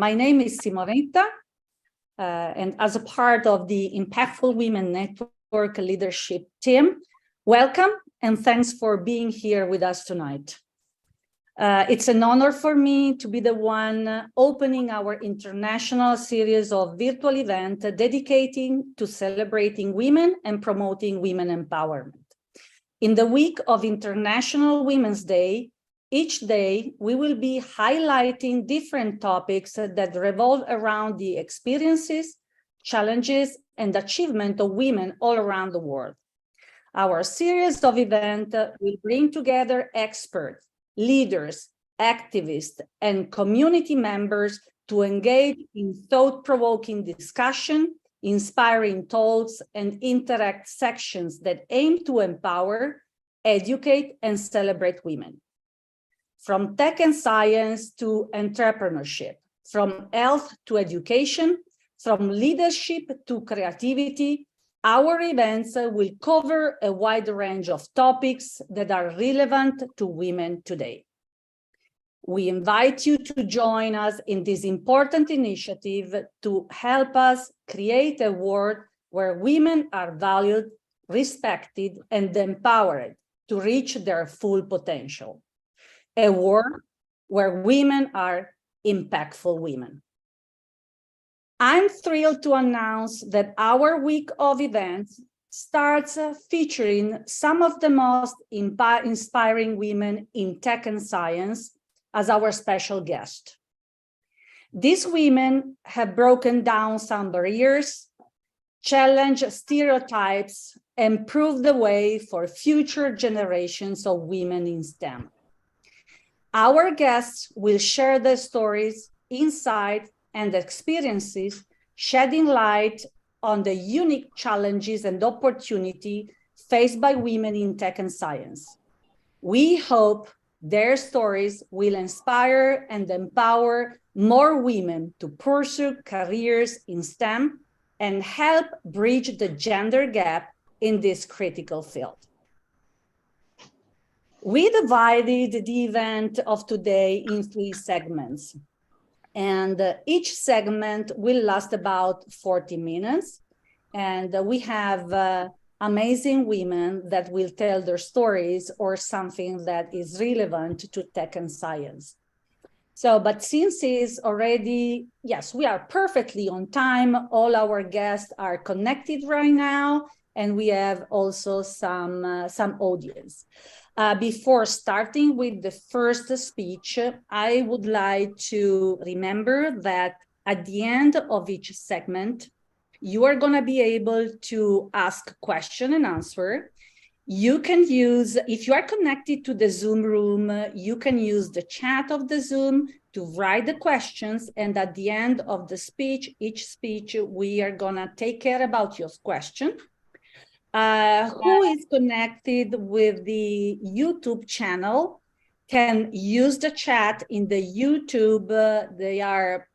My name is Simonetta, and as a part of the Impactful Women Network leadership team, welcome and thanks for being here with us tonight. It's an honor for me to be the one opening our international series of virtual events dedicating to celebrating women and promoting women empowerment. In the week of International Women's Day, each day, we will be highlighting different topics that revolve around the experiences, challenges, and achievement of women all around the world. Our series of events will bring together experts, leaders, activists, and community members to engage in thought-provoking discussion, inspiring talks, and interact sections that aim to empower, educate, and celebrate women. From tech and science to entrepreneurship, from health to education, from leadership to creativity, our events will cover a wide range of topics that are relevant to women today. We invite you to join us in this important initiative to help us create a world where women are valued, respected, and empowered to reach their full potential. A world where women are impactful women. I'm thrilled to announce that our week of events starts featuring some of the most inspiring women in tech and science as our special guest. These women have broken down some barriers, challenged stereotypes, and paved the way for future generations of women in STEM. Our guests will share their stories, insights, and experiences, shedding light on the unique challenges and opportunity faced by women in tech and science. We hope their stories will inspire and empower more women to pursue careers in STEM and help bridge the gender gap in this critical field. We divided the event of today in 3 segments, and each segment will last about 40 minutes. And we have amazing women that will tell their stories or something that is relevant to tech and science. But since it's already, yes, we are perfectly on time. All our guests are connected right now, and we have also some audience. Before starting with the first speech, I would like to remember that at the end of each segment, you are going to be able to ask question and answer. You can use, if you are connected to the Zoom room, you can use the chat of the Zoom to write the questions. And at the end of the speech, each speech, we are going to take care about your question. Who is connected with the YouTube channel can use the chat in the YouTube. They are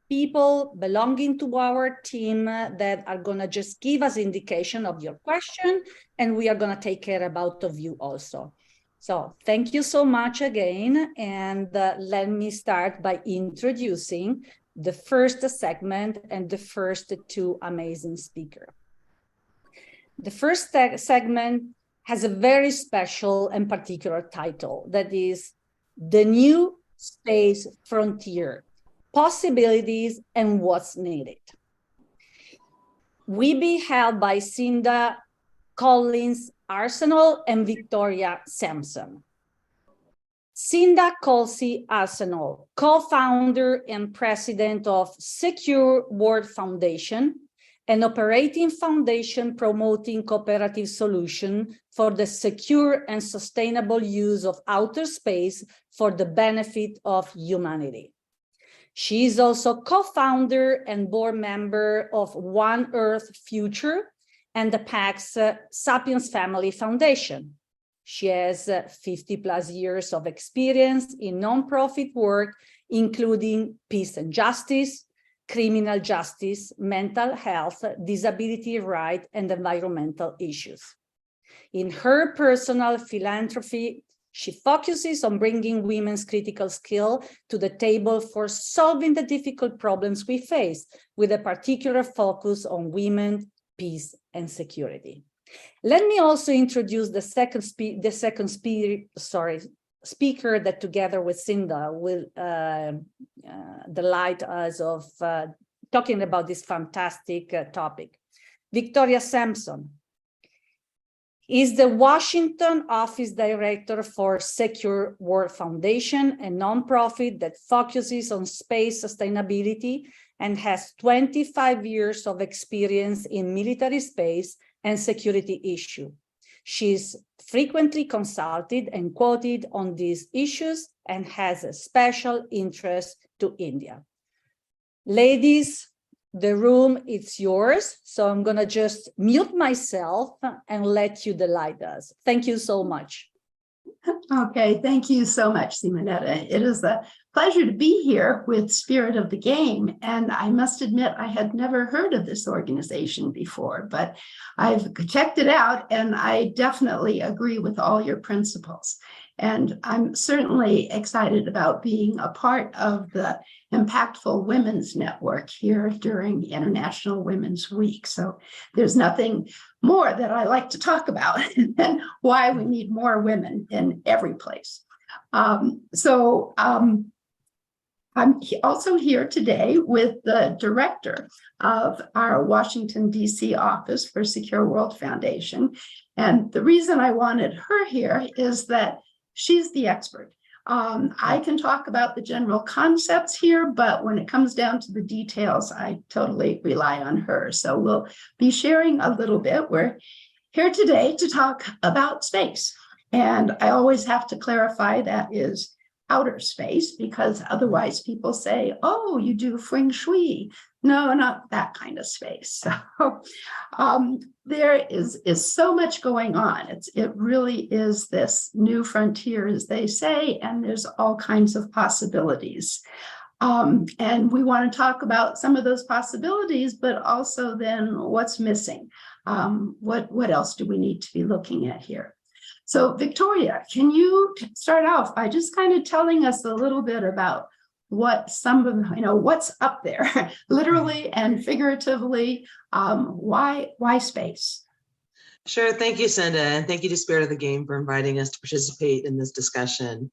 people belonging to our team that are going to just give us indication of your question, and we are going to take care about of you also. So thank you so much again, and let me start by introducing the first segment and the first 2 amazing speakers. The first segment has a very special and particular title that is The New Space Frontier, Possibilities and What's Needed. We be held by Cinda Collins Arsenal and Victoria Sampson. Cinda Colsey Arsenal, co-founder and president of Secure World Foundation, an operating foundation promoting cooperative solutions for the secure and sustainable use of outer space for the benefit of humanity. She is also co-founder and board member of One Earth Future and the PAX Sapiens Family Foundation. She has 50+ years of experience in nonprofit work, including peace and justice, criminal justice, mental health, disability rights, and environmental issues. In her personal philanthropy She focuses on bringing women's critical skill to the table for solving the difficult problems we face, with a particular focus on women, peace, and security. Let me also introduce the second speaker that, together with Cinda, will delight us of talking about this fantastic topic. Victoria Sampson is the Washington Office Director for Secure World Foundation, a nonprofit that focuses on space sustainability and has 25 years of experience in military space and security issue. She's frequently consulted and quoted on these issues and has a special interest to India. Ladies, the room is yours, so I'm gonna just mute myself and let you delight us. Thank you so much. Okay, thank you so much, Simonetta. It is a pleasure to be here with Spirit of the Game. And I must admit, I had never heard of this organization before, but I've checked it out and I definitely agree with all your principles. And I'm certainly excited about being a part of the Impactful Women's Network here during International Women's Week. So there's nothing more that I like to talk about than why we need more women in every place. I'm also here today with the director of our Washington, D.C. office for Secure World Foundation. And the reason I wanted her here is that she's the expert. I can talk about the general concepts here, but when it comes down to the details, I totally rely on her. So we'll be sharing a little bit. We're here today to talk about space. And I always have to clarify that is outer space, because otherwise people say, oh, you do feng shui. No, not that kind of space. So there is so much going on. It really is this new frontier, as they say, and there's all kinds of possibilities. And we want to talk about some of those possibilities, but also then what's missing. What else do we need to be looking at here? So Victoria, can you start off by just kind of telling us a little bit about what some of, what's up there, literally and figuratively, why space? Sure. Thank you, Cinda, and thank you to Spirit of the Game for inviting us to participate in this discussion.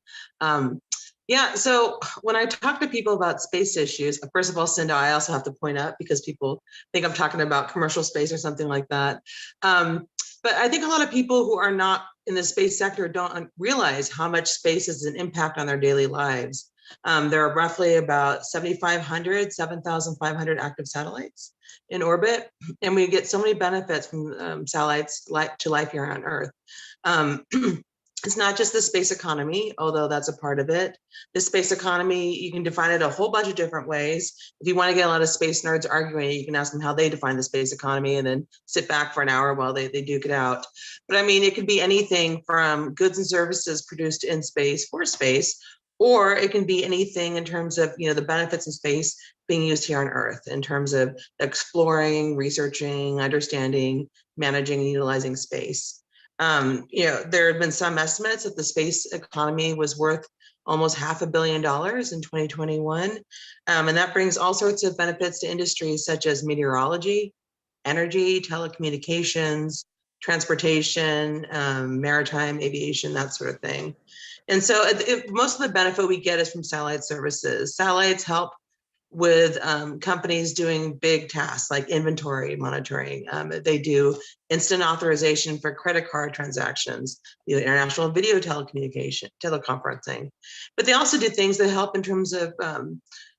Yeah, so when I talk to people about space issues, first of all, Cinda, I also have to point out, because people think I'm talking about commercial space or something like that. But I think a lot of people who are not in the space sector don't realize how much space has an impact on their daily lives. There are roughly about 7,500 active satellites in orbit, and we get so many benefits from satellites to life here on Earth. It's not just the space economy, although that's a part of it. The space economy, you can define it a whole bunch of different ways. If you want to get a lot of space nerds arguing, you can ask them how they define the space economy and then sit back for an hour while they duke it out. But I mean, it could be anything from goods and services produced in space for space, or it can be anything in terms of, the benefits of space being used here on Earth in terms of exploring, researching, understanding, managing, and utilizing space. There have been some estimates that the space economy was worth almost $500 million in 2021. And that brings all sorts of benefits to industries such as meteorology, energy, telecommunications, transportation, maritime, aviation, that sort of thing. And so most of the benefit we get is from satellite services. Satellites help with companies doing big tasks like inventory monitoring. They do instant authorization for credit card transactions, international video teleconferencing. But they also do things that help in terms of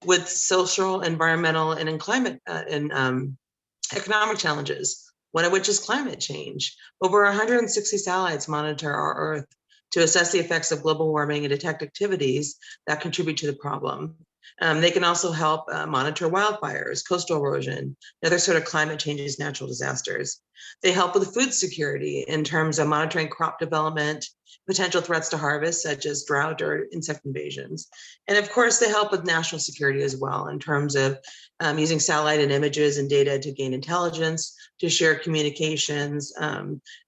with social, environmental, and in climate and economic challenges, one of which is climate change. Over 160 satellites monitor our Earth to assess the effects of global warming and detect activities that contribute to the problem. They can also help monitor wildfires, coastal erosion, and other sort of climate changes, natural disasters. They help with food security in terms of monitoring crop development, potential threats to harvest, such as drought or insect invasions. And of course, they help with national security as well, in terms of using satellite and images and data to gain intelligence, to share communications,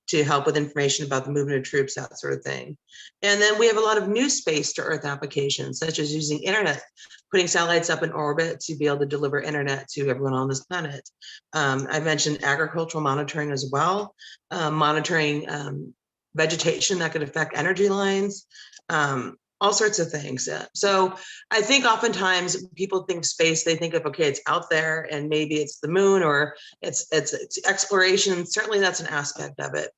to help with information about the movement of troops, that sort of thing. And then we have a lot of new space to Earth applications, such as using internet, putting satellites up in orbit to be able to deliver internet to everyone on this planet. I mentioned agricultural monitoring as well, monitoring vegetation that could affect energy lines, all sorts of things. So I think oftentimes people think space, they think of, okay, it's out there and maybe it's the moon or it's exploration. Certainly that's an aspect of it.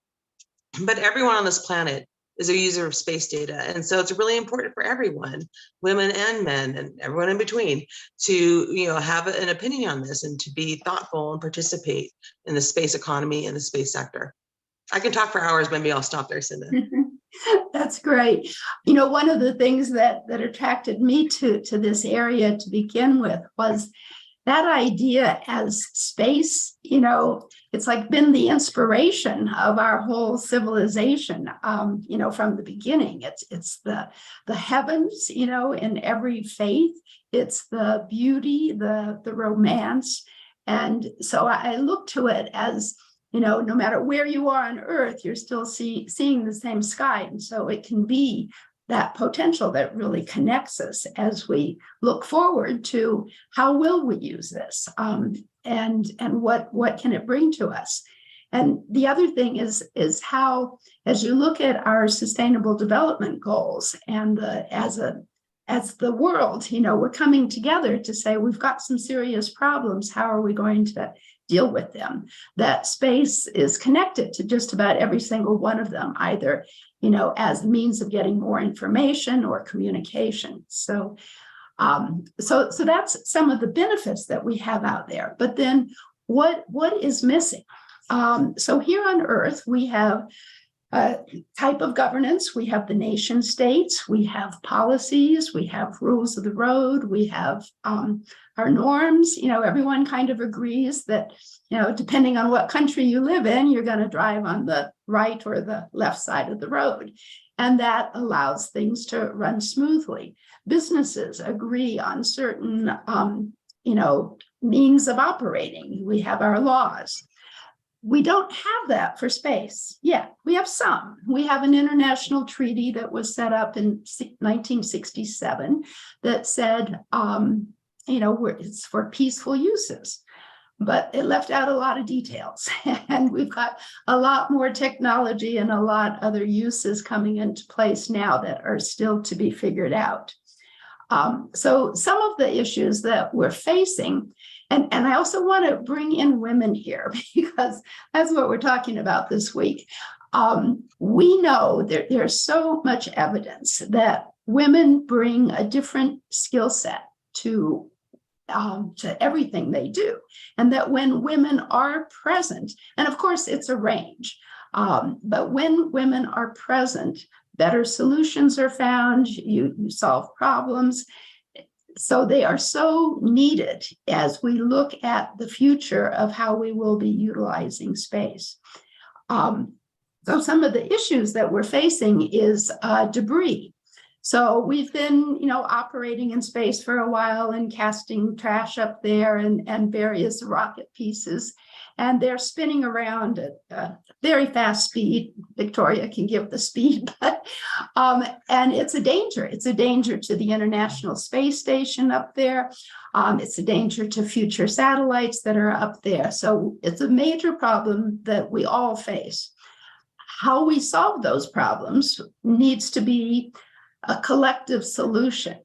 But everyone on this planet is a user of space data. And so it's really important for everyone, women and men and everyone in between, to have an opinion on this and to be thoughtful and participate in the space economy and the space sector. I can talk for hours, maybe I'll stop there, Cinda. That's great. One of the things that attracted me to this area to begin with was that idea as space. It's like been the inspiration of our whole civilization, from the beginning. It's the heavens, in every faith. It's the beauty, the romance. And so I look to it as, no matter where you are on Earth, you're still seeing the same sky. And so it can be that potential that really connects us as we look forward to how will we use this, and what can it bring to us. And the other thing is how, as you look at our sustainable development goals and as the world, we're coming together to say we've got some serious problems. How are we going to deal with them? That space is connected to just about every single one of them, either, as a means of getting more information or communication. So that's some of the benefits that we have out there. But then what is missing? So here on Earth, we have a type of governance. We have the nation states, we have policies, we have rules of the road, we have our norms. Everyone kind of agrees that, depending on what country you live in, you're going to drive on the right or the left side of the road. And that allows things to run smoothly. Businesses agree on certain, means of operating. We have our laws. We don't have that for space yet. We have some. We have an international treaty that was set up in 1967 that said, it's for peaceful uses, but it left out a lot of details. And we've got a lot more technology and a lot other uses coming into place now that are still to be figured out. So some of the issues that we're facing, and I also want to bring in women here because that's what we're talking about this week. We know that there's so much evidence that women bring a different skill set to everything they do. And that when women are present, and of course it's a range, but when women are present, better solutions are found, you solve problems. So they are so needed as we look at the future of how we will be utilizing space. So some of the issues that we're facing is debris. So we've been, operating in space for a while and casting trash up there and various rocket pieces. And they're spinning around at a very fast speed. Victoria can give the speed, but and it's a danger. It's a danger to the International Space Station up there. It's a danger to future satellites that are up there. So it's a major problem that we all face. How we solve those problems needs to be a collective solution.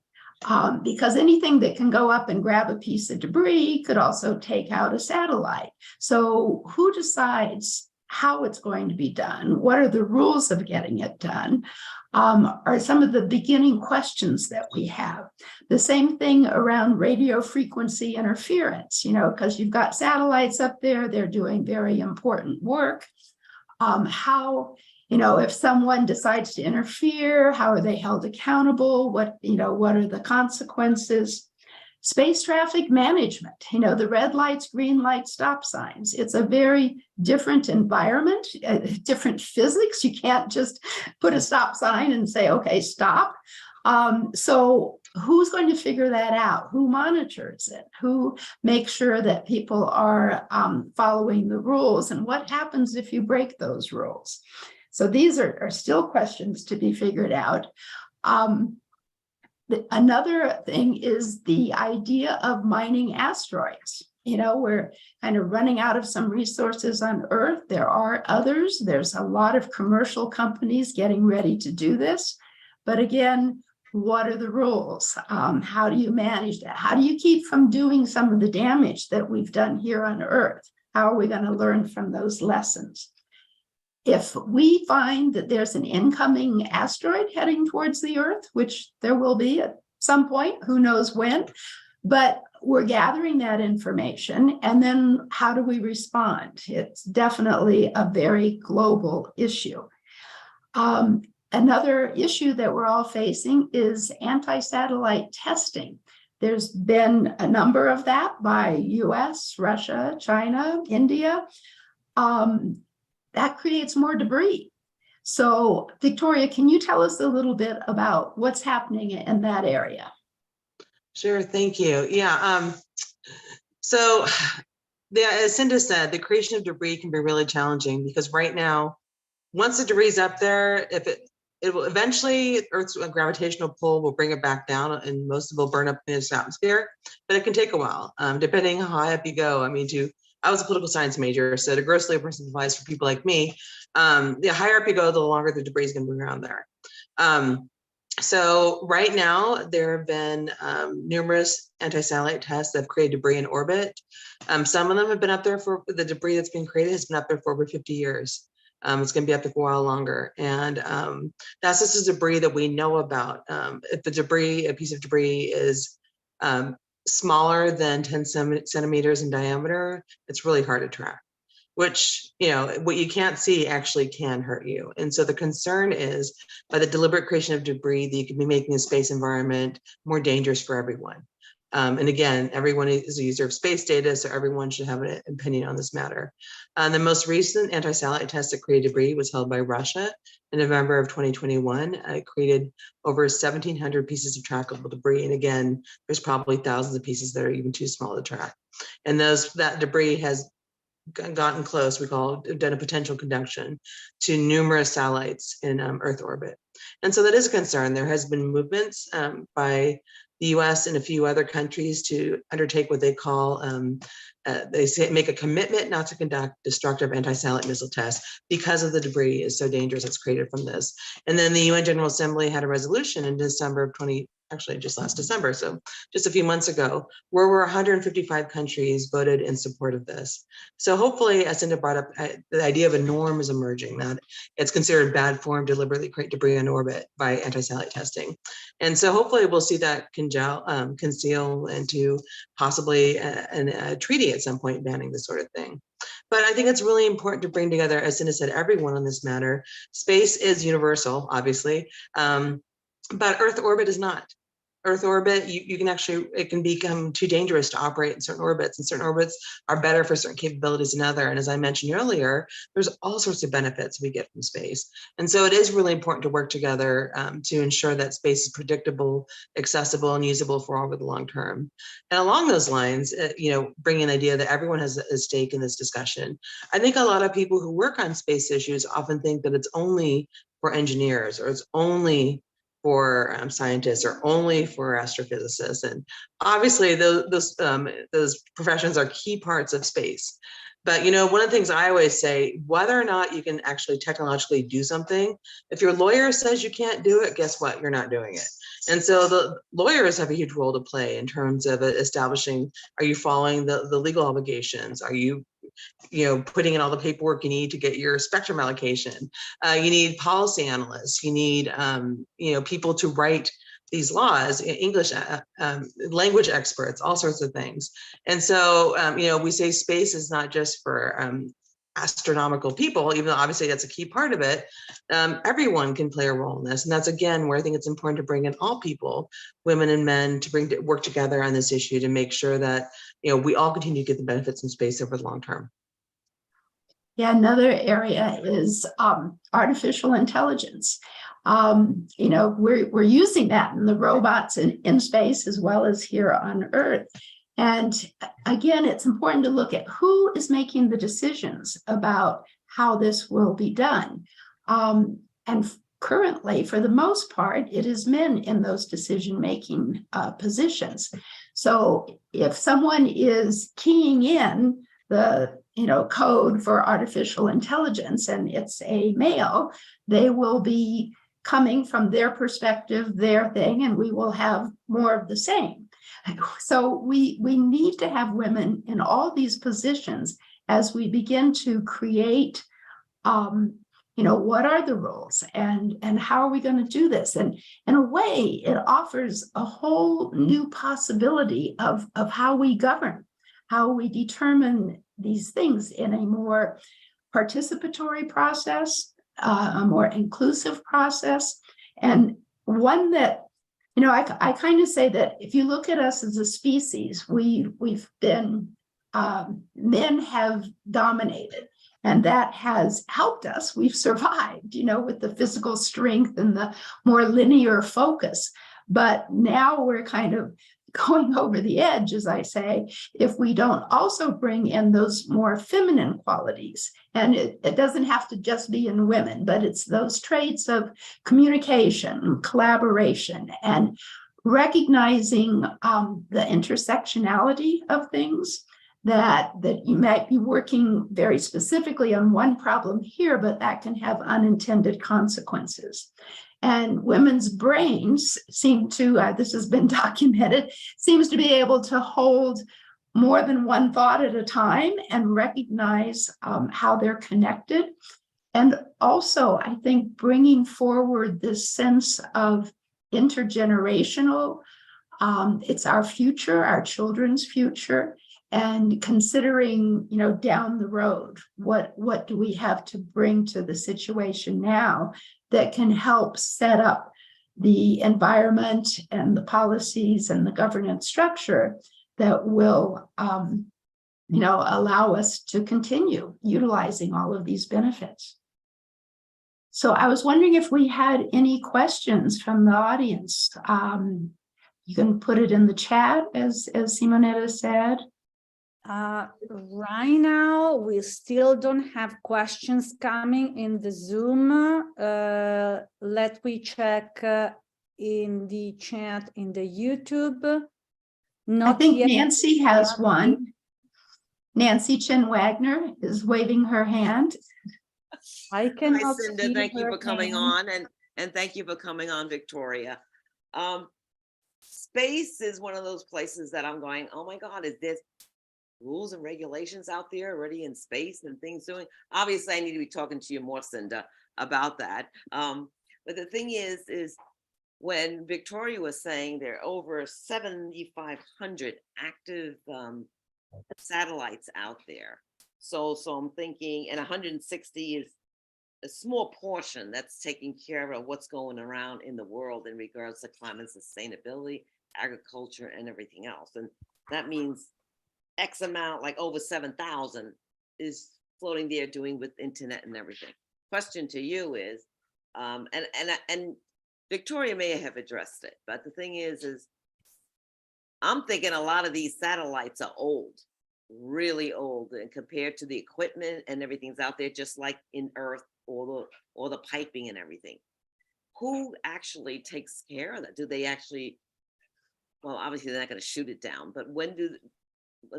Because anything that can go up and grab a piece of debris could also take out a satellite. So who decides how it's going to be done? What are the rules of getting it done? Are some of the beginning questions that we have. The same thing around radio frequency interference, because you've got satellites up there, they're doing very important work. If someone decides to interfere, how are they held accountable? What are the consequences? Space traffic management, the red lights, green lights, stop signs. It's a very different environment, different physics. You can't just put a stop sign and say, okay, stop. So who's going to figure that out? Who monitors it? Who makes sure that people are following the rules? And what happens if you break those rules? So these are still questions to be figured out. Another thing is the idea of mining asteroids. We're kind of running out of some resources on Earth. There are others. There's a lot of commercial companies getting ready to do this. But again, what are the rules? How do you manage that? How do you keep from doing some of the damage that we've done here on Earth? How are we going to learn from those lessons? If we find that there's an incoming asteroid heading towards the Earth, which there will be at some point, who knows when, but we're gathering that information, and then how do we respond? It's definitely a very global issue. Another issue that we're all facing is anti-satellite testing. There's been a number of that by US, Russia, China, India. That creates more debris. So, Victoria, can you tell us a little bit about what's happening in that area? Sure, thank you. Yeah, so as Cinda said, the creation of debris can be really challenging because right now, once the debris is up there, if it will eventually, Earth's gravitational pull will bring it back down and most of it will burn up in its atmosphere, but it can take a while, depending how high up you go. I was a political science major, so to grossly oversimplify for people like me, the higher up you go, the longer the debris is going to be around there. So right now, there have been numerous anti-satellite tests that have created debris in orbit. Some of them have been up there for, the debris that's been created has been up there for over 50 years. It's going to be up there for a while longer. And that's just the debris that we know about. If the debris, a piece of debris is smaller than 10 centimeters in diameter, it's really hard to track, which, what you can't see actually can hurt you. And so the concern is by the deliberate creation of debris that you can be making a space environment more dangerous for everyone. And again, everyone is a user of space data, so everyone should have an opinion on this matter. The most recent anti-satellite test that created debris was held by Russia in November of 2021. It created over 1,700 pieces of trackable debris. And again, there's probably thousands of pieces that are even too small to track. And that debris has gotten close, done a potential conjunction to numerous satellites in Earth orbit. And so that is a concern. There has been movements by the US and a few other countries to undertake what they call, make a commitment not to conduct destructive anti-satellite missile tests because of the debris is so dangerous that's created from this. And then the UN General Assembly had a resolution in December of just last December, so just a few months ago, where 155 countries voted in support of this. So hopefully, as Cinda brought up, the idea of a norm is emerging, that it's considered bad form to deliberately create debris in orbit by anti-satellite testing. And so hopefully we'll see that conceal into possibly a treaty at some point banning this sort of thing. But I think it's really important to bring together, as Cinda said, everyone on this matter. Space is universal, obviously, but Earth orbit is not. Earth orbit, it can become too dangerous to operate in certain orbits, and certain orbits are better for certain capabilities than other. And as I mentioned earlier, there's all sorts of benefits we get from space. And so it is really important to work together to ensure that space is predictable, accessible, and usable for all over the long term. And along those lines, bringing an idea that everyone has a stake in this discussion. I think a lot of people who work on space issues often think that it's only for engineers, or it's only for scientists, or only for astrophysicists. And obviously those professions are key parts of space. But one of the things I always say, whether or not you can actually technologically do something, if your lawyer says you can't do it, guess what? You're not doing it. And so the lawyers have a huge role to play in terms of establishing, are you following the legal obligations? Are you putting in all the paperwork you need to get your spectrum allocation? You need policy analysts. You need, people to write these laws, English language experts, all sorts of things. And so, we say space is not just for astronomical people, even though obviously that's a key part of it, everyone can play a role in this. And that's, again, where I think it's important to bring in all people, women and men, to work together on this issue to make sure that, you know, we all continue to get the benefits in space over the long term. Yeah, another area is artificial intelligence. You know, we're using that in the robots in space as well as here on Earth. And again, it's important to look at who is making the decisions about how this will be done. And currently, for the most part, it is men in those decision-making positions. So if someone is keying in the code for artificial intelligence and it's a male, they will be coming from their perspective, their thing, and we will have more of the same. So we need to have women in all these positions as we begin to create, what are the rules and how are we going to do this? And in a way, it offers a whole new possibility of how we govern, how we determine these things in a more participatory process, a more inclusive process, and one that, I kind of say that if you look at us as a species, we've been, men have dominated, and that has helped us. We've survived, with the physical strength and the more linear focus. But now we're kind of going over the edge, as I say, if we don't also bring in those more feminine qualities. And it doesn't have to just be in women, but it's those traits of communication, collaboration, and recognizing the intersectionality of things, that you might be working very specifically on one problem here, but that can have unintended consequences. And women's brains seem to, this has been documented, seems to be able to hold more than one thought at a time and recognize how they're connected. And also, I think bringing forward this sense of intergenerational, it's our future, our children's future, and considering, down the road, what do we have to bring to the situation now that can help set up the environment and the policies and the governance structure that will, allow us to continue utilizing all of these benefits. So I was wondering if we had any questions from the audience. You can put it in the chat, as Simonetta said. Right now, we still don't have questions coming in the Zoom. Let me check in the chat in the YouTube. I think yet. Nancy has one. Nancy Chen Wagner is waving her hand. I cannot Hi, Cinda. see Thank you her for coming hand. on, and thank you for coming on, Victoria. Space is one of those places that I'm going, oh my God, is this rules and regulations out there already in space and things doing? Obviously, I need to be talking to you more, Cinda, about that. But the thing is when Victoria was saying there are over 7,500 active satellites out there. So I'm thinking, and 160 is a small portion that's taking care of what's going around in the world in regards to climate sustainability, agriculture, and everything else. And that means X amount, like over 7,000, is floating there doing with internet and everything. Question to you is, and Victoria may have addressed it, but the thing is I'm thinking a lot of these satellites are old, really old, and compared to the equipment and everything's out there, just like in Earth, or the piping and everything. Who actually takes care of that? Do they actually? Well, obviously they're not going to shoot it down, but when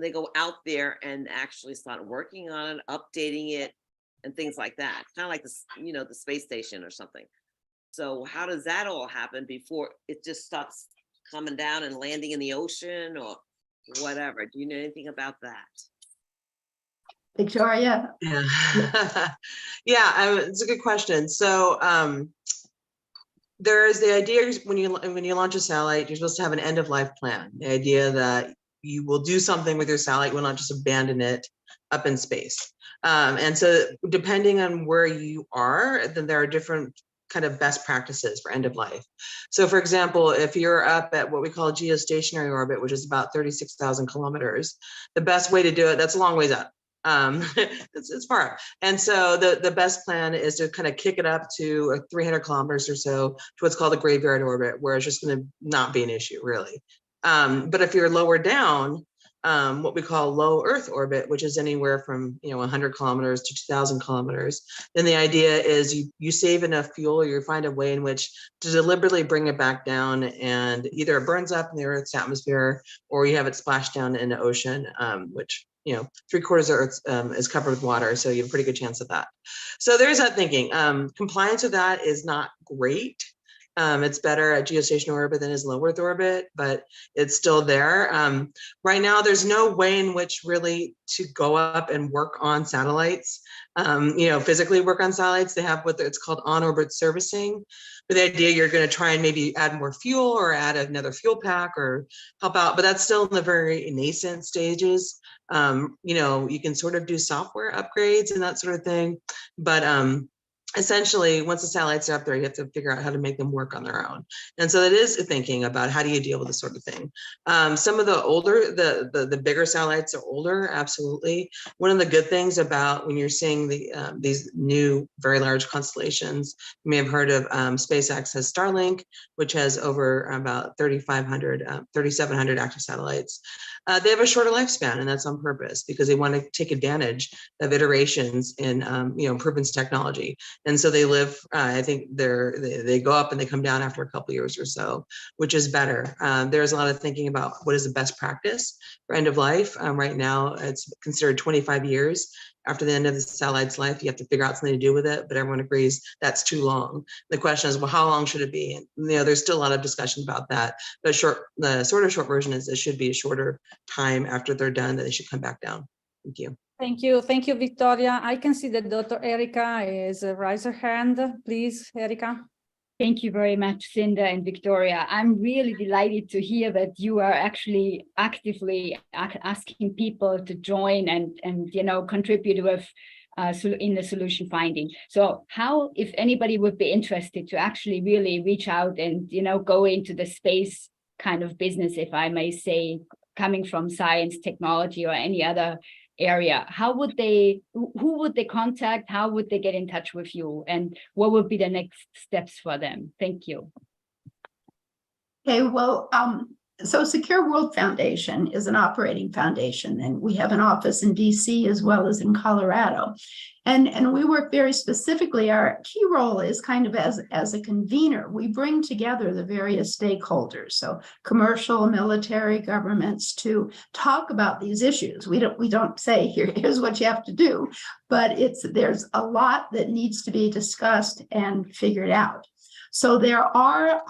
they go out there and actually start working on it, updating it, and things like that, kind of like the space station or something. So how does that all happen before it just starts coming down and landing in the ocean or whatever? Do you know anything about that? Victoria? Yeah, it's a good question. So there is the idea when you launch a satellite, you're supposed to have an end of life plan. The idea that you will do something with your satellite, you will not just abandon it up in space. And so depending on where you are, then there are different kind of best practices for end of life. So for example, if you're up at what we call geostationary orbit, which is about 36,000 kilometers, the best way to do it, that's a long ways up. It's far. And so the best plan is to kind of kick it up to 300 kilometers or so to what's called a graveyard orbit, where it's just going to not be an issue really. But if you're lower down, what we call low Earth orbit, which is anywhere from 100 kilometers to 2,000 kilometers, then the idea is you save enough fuel, or you find a way in which to deliberately bring it back down, and either it burns up in the Earth's atmosphere, or you have it splashed down in the ocean, which 3/4 of Earth is covered with water, so you have a pretty good chance of that. So there's that thinking. Compliance with that is not great. It's better at geostationary orbit than is low Earth orbit, but it's still there. Right now, there's no way in which really to go up and work on satellites, physically work on satellites. They have what it's called on-orbit servicing. With the idea you're going to try and maybe add more fuel or add another fuel pack or help out, but that's still in the very nascent stages. You can sort of do software upgrades and that sort of thing, but essentially, once the satellites are up there, you have to figure out how to make them work on their own. And so it is thinking about how do you deal with this sort of thing. Some of the older, the bigger satellites are older, absolutely. One of the good things about when you're seeing these new, very large constellations, you may have heard of SpaceX has Starlink, which has over about 3,700 active satellites. They have a shorter lifespan, and that's on purpose because they want to take advantage of iterations in improvements in technology. And so they live, I think they go up and they come down after a couple of years or so, which is better. There's a lot of thinking about what is the best practice for end of life. Right now, it's considered 25 years. After the end of the satellite's life, you have to figure out something to do with it, but everyone agrees that's too long. The question is, well, how long should it be? And there's still a lot of discussion about that. But the sort of short version is it should be a shorter time after they're done that they should come back down. Thank you. Thank you, Victoria. I can see that Dr. Erica is raised her hand. Please, Erica. Thank you very much, Cinda and Victoria. I'm really delighted to hear that you are actually actively asking people to join and contribute with in the solution finding. So how, if anybody would be interested to actually really reach out and go into the space kind of business, if I may say, coming from science, technology, or any other area, who would they contact? How would they get in touch with you? And what would be the next steps for them? Thank you. Okay, well, so Secure World Foundation is an operating foundation, and we have an office in DC as well as in Colorado. And we work very specifically, our key role is kind of as a convener. We bring together the various stakeholders, so commercial, military, governments, to talk about these issues. We don't say, here's what you have to do, but there's a lot that needs to be discussed and figured out. So there are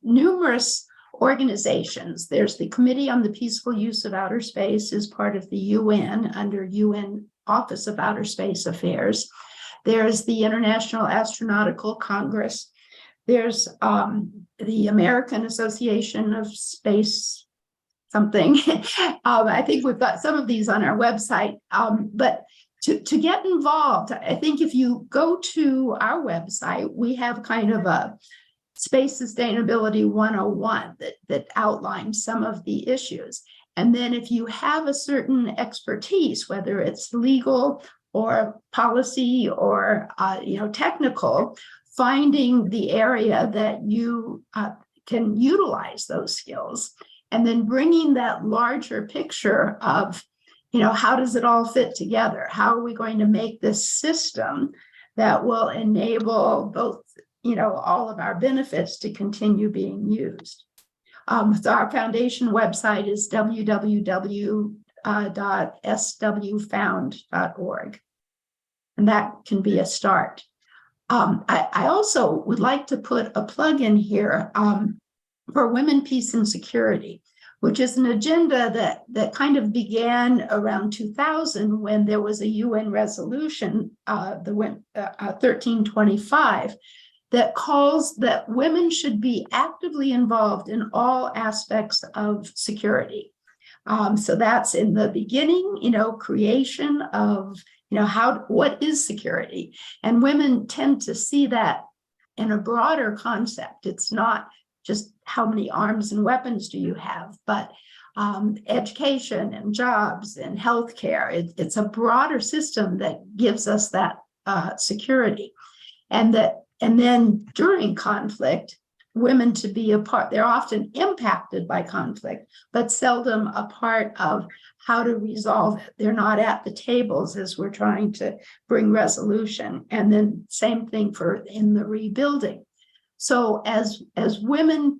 numerous organizations. There's the Committee on the Peaceful Use of Outer Space, is part of the UN under UN Office of Outer Space Affairs. There's the International Astronautical Congress. There's the American Association of Space something. I think we've got some of these on our website, but to get involved, I think if you go to our website, we have kind of a Space Sustainability 101 that outlines some of the issues. And then if you have a certain expertise, whether it's legal or policy or technical, finding the area that you can utilize those skills, and then bringing that larger picture of, how does it all fit together? How are we going to make this system that will enable both all of our benefits to continue being used? So our foundation website is www.swfound.org, and that can be a start. I also would like to put a plug in here for Women, Peace, and Security, which is an agenda that kind of began around 2000 when there was a UN resolution, the 1325, that calls that women should be actively involved in all aspects of security. So that's in the beginning, creation of, what is security? And women tend to see that in a broader concept. It's not just how many arms and weapons do you have, but education and jobs and healthcare. It's a broader system that gives us that security. And then during conflict, women to be a part, they're often impacted by conflict, but seldom a part of how to resolve it. They're not at the tables as we're trying to bring resolution. And then same thing in the rebuilding. So as women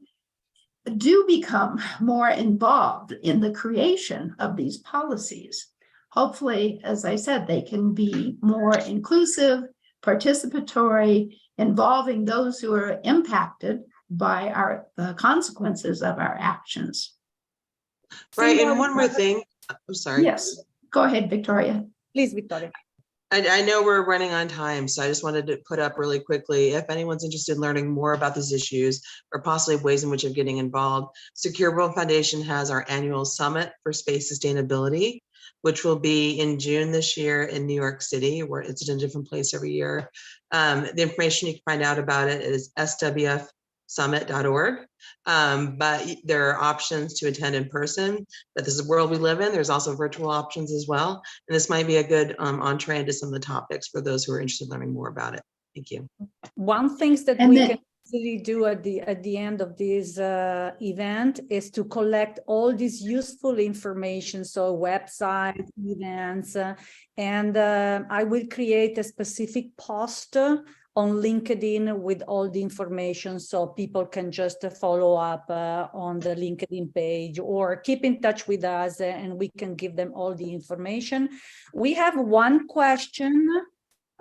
do become more involved in the creation of these policies, hopefully, as I said, they can be more inclusive, participatory, involving those who are impacted by the consequences of our actions. Right, and one more thing. I'm sorry. Yes, go ahead, Victoria. Please, Victoria. I know we're running on time, so I just wanted to put up really quickly, if anyone's interested in learning more about these issues or possibly ways in which of getting involved, Secure World Foundation has our annual Summit for Space Sustainability, which will be in June this year in New York City, where it's in a different place every year. The information you can find out about it is swfsummit.org. But there are options to attend in person, but this is the world we live in. There's also virtual options as well. And this might be a good entree into some of the topics for those who are interested in learning more about it. Thank you. One thing that we can easily do at the end of this event is to collect all this useful information, so website, events, and I will create a specific post on LinkedIn with all the information, so people can just follow up on the LinkedIn page or keep in touch with us, and we can give them all the information. We have one question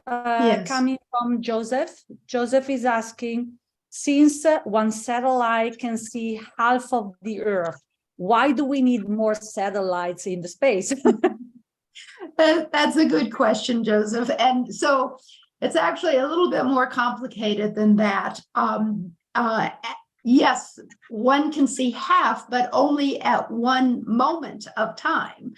Yes. coming from Joseph. Joseph is asking, since one satellite can see half of the Earth, why do we need more satellites in the space? That's a good question, Joseph. And so it's actually a little bit more complicated than that. Yes, one can see half, but only at one moment of time.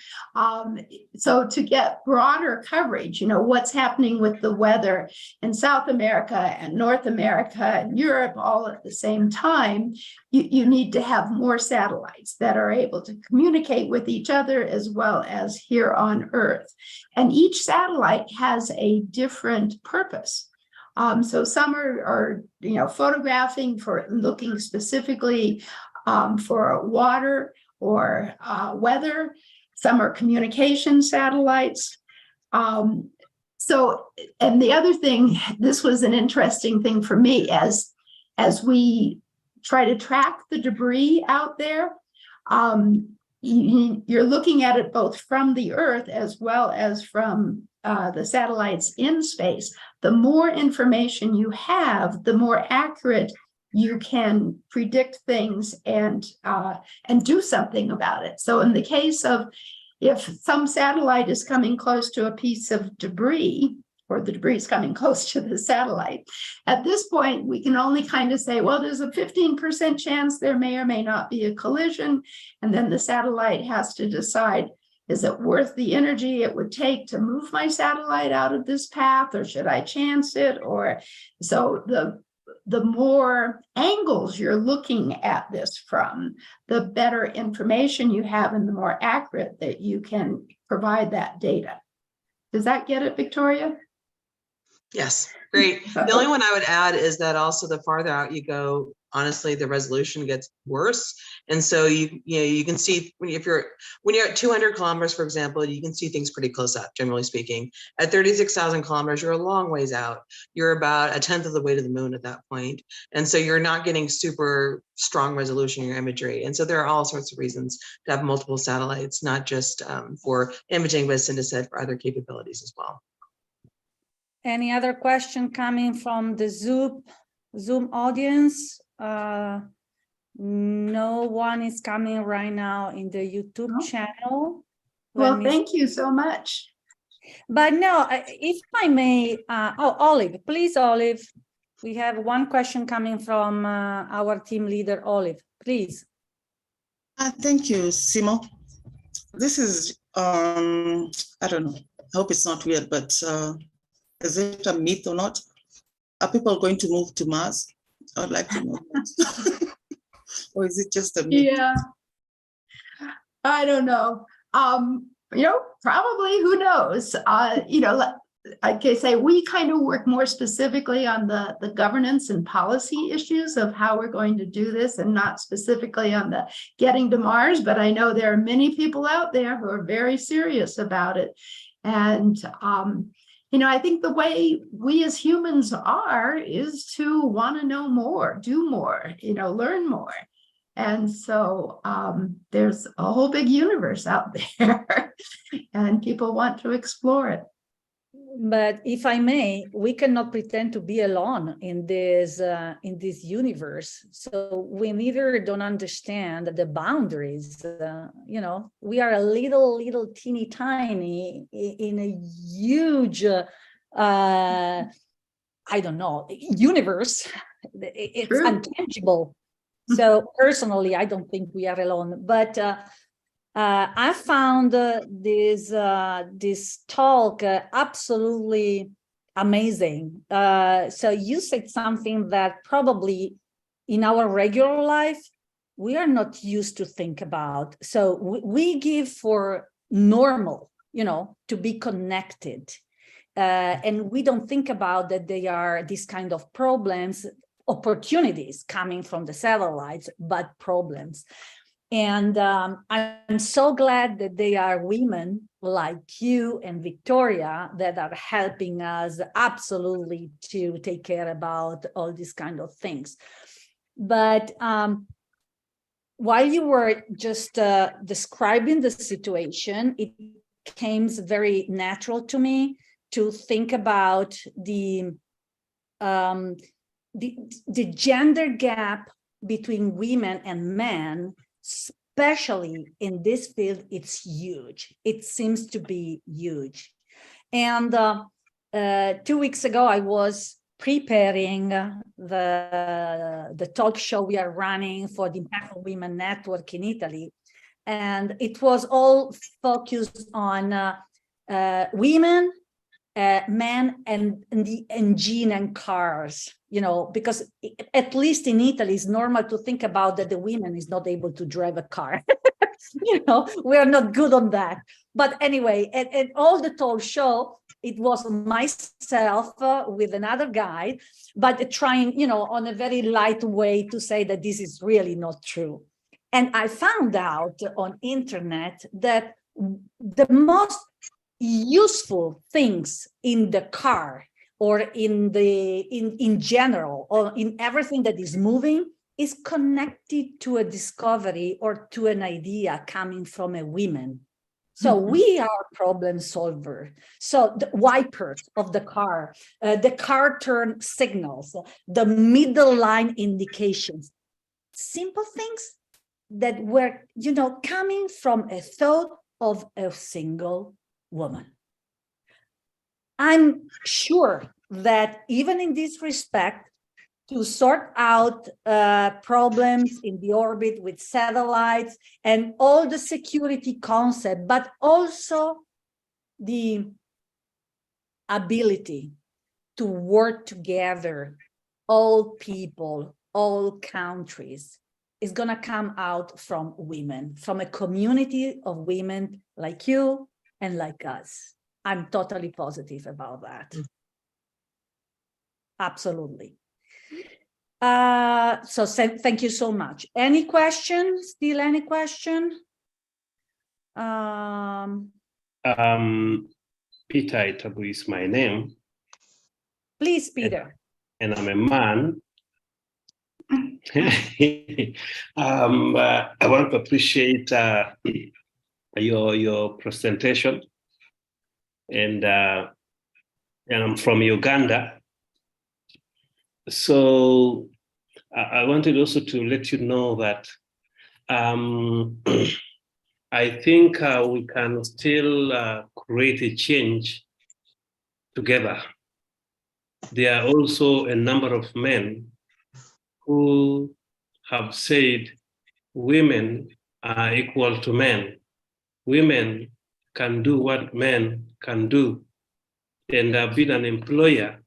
So to get broader coverage, what's happening with the weather in South America and North America and Europe all at the same time, you need to have more satellites that are able to communicate with each other as well as here on Earth. And each satellite has a different purpose. So some are photographing for looking specifically for water or weather. Some are communication satellites. And the other thing, this was an interesting thing for me as we try to track the debris out there. You're looking at it both from the Earth as well as from the satellites in space. The more information you have, the more accurate you can predict things and do something about it. So in the case of if some satellite is coming close to a piece of debris, or the debris is coming close to the satellite, at this point, we can only kind of say, well, there's a 15% chance there may or may not be a collision. And then the satellite has to decide, is it worth the energy it would take to move my satellite out of this path, or should I chance it? Or so the more angles you're looking at this from, the better information you have and the more accurate that you can provide that data. Does that get it, Victoria? Yes, great. The only one I would add is that also the farther out you go, honestly, the resolution gets worse. And so you can see when you're at 200 kilometers, for example, you can see things pretty close up, generally speaking. At 36,000 kilometers, you're a long ways out. You're about 1/10 of the way to the moon at that point. And so you're not getting super strong resolution in your imagery. And so there are all sorts of reasons to have multiple satellites, not just for imaging, but as Cinda said, for other capabilities as well. Any other question coming from the Zoom audience? No one is coming right now in the YouTube channel. Well, thank you so much. But no, if I may, Olive, please, Olive. We have one question coming from our team leader, Olive, please. Thank you, Simo. This is, I don't know, I hope it's not weird, but is it a myth or not? Are people going to move to Mars? I would like to know that. Or is it just a myth? Yeah, I don't know. Probably, who knows? Like I say, we kind of work more specifically on the governance and policy issues of how we're going to do this, and not specifically on the getting to Mars. But I know there are many people out there who are very serious about it. And, I think the way we as humans are is to want to know more, do more, learn more. And so there's a whole big universe out there, and people want to explore it. But if I may, we cannot pretend to be alone in this universe. So we neither don't understand the boundaries. We are a little teeny tiny in a huge, I don't know, universe. It's True. Untangible. So personally, I don't think we are alone. But I found this talk absolutely amazing. So you said something that probably in our regular life, we are not used to think about. So we give for normal, to be connected. And we don't think about that they are these kind of problems, opportunities coming from the satellites, but problems. And I'm so glad that they are women like you and Victoria that are helping us absolutely to take care about all these kind of things. But while you were just describing the situation, it became very natural to me to think about the gender gap between women and men. Especially in this field, it's huge. It seems to be huge. And 2 weeks ago, I was preparing the talk show we are running for the Impactful Women Network in Italy. And it was all focused on women, men, and the engine and cars, because at least in Italy, it's normal to think about that the women is not able to drive a car. We are not good on that. But anyway, and all the talk show, it was myself with another guy, but trying, on a very light way to say that this is really not true. And I found out on internet that the most useful things in the car or in general or in everything that is moving is connected to a discovery or to an idea coming from a woman. So we are problem solver. So the wipers of the car turn signals, the middle line indications, simple things that were, coming from a thought of a single woman. I'm sure that even in this respect, to sort out problems in the orbit with satellites and all the security concept, but also the ability to work together, all people, all countries, is going to come out from women, from a community of women like you and like us. I'm totally positive about that. Absolutely. So thank you so much. Any questions? Still any question? Peter Itabu is my name. Please, Peter. And I'm a man. I want to appreciate your presentation. And I'm from Uganda. So I wanted also to let you know that I think we can still create a change together. There are also a number of men who have said women are equal to men. women can do what men can do. And I've been an employer,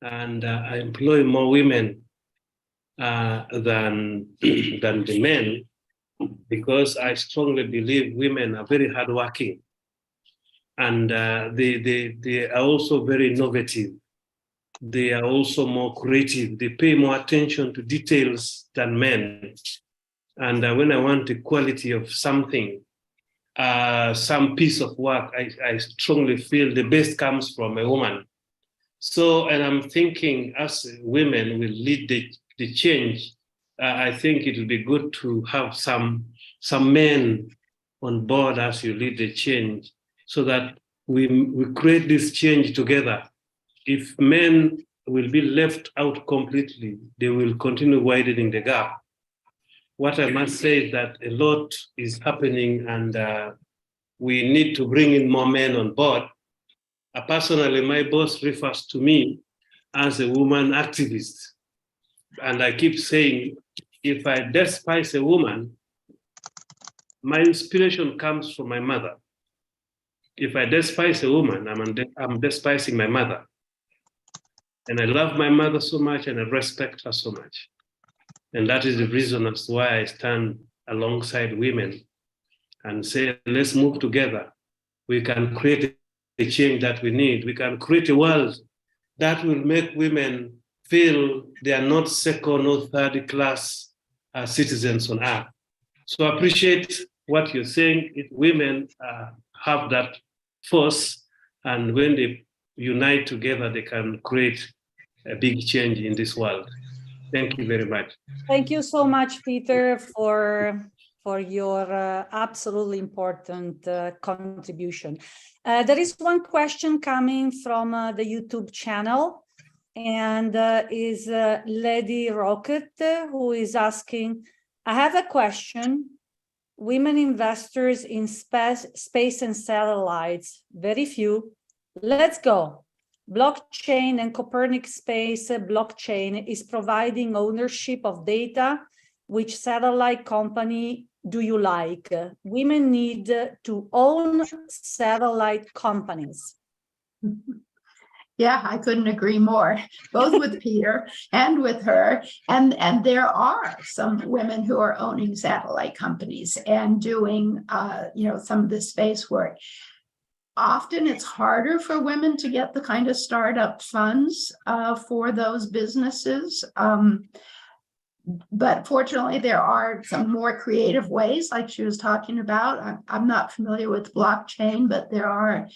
and I employ more women than the men, because I strongly believe women are very hardworking, and they are also very innovative. They are also more creative. They pay more attention to details than men. And when I want the quality of something, some piece of work, I strongly feel the best comes from a woman. So, and I'm thinking as women will lead the change, I think it will be good to have some men on board as you lead the change, so that we create this change together. If men will be left out completely, they will continue widening the gap. What I must say is that a lot is happening, and we need to bring in more men on board. Personally, my boss refers to me as a woman activist. And I keep saying, if I despise a woman, my inspiration comes from my mother. If I despise a woman, I'm despising my mother. And I love my mother so much, and I respect her so much. And that is the reason as to why I stand alongside women and say, let's move together. We can create the change that we need. We can create a world that will make women feel they are not second or third class citizens on earth. So I appreciate what you're saying. Women have that force, and when they unite together, they can create a big change in this world. Thank you very much. Thank you so much, Peter, for your absolutely important contribution. There is one question coming from the YouTube channel, and is Lady Rocket, who is asking, I have a question. Women investors in space and satellites, very few. Let's go. Blockchain and Copernicus space blockchain is providing ownership of data. Which satellite company do you like? Women need to own satellite companies. Yeah, I couldn't agree more, both with Peter and with her. And there are some women who are owning satellite companies and doing, some of the space work. Often it's harder for women to get the kind of startup funds for those businesses. But fortunately, there are some more creative ways, like she was talking about. I'm not familiar with blockchain, but there are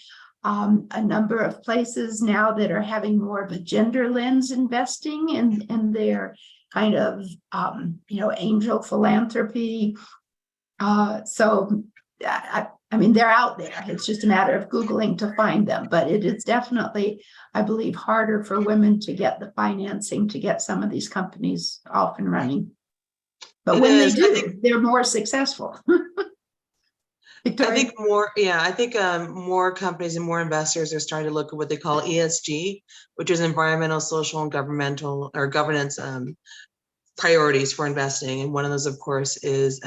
a number of places now that are having more of a gender lens investing in their kind of, angel philanthropy. I mean, they're out there. It's just a matter of Googling to find them. But it is definitely, I believe, harder for women to get the financing to get some of these companies off and running. But when they do, they're more successful. Victoria? I think more companies and more investors are starting to look at what they call ESG, which is environmental, social, and governmental or governance priorities for investing. And one of those, of course, is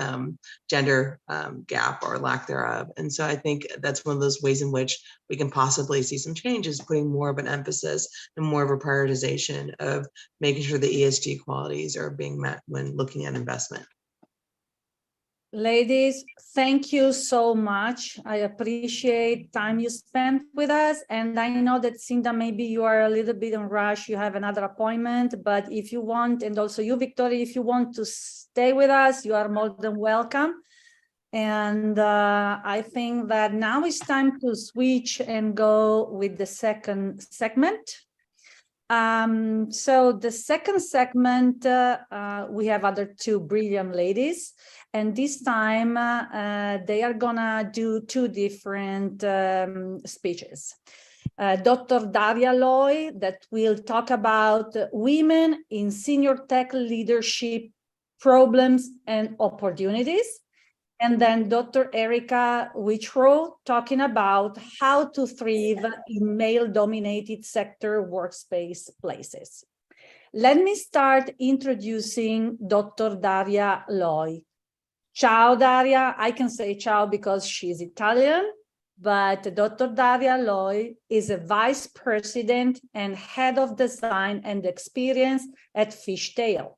gender gap or lack thereof. And so I think that's one of those ways in which we can possibly see some changes, putting more of an emphasis and more of a prioritization of making sure the ESG qualities are being met when looking at investment. Ladies, thank you so much. I appreciate time you spent with us. And I know that Cinda, maybe you are a little bit in rush, you have another appointment, but if you want, and also you, Victoria, if you want to stay with us, you are more than welcome. And I think that now it's time to switch and go with the second segment. So the second segment, we have other two brilliant ladies. And this time they are gonna do two different speeches. Dr. Daria Loi, that will talk about women in senior tech leadership problems and opportunities. And then Dr. Erica Wichrow talking about how to thrive in male-dominated sector workspace places. Let me start introducing Dr. Daria Loi. Ciao, Daria. I can say ciao because she's Italian, but Dr. Daria Loi is a vice president and head of design and experience at Fishtail.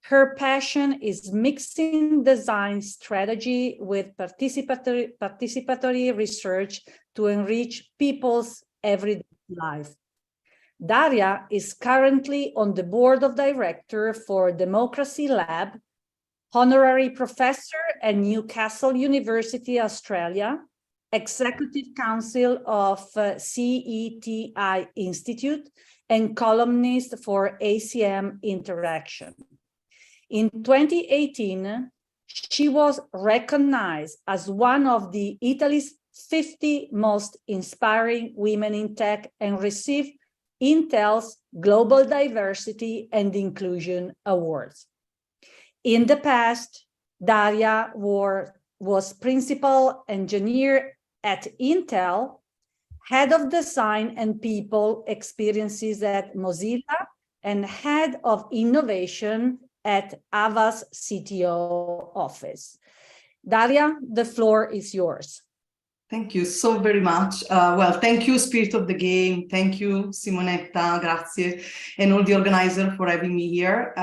Her passion is mixing design strategy with participatory research to enrich people's everyday life. Daria is currently on the board of directors for Democracy Lab, Honorary Professor at Newcastle University Australia, Executive Council of CETI Institute, and columnist for ACM Interactions. In 2018, she was recognized as one of Italy's 50 most inspiring women in tech and received Intel's Global Diversity and Inclusion Awards. In the past, Daria was principal engineer at Intel, head of design and people experiences at Mozilla, and head of innovation at Avast CTO office. Daria, the floor is yours. Thank you so very much. Well, thank you, Spirit of the Game. Thank you, Simonetta, grazie, and all the organizers for having me here.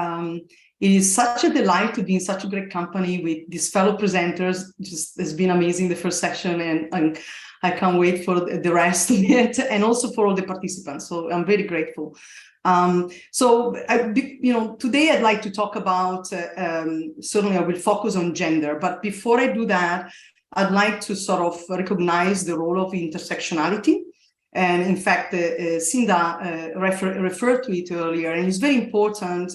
It is such a delight to be in such a great company with these fellow presenters. It's been amazing, the first session, and I can't wait for the rest of it, and also for all the participants. So I'm very grateful. Today I'd like to talk about, certainly I will focus on gender, but before I do that, I'd like to sort of recognize the role of intersectionality. And in fact, Cinda referred to it earlier, and it's very important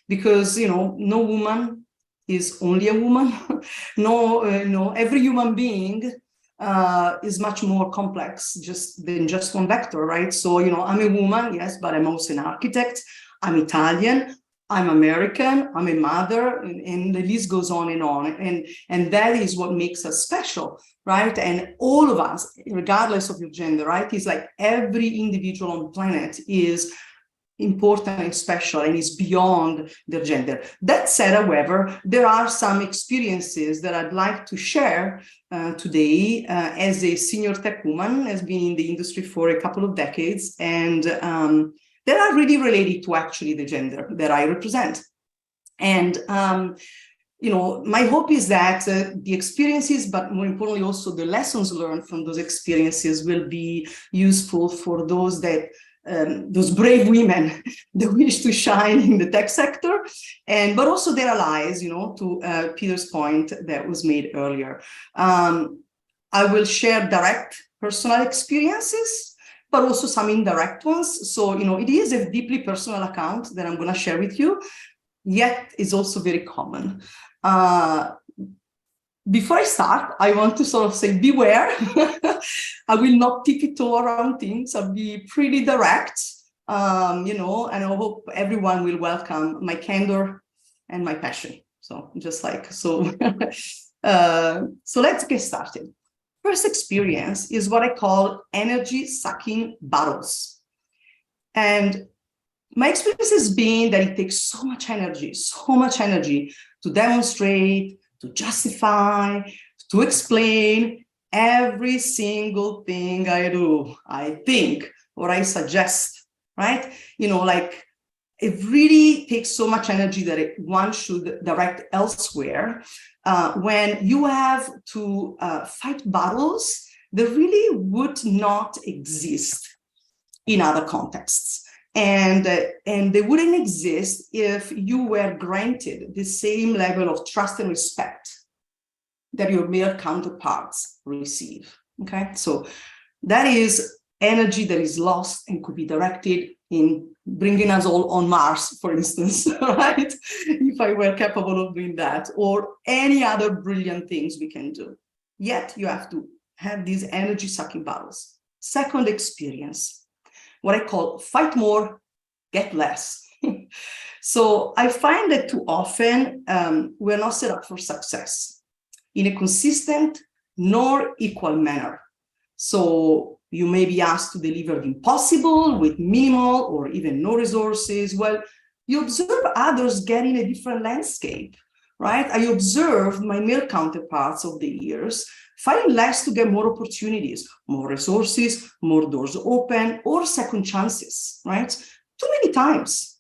because, no woman is only a woman. Every human being is much more complex than just one vector, right? So, I'm a woman, yes, but I'm also an architect. I'm Italian. I'm American, I'm a mother, and the list goes on. And that is what makes us special, right? And all of us, regardless of your gender, right? It's like every individual on the planet is important and special and is beyond their gender. That said, however, there are some experiences that I'd like to share today as a senior tech woman, has been in the industry for a couple of decades, and that are really related to actually the gender that I represent. And, my hope is that the experiences, but more importantly, also the lessons learned from those experiences will be useful for those brave women that wish to shine in the tech sector, but also their allies, to Peter's point that was made earlier. I will share direct personal experiences, but also some indirect ones. So, it is a deeply personal account that I'm going to share with you, yet it's also very common. Before I start, I want to sort of say, beware. I will not tiptoe around things. I'll be pretty direct, and I hope everyone will welcome my candor and my passion. So so let's get started. First experience is what I call energy-sucking battles. And my experience has been that it takes so much energy to demonstrate, to justify, to explain every single thing I do, I think, or I suggest, right? It really takes so much energy that one should direct elsewhere when you have to fight battles that really would not exist in other contexts. And they wouldn't exist if you were granted the same level of trust and respect that your male counterparts receive, okay? So that is energy that is lost and could be directed in bringing us all on Mars, for instance, right? If I were capable of doing that, or any other brilliant things we can do. Yet you have to have these energy-sucking battles. Second experience, what I call fight more, get less. So I find that too often we're not set up for success in a consistent nor equal manner. So you may be asked to deliver the impossible with minimal or even no resources. Well, you observe others getting a different landscape right? I observed my male counterparts of the years fighting less to get more opportunities, more resources, more doors open, or second chances, right? Too many times,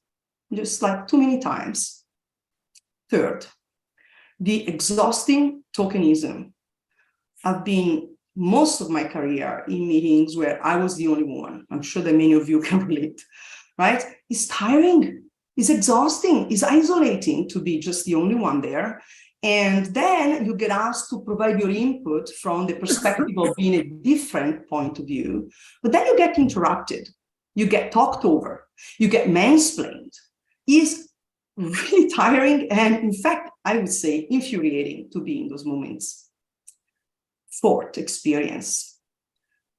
just like too many times. Third, the exhausting tokenism. I've been most of my career in meetings where I was the only woman. I'm sure that many of you can relate, right? It's tiring, it's exhausting, it's isolating to be just the only one there. And then you get asked to provide your input from the perspective of being a different point of view, but then you get interrupted, you get talked over, you get mansplained. It's really tiring and, in fact, I would say infuriating to be in those moments. Fourth experience,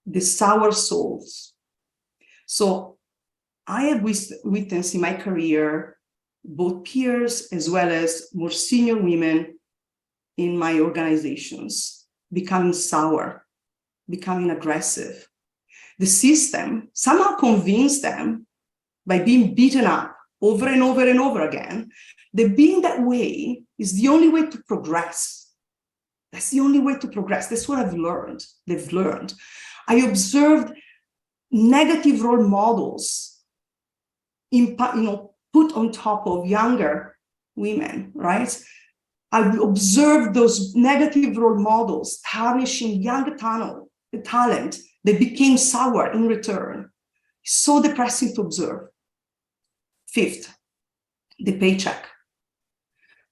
the sour souls. So I have witnessed in my career both peers as well as more senior women in my organizations becoming sour, becoming aggressive. The system somehow convinced them by being beaten up over and over and over again that being that way is the only way to progress. That's the only way to progress. That's what I've learned. They've learned. I observed negative role models put on top of younger women, right? I observed those negative role models tarnishing younger talent that became sour in return. So depressing to observe. Fifth, the paycheck.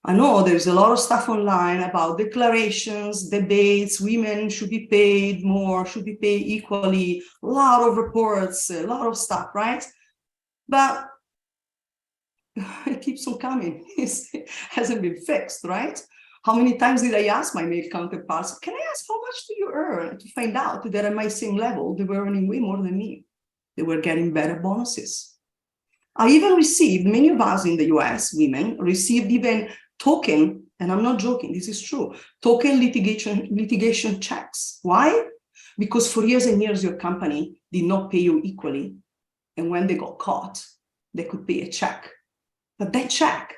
I know there's a lot of stuff online about declarations, debates, women should be paid more, should be paid equally, a lot of reports, a lot of stuff, right? But it keeps on coming. It hasn't been fixed, right? How many times did I ask my male counterparts, can I ask how much do you earn? To find out that at my same level, they were earning way more than me. They were getting better bonuses. I even received, many of us in the US, women, received even token, and I'm not joking, this is true, token litigation checks. Why? Because for years and years, your company did not pay you equally. And when they got caught, they could pay a check. But that check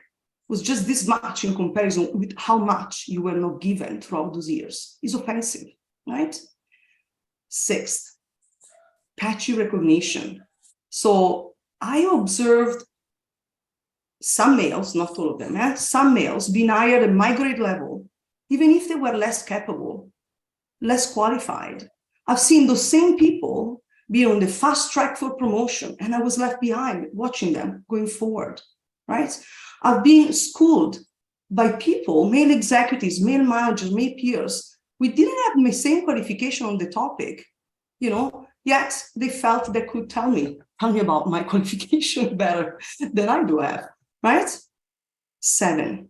was just this much in comparison with how much you were not given throughout those years. It's offensive, right? Sixth, patchy recognition. So I observed some males, not all of them, some males being hired at my grade level, even if they were less capable, less qualified. I've seen those same people be on the fast track for promotion, and I was left behind watching them going forward, right? I've been schooled by people, male executives, male managers, male peers. We didn't have the same qualification on the topic, yet they felt they could tell me about my qualification better than I do have, right? 7,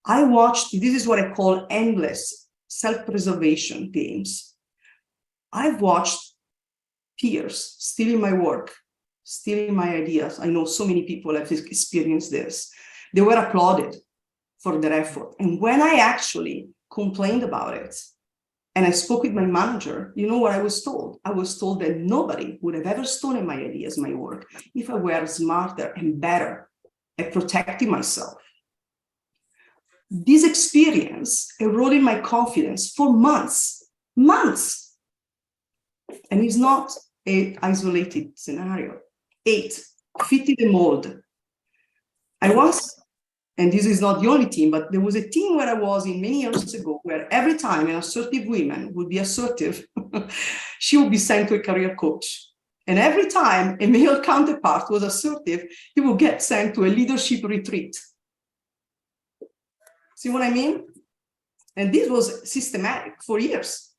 I watched, this is what I call endless self-preservation games. I've watched peers stealing my work, stealing my ideas. I know so many people have experienced this. They were applauded for their effort. And when I actually complained about it, and I spoke with my manager, you know what I was told? I was told that nobody would have ever stolen my ideas, my work, if I were smarter and better at protecting myself. This experience eroded my confidence for months. And it's not an isolated scenario. 8, fitting the mold. I was, and this is not the only team, but there was a team where I was in many years ago, where every time an assertive woman would be assertive, she would be sent to a career coach. And every time a male counterpart was assertive, he would get sent to a leadership retreat. See what I mean? And this was systematic for years.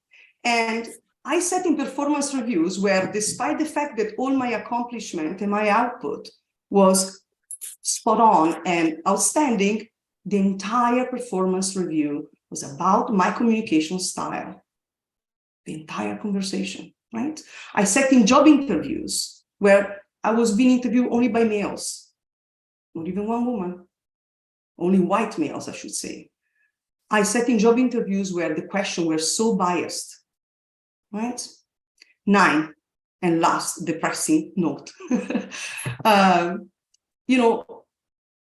And I sat in performance reviews where, despite the fact that all my accomplishment and my output was spot on and outstanding, the entire performance review was about my communication style. The entire conversation, right? I sat in job interviews where I was being interviewed only by males, not even one woman, only white males, I should say. I sat in job interviews where the questions were so biased, right? 9, and last depressing note.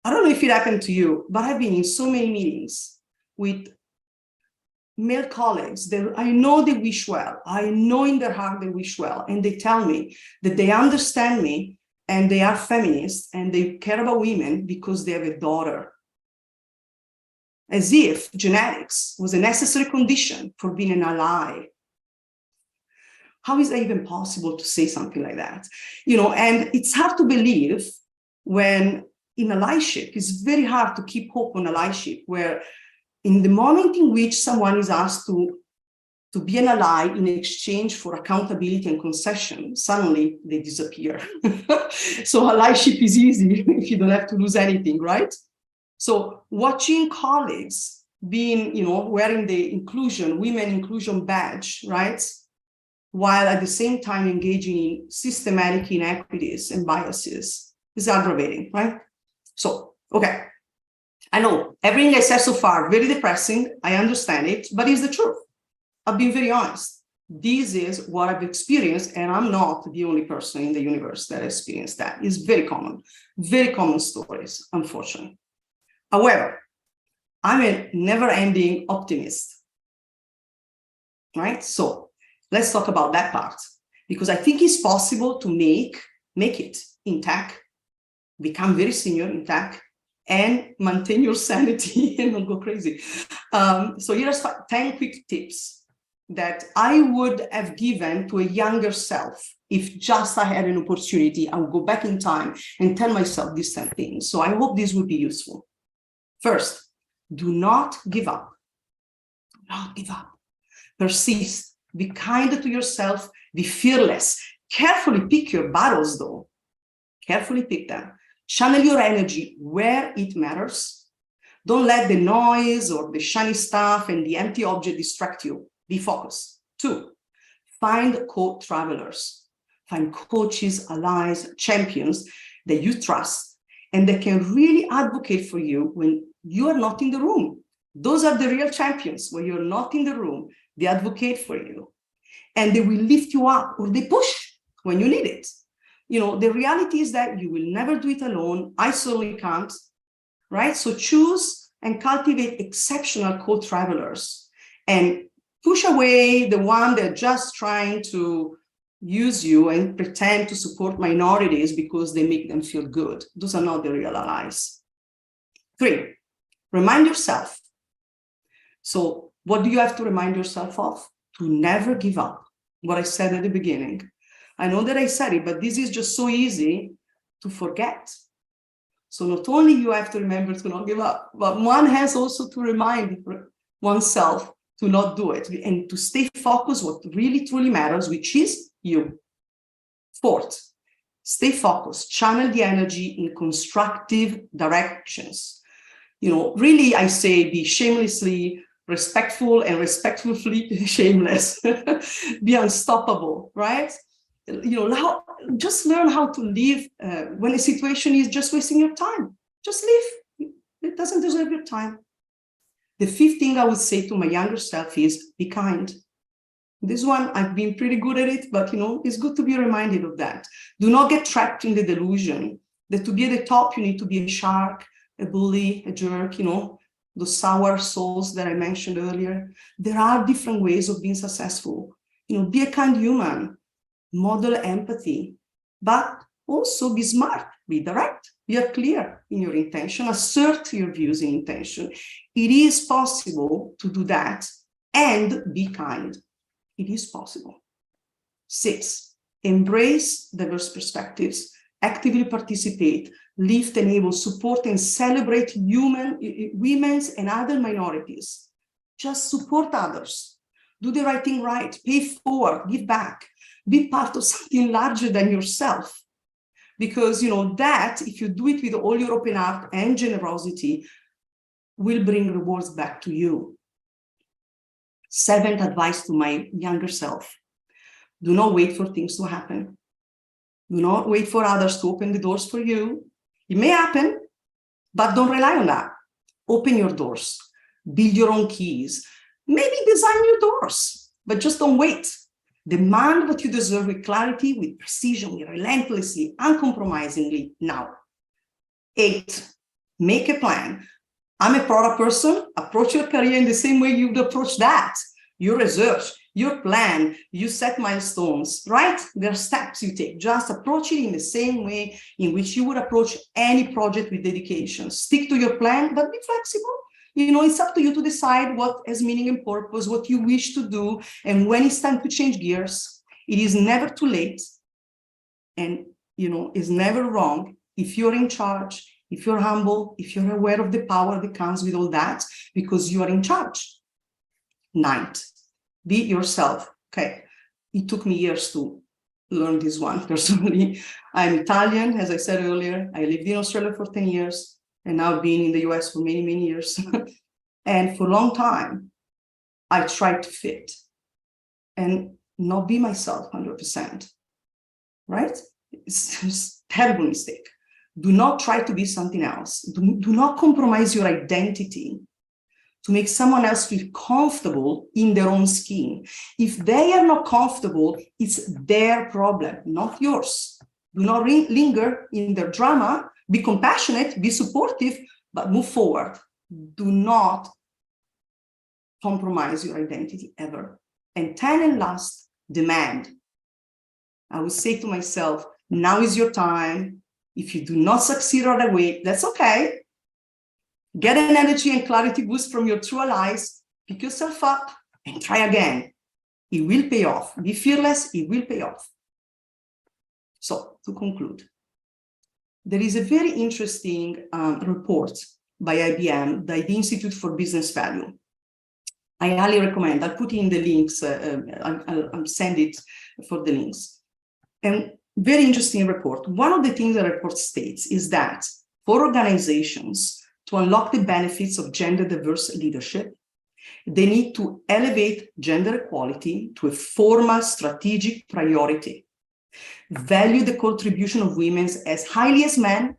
I I don't know if it happened to you, but I've been in so many meetings with male colleagues that I know they wish well. I know in their heart they wish well. And they tell me that they understand me and they are feminists and they care about women because they have a daughter. As if genetics was a necessary condition for being an ally. How is that even possible to say something like that? You know, and it's hard to believe when in allyship, it's very hard to keep hope on allyship, where in the moment in which someone is asked to be an ally in exchange for accountability and concession, suddenly they disappear. So allyship is easy if you don't have to lose anything, right? So watching colleagues being, you know, wearing the women inclusion badge, right? While at the same time engaging in systematic inequities and biases is aggravating, right? So, okay. I know everything I said so far, very depressing. I understand it, but it's the truth. I've been very honest. This is what I've experienced, and I'm not the only person in the universe that experienced that. It's very common stories, unfortunately. However, I'm a never-ending optimist, right? So let's talk about that part, because I think it's possible to make it in tech, become very senior in tech, and maintain your sanity and not go crazy. So here's 10 quick tips that I would have given to a younger self. If just I had an opportunity, I would go back in time and tell myself these 10 things. So I hope this would be useful. First, do not give up. Do not give up. Persist. Be kind to yourself. Be fearless. Carefully pick your battles, though. Carefully pick them. Channel your energy where it matters. Don't let the noise or the shiny stuff and the empty object distract you. Be focused. 2, find co-travelers. Find coaches, allies, champions that you trust and that can really advocate for you when you are not in the room. Those are the real champions. When you're not in the room, they advocate for you. And they will lift you up, or they push when you need it. You know, the reality is that you will never do it alone. I certainly can't, right? So choose and cultivate exceptional co-travelers and push away the one that are just trying to use you and pretend to support minorities because they make them feel good. Those are not the real allies. 3, remind yourself. So what do you have to remind yourself of? To never give up. What I said at the beginning. I know that I said it, but this is just so easy to forget. So not only you have to remember to not give up, but one has also to remind oneself to not do it and to stay focused what really truly matters, which is you. 4th, stay focused, channel the energy in constructive directions. You know, really, I say be shamelessly respectful and respectfully shameless. Be unstoppable, right? You know, just learn how to live when a situation is just wasting your time. Just live. It doesn't deserve your time. The 5th thing I would say to my younger self is be kind. This one, I've been pretty good at it, but you know, it's good to be reminded of that. Do not get trapped in the delusion that to be at the top, you need to be a shark, a bully, a jerk, you know, those sour souls that I mentioned earlier. There are different ways of being successful. You know, be a kind human. Model empathy, but also be smart, be direct, be clear in your intention, assert your views and intention. It is possible to do that and be kind. It is possible. 6, embrace diverse perspectives, actively participate, lift, enable, support, and celebrate women's and other minorities. Just support others. Do the right thing right, pay forward, give back. Be part of something larger than yourself. Because, you know, that, if you do it with all your open heart and generosity, will bring rewards back to you. 7th advice to my younger self. Do not wait for things to happen. Do not wait for others to open the doors for you. It may happen, but don't rely on that. Open your doors. Build your own keys. Maybe design your doors, but just don't wait. Demand what you deserve with clarity, with precision, relentlessly, uncompromisingly now. 8, make a plan. I'm a product person, approach your career in the same way you'd approach that. Your research, your plan, you set milestones, right? There are steps you take. Just approach it in the same way in which you would approach any project with dedication. Stick to your plan, but be flexible. You know, it's up to you to decide what has meaning and purpose, what you wish to do, and when it's time to change gears. It is never too late, and, you know, it's never wrong if you're in charge, if you're humble, if you're aware of the power that comes with all that, because you are in charge. 9th, be yourself. Okay, it took me years to learn this one personally. I'm Italian, as I said earlier. I lived in Australia for 10 years, and now I've been in the US for many, many years. And for a long time, I tried to fit and not be myself 100%, right? It's just a terrible mistake. Do not try to be something else. Do not compromise your identity to make someone else feel comfortable in their own skin. If they are not comfortable, it's their problem, not yours. Do not linger in their drama. Be compassionate, be supportive, but move forward. Do not compromise your identity ever. And 10 and last, demand. I would say to myself, now is your time. If you do not succeed right away, that's okay. Get an energy and clarity boost from your true allies, pick yourself up and try again. It will pay off. Be fearless, it will pay off. So to conclude, there is a very interesting report by IBM, the Institute for Business Value. I highly recommend. I'll put in the links. I'll send it for the links. And very interesting report. One of the things the report states is that for organizations to unlock the benefits of gender diverse leadership, they need to elevate gender equality to a formal strategic priority, value the contribution of women as highly as men,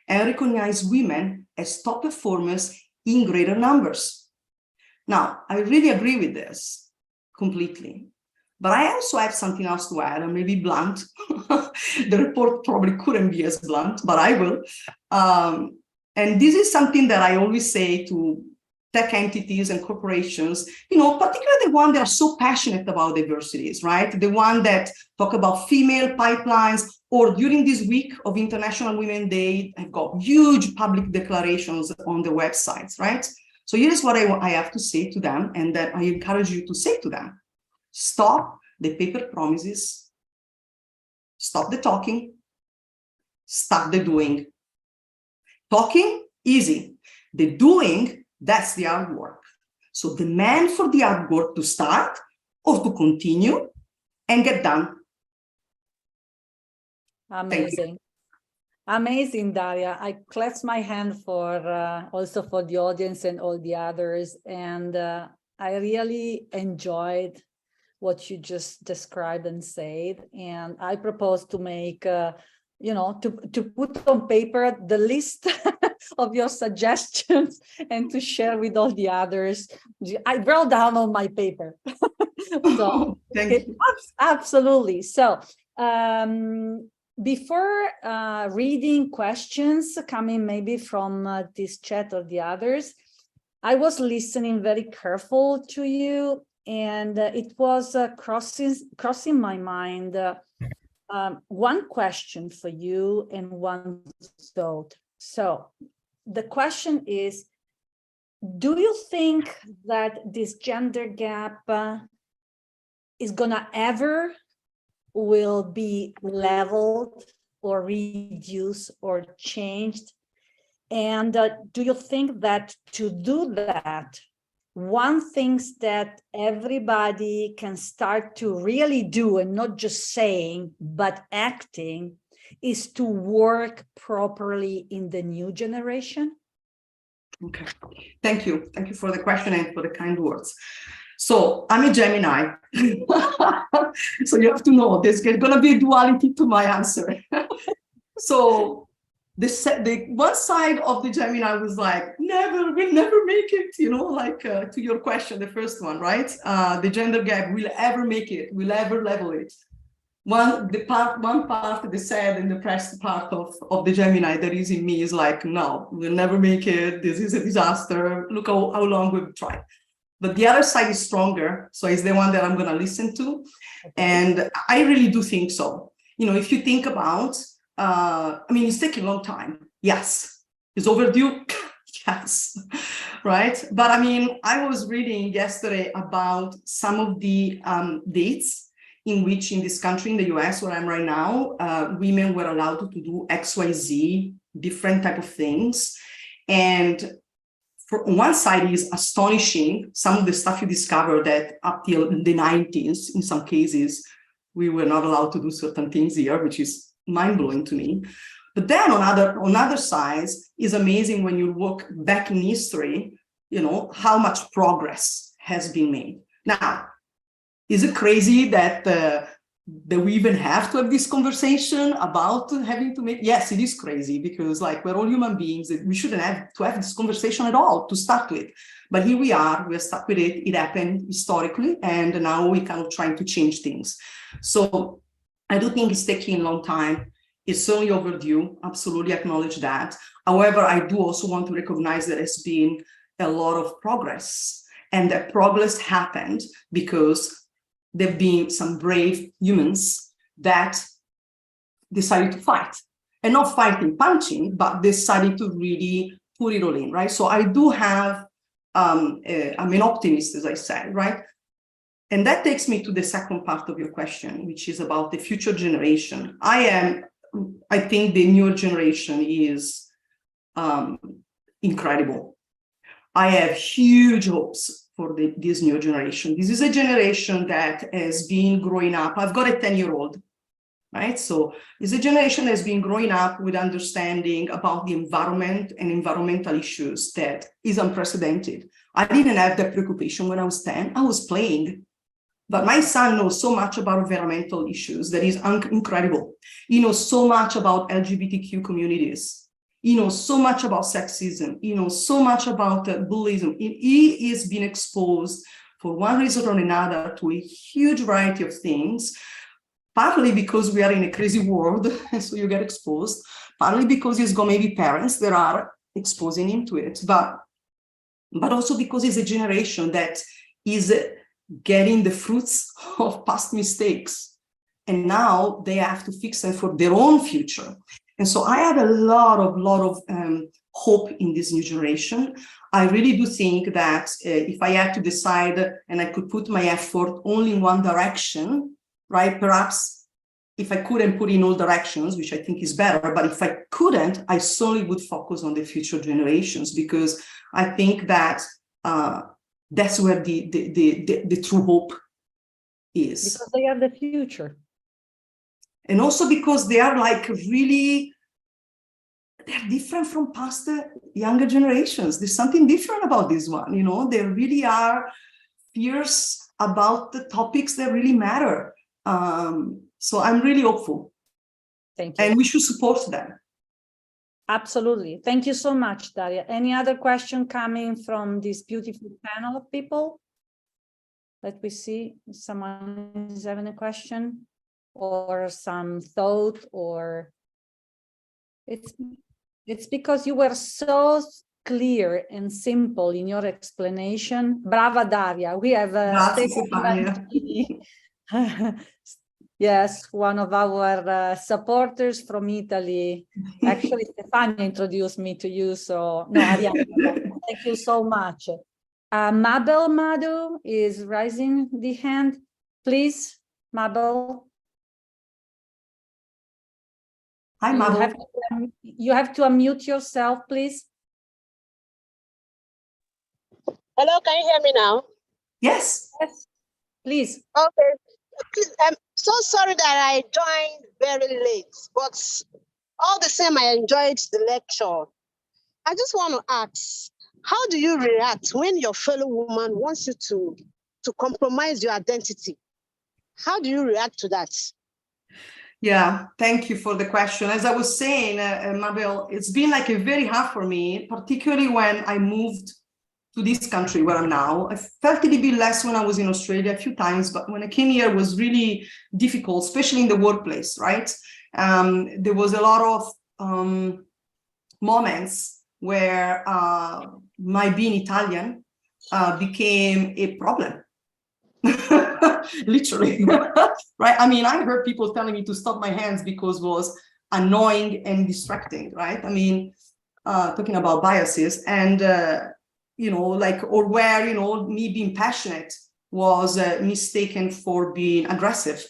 and recognize women as top performers in greater numbers. Now, I really agree with this completely, but I also have something else to add, and maybe blunt. The report probably couldn't be as blunt, but I will. And this is something that I always say to tech entities and corporations, you know, particularly the one that are so passionate about diversities, right? The one that talk about female pipelines, or during this week of International Women's Day, I've got huge public declarations on the websites, right? So here's what I have to say to them, and that I encourage you to say to them. Stop the paper promises, stop the talking, start the doing. Talking, easy. The doing, that's the hard work. So demand for the hard work to start or to continue and get done. Amazing. Amazing, Daria. I clasp my hand for also for the audience and all the others. And I really enjoyed what you just described and said. And I propose to make, you know, to put on paper the list of your suggestions and to share with all the others. I wrote down on my paper. So, Thank you. Absolutely. So, before reading questions coming maybe from this chat or the others, I was listening very careful to you, and it was crossing my mind one question for you and one thought. So the question is, do you think that this gender gap is gonna ever will be leveled or reduced or changed? And do you think that to do that, one thing that everybody can start to really do, and not just saying, but acting, is to work properly in the new generation? Okay, thank you. Thank you for the question and for the kind words. So I'm a Gemini. So you have to know there's going to be a duality to my answer. So the one side of the Gemini was like, we'll never make it, you know, like to your question, the first one, right? The gender gap will ever make it, will ever level it. one part, the sad and depressed part of the Gemini that is in me is like, no, we'll never make it. This is a disaster. Look how long we've tried. But the other side is stronger. So it's the one that I'm going to listen to. Okay. And I really do think so. You know, if you think about, I mean, it's taking a long time. Yes. It's overdue. Yes. Right. But I mean, I was reading yesterday about some of the dates in which in this country, in the US, where I'm right now, women were allowed to do XYZ, different type of things. And on one side is astonishing, some of the stuff you discover that up till the 90s, in some cases, we were not allowed to do certain things here, which is mind-blowing to me. But then on other sides is amazing when you look back in history, you know, how much progress has been made. Now, is it crazy that we even have to have this conversation about having to make? Yes, it is crazy because like we're all human beings. We shouldn't have to have this conversation at all to start with. But here we are stuck with it. It happened historically, and now we're kind of trying to change things. So I do think it's taking a long time. It's certainly overdue. Absolutely acknowledge that. However, I do also want to recognize that there's been a lot of progress, and that progress happened because there have been some brave humans that decided to fight, and not fighting, punching, but decided to really put it all in, right? So I do have, I'm an optimist, as I said, right? And that takes me to the second part of your question, which is about the future generation. I think the newer generation is incredible. I have huge hopes for this new generation. This is a generation that has been growing up. I've got a 10-year-old, right? So it's a generation that has been growing up with understanding about the environment and environmental issues that is unprecedented. I didn't have that preoccupation when I was 10. I was playing. But my son knows so much about environmental issues that is incredible. He knows so much about LGBTQ communities. He knows so much about sexism. He knows so much about bullying. He is being exposed for one reason or another to a huge variety of things, partly because we are in a crazy world, and so you get exposed, partly because he's got maybe parents that are exposing him to it, but also because he's a generation that is getting the fruits of past mistakes. And now they have to fix them for their own future. And so I have a lot of hope in this new generation. I really do think that if I had to decide and I could put my effort only in one direction, right? Perhaps if I couldn't put in all directions, which I think is better, but if I couldn't, I certainly would focus on the future generations, because I think that that's where the true hope is. Because they are the future. And also because they are like really, they're different from past younger generations. There's something different about this one, you know, they really are fierce about the topics that really matter. So I'm really hopeful. Thank you. And we should support them. Absolutely. Thank you so much, Daria. Any other question coming from this beautiful panel of people? Let me see if someone is having a question or some thought, or it's because you were so clear and simple in your explanation. Brava, Daria. We have yes, one of our supporters from Italy. Actually, Stefania introduced me to you, so no, Ariana, thank you so much. Mabel Madhu is raising the hand. Please, Mabel. Hi, Mabel. You have to unmute yourself, please. Hello, can you hear me now? Yes. Yes, please. Okay. Please, I'm so sorry that I joined very late, but all the same, I enjoyed the lecture. I just want to ask, how do you react when your fellow woman wants you to compromise your identity? How do you react to that? Yeah, thank you for the question. As I was saying, Mabel, it's been like a very hard for me, particularly when I moved to this country where I'm now. I felt it a bit less when I was in Australia a few times, but when I came here, it was really difficult, especially in the workplace, right? There was a lot of moments where my being Italian became a problem. Literally, right? I mean, I heard people telling me to stop my hands because it was annoying and distracting, right? I mean, talking about biases and, you know, like, or where, you know, me being passionate was mistaken for being aggressive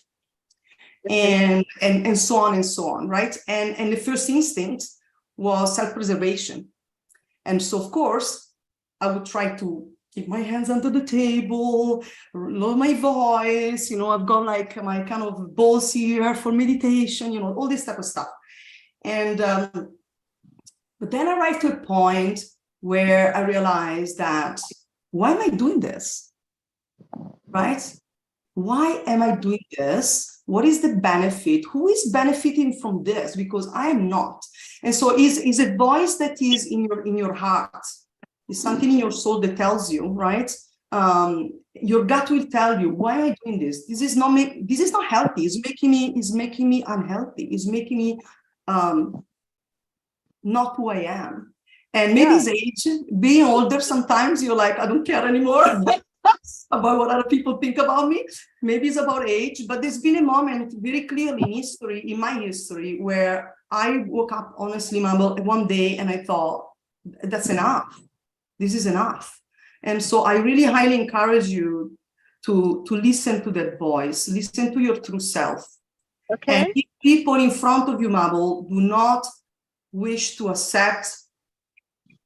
and so on and so on, right? And the first instinct was self-preservation. And so, of course, I would try to keep my hands under the table, lower my voice, you know, I've got like my kind of balls here for meditation, you know, all this type of stuff. And, but then I arrived to a point where I realized that, why am I doing this, right? Why am I doing this? What is the benefit? Who is benefiting from this? Because I am not. And so is a voice that is in your heart. It's something in your soul that tells you, right? Your gut will tell you, why am I doing this? This is not healthy. It's making me unhealthy. It's making me not who I am. And maybe it's age, being older, sometimes you're like, I don't care anymore about what other people think about me. Maybe it's about age, but there's been a moment very clearly in my history, where I woke up, honestly, one day and I thought, that's enough. This is enough. And so I really highly encourage you to listen to that voice, listen to your true self. Okay. And if people in front of you, Mabel, do not wish to accept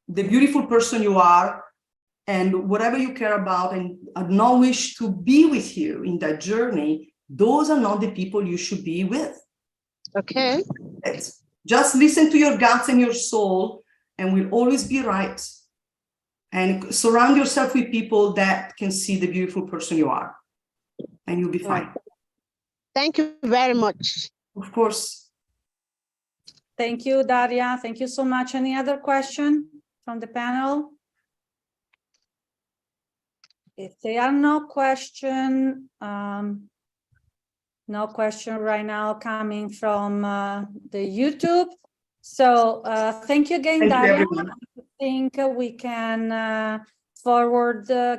the beautiful person you are and whatever you care about, and not wish to be with you in that journey, those are not the people you should be with. Okay. Just listen to your guts and your soul, and we'll always be right. And surround yourself with people that can see the beautiful person you are, and you'll be fine. Thank you very much. Of course. Thank you, Daria. Thank you so much. Any other question from the panel? If there are no questions right now coming from the YouTube. So thank you again, Daria. I think we can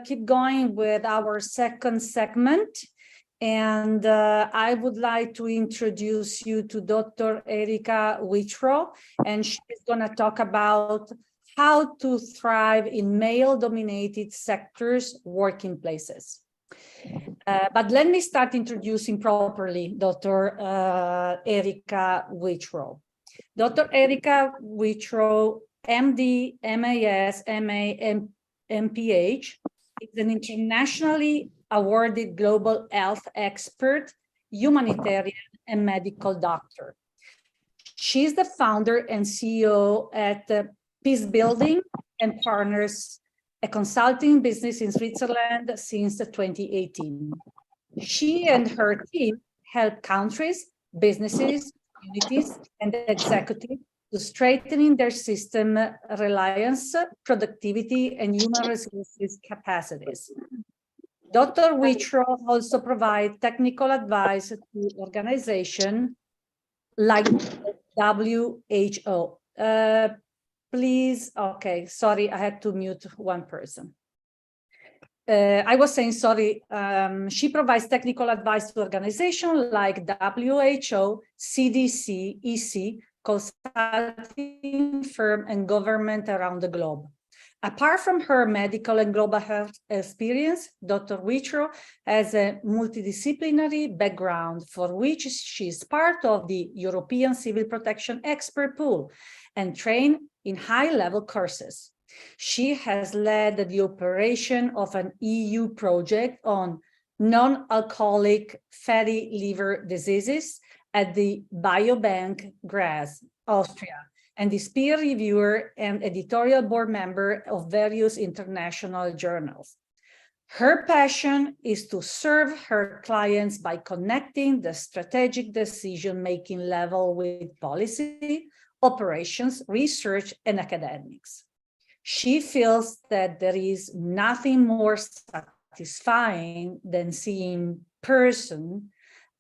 keep going with our second segment. And I would like to introduce you to Dr. Erika Whitrow, and she's going to talk about how to thrive in male-dominated sectors, working places. But let me start introducing properly Dr. Erika Whitrow. Dr. Erika Whitrow, MD, MAS, MA, MPH, is an internationally awarded global health expert, humanitarian, and medical doctor. She's the founder and CEO at Peace Building and Partners, a consulting business in Switzerland since 2018. She and her team help countries, businesses, communities, and executives to strengthening their system reliance, productivity, and human resources capacities. Dr. Whitrow also provides technical advice to organizations like WHO. Please, okay, sorry, I had to mute one person. I was saying, sorry, she provides technical advice to organizations like WHO, CDC, EC, consulting firm, and government around the globe. Apart from her medical and global health experience, Dr. Whitrow has a multidisciplinary background for which she is part of the European Civil Protection Expert Pool and trained in high-level courses. She has led the operation of an EU project on non-alcoholic fatty liver diseases at the Biobank Graz, Austria, and is peer reviewer and editorial board member of various international journals. Her passion is to serve her clients by connecting the strategic decision-making level with policy, operations, research, and academics. She feels that there is nothing more satisfying than seeing person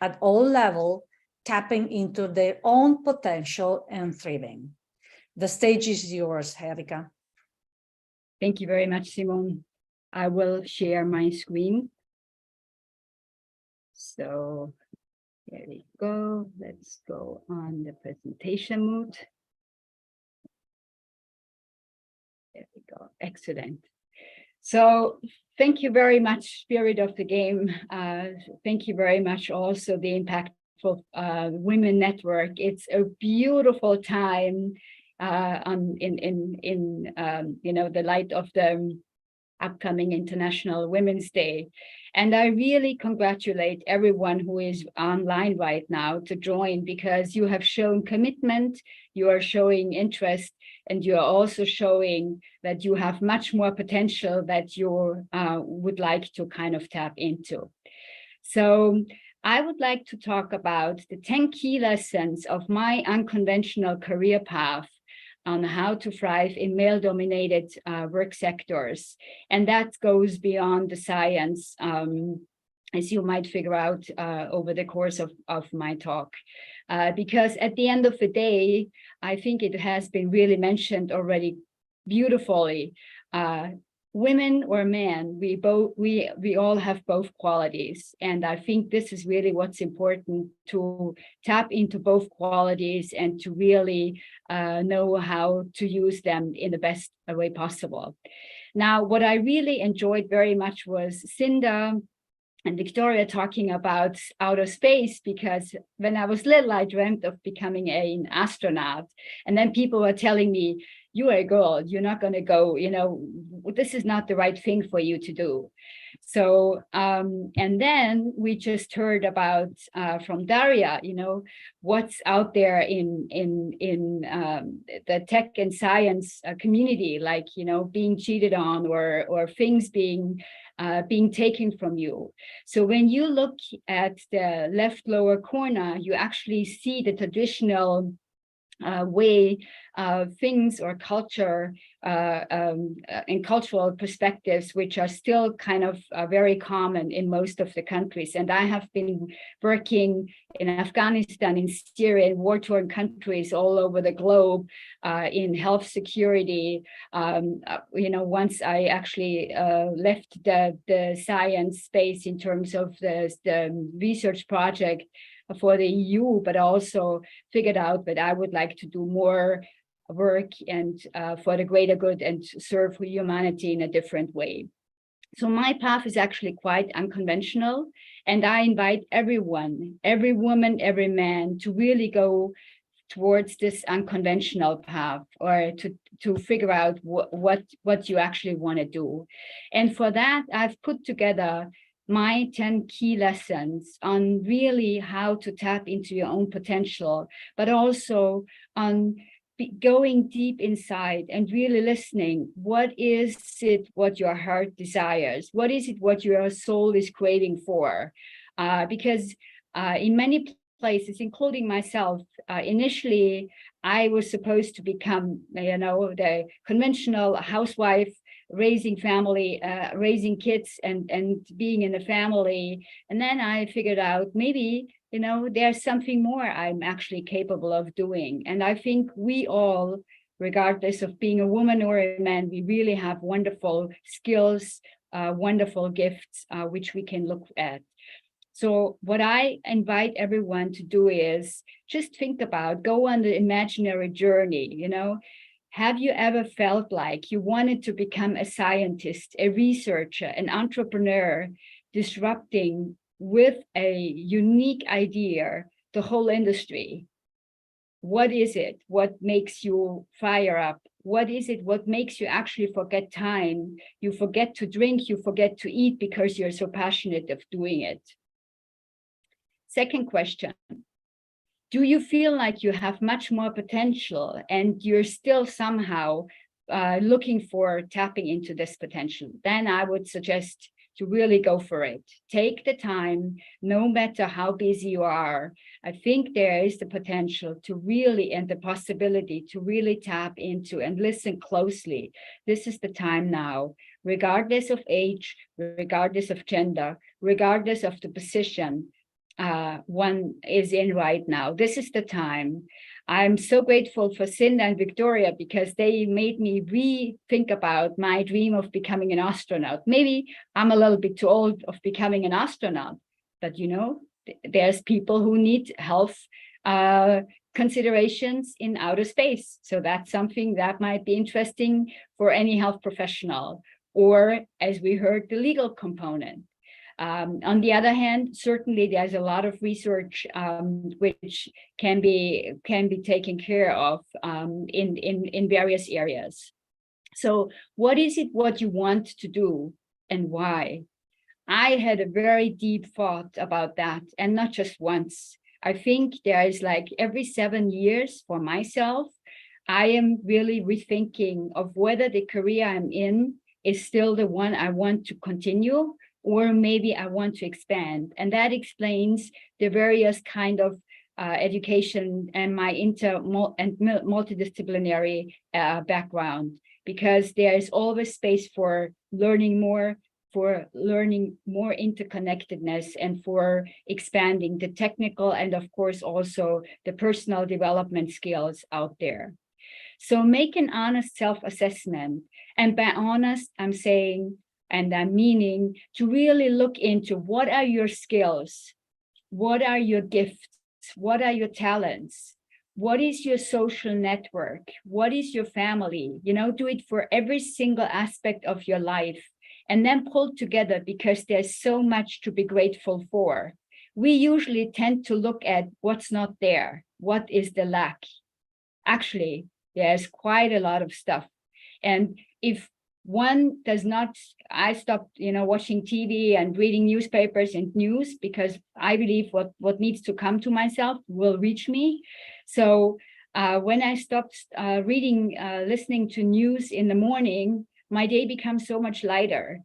at all levels tapping into their own potential and thriving. The stage is yours, Erika. Thank you very much, Simone. I will share my screen. So there we go. Let's go on the presentation mode. There we go. Excellent. So thank you very much, Spirit of the Game. Thank you very much also the Impactful Women Network. It's a beautiful time in the light of the upcoming International Women's Day. And I really congratulate everyone who is online right now to join, because you have shown commitment, you are showing interest, and you are also showing that you have much more potential that you would like to kind of tap into. So I would like to talk about the 10 key lessons of my unconventional career path on how to thrive in male-dominated work sectors. And that goes beyond the science, as you might figure out over the course of my talk. Because at the end of the day, I think it has been really mentioned already beautifully. Women or men, we all have both qualities. And I think this is really what's important, to tap into both qualities and to really know how to use them in the best way possible. Now, what I really enjoyed very much was Cinda and Victoria talking about outer space, because when I was little, I dreamt of becoming an astronaut. And then people were telling me, you are a girl, you're not going to go, this is not the right thing for you to do. So, and then we just heard about from Daria, what's out there in the tech and science community, like, being cheated on or things being taken from you. So when you look at the left lower corner, you actually see the traditional way things or culture and cultural perspectives, which are still kind of very common in most of the countries. And I have been working in Afghanistan, in Syria, in war-torn countries all over the globe, in health security. Once I actually left the science space in terms of the research project for the EU, but also figured out that I would like to do more work and for the greater good and serve humanity in a different way. So my path is actually quite unconventional, and I invite everyone, every woman, every man, to really go towards this unconventional path, or to figure out what you actually want to do. And for that, I've put together my 10 key lessons on really how to tap into your own potential, but also on going deep inside and really listening. What is it what your heart desires? What is it what your soul is craving for? Because in many places, including myself, initially, I was supposed to become, the conventional housewife, raising family, raising kids and being in a family. And then I figured out maybe, there's something more I'm actually capable of doing. And I think we all, regardless of being a woman or a man, we really have wonderful skills, wonderful gifts, which we can look at. So what I invite everyone to do is just think about, go on the imaginary journey, Have you ever felt like you wanted to become a scientist, a researcher, an entrepreneur, disrupting with a unique idea the whole industry? What is it? What makes you fire up? What is it? What makes you actually forget time? You forget to drink, you forget to eat because you're so passionate of doing it. Second question. Do you feel like you have much more potential and you're still somehow looking for tapping into this potential? Then I would suggest to really go for it. Take the time, no matter how busy you are. I think there is the potential to really, and the possibility to really tap into and listen closely. This is the time now, regardless of age, regardless of gender, regardless of the position one is in right now. This is the time. I'm so grateful for Cinda and Victoria because they made me rethink about my dream of becoming an astronaut. Maybe I'm a little bit too old of becoming an astronaut, but you know, there's people who need health considerations in outer space. So that's something that might be interesting for any health professional, or as we heard, the legal component. On the other hand, certainly there's a lot of research which can be taken care of in various areas. So what is it what you want to do and why? I had a very deep thought about that, and not just once. I think there is like every 7 years for myself, I am really rethinking of whether the career I'm in is still the one I want to continue, or maybe I want to expand. And that explains the various kind of education and my multidisciplinary background, because there is always space for learning more interconnectedness, and for expanding the technical and of course also the personal development skills out there. So make an honest self-assessment. And by honest, I'm saying, and I'm meaning to really look into what are your skills, what are your gifts, what are your talents, what is your social network, what is your family, you know, do it for every single aspect of your life, and then pull together, because there's so much to be grateful for. We usually tend to look at what's not there, what is the lack. Actually, there's quite a lot of stuff. And if one does not, I stopped, you know, watching TV and reading newspapers and news, because I believe what needs to come to myself will reach me. So when I stopped listening to news in the morning, my day becomes so much lighter.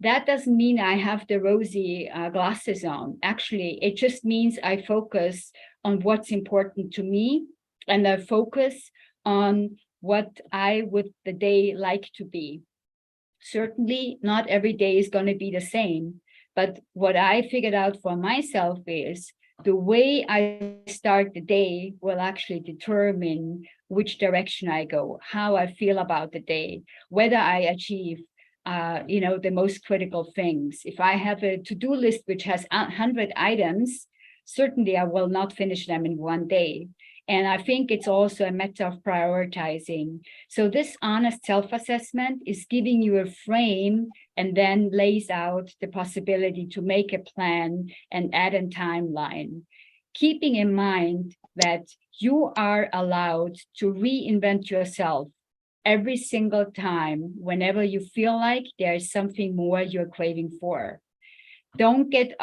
That doesn't mean I have the rosy glasses on. Actually, it just means I focus on what's important to me, and I focus on what I would the day like to be. Certainly not every day is going to be the same, but what I figured out for myself is the way I start the day will actually determine which direction I go, how I feel about the day, whether I achieve you know, the most critical things. If I have a to-do list which has 100 items, certainly I will not finish them in one day. And I think it's also a matter of prioritizing. So this honest self-assessment is giving you a frame, and then lays out the possibility to make a plan and add a timeline, keeping in mind that you are allowed to reinvent yourself every single time whenever you feel like there is something more you're craving for. Don't get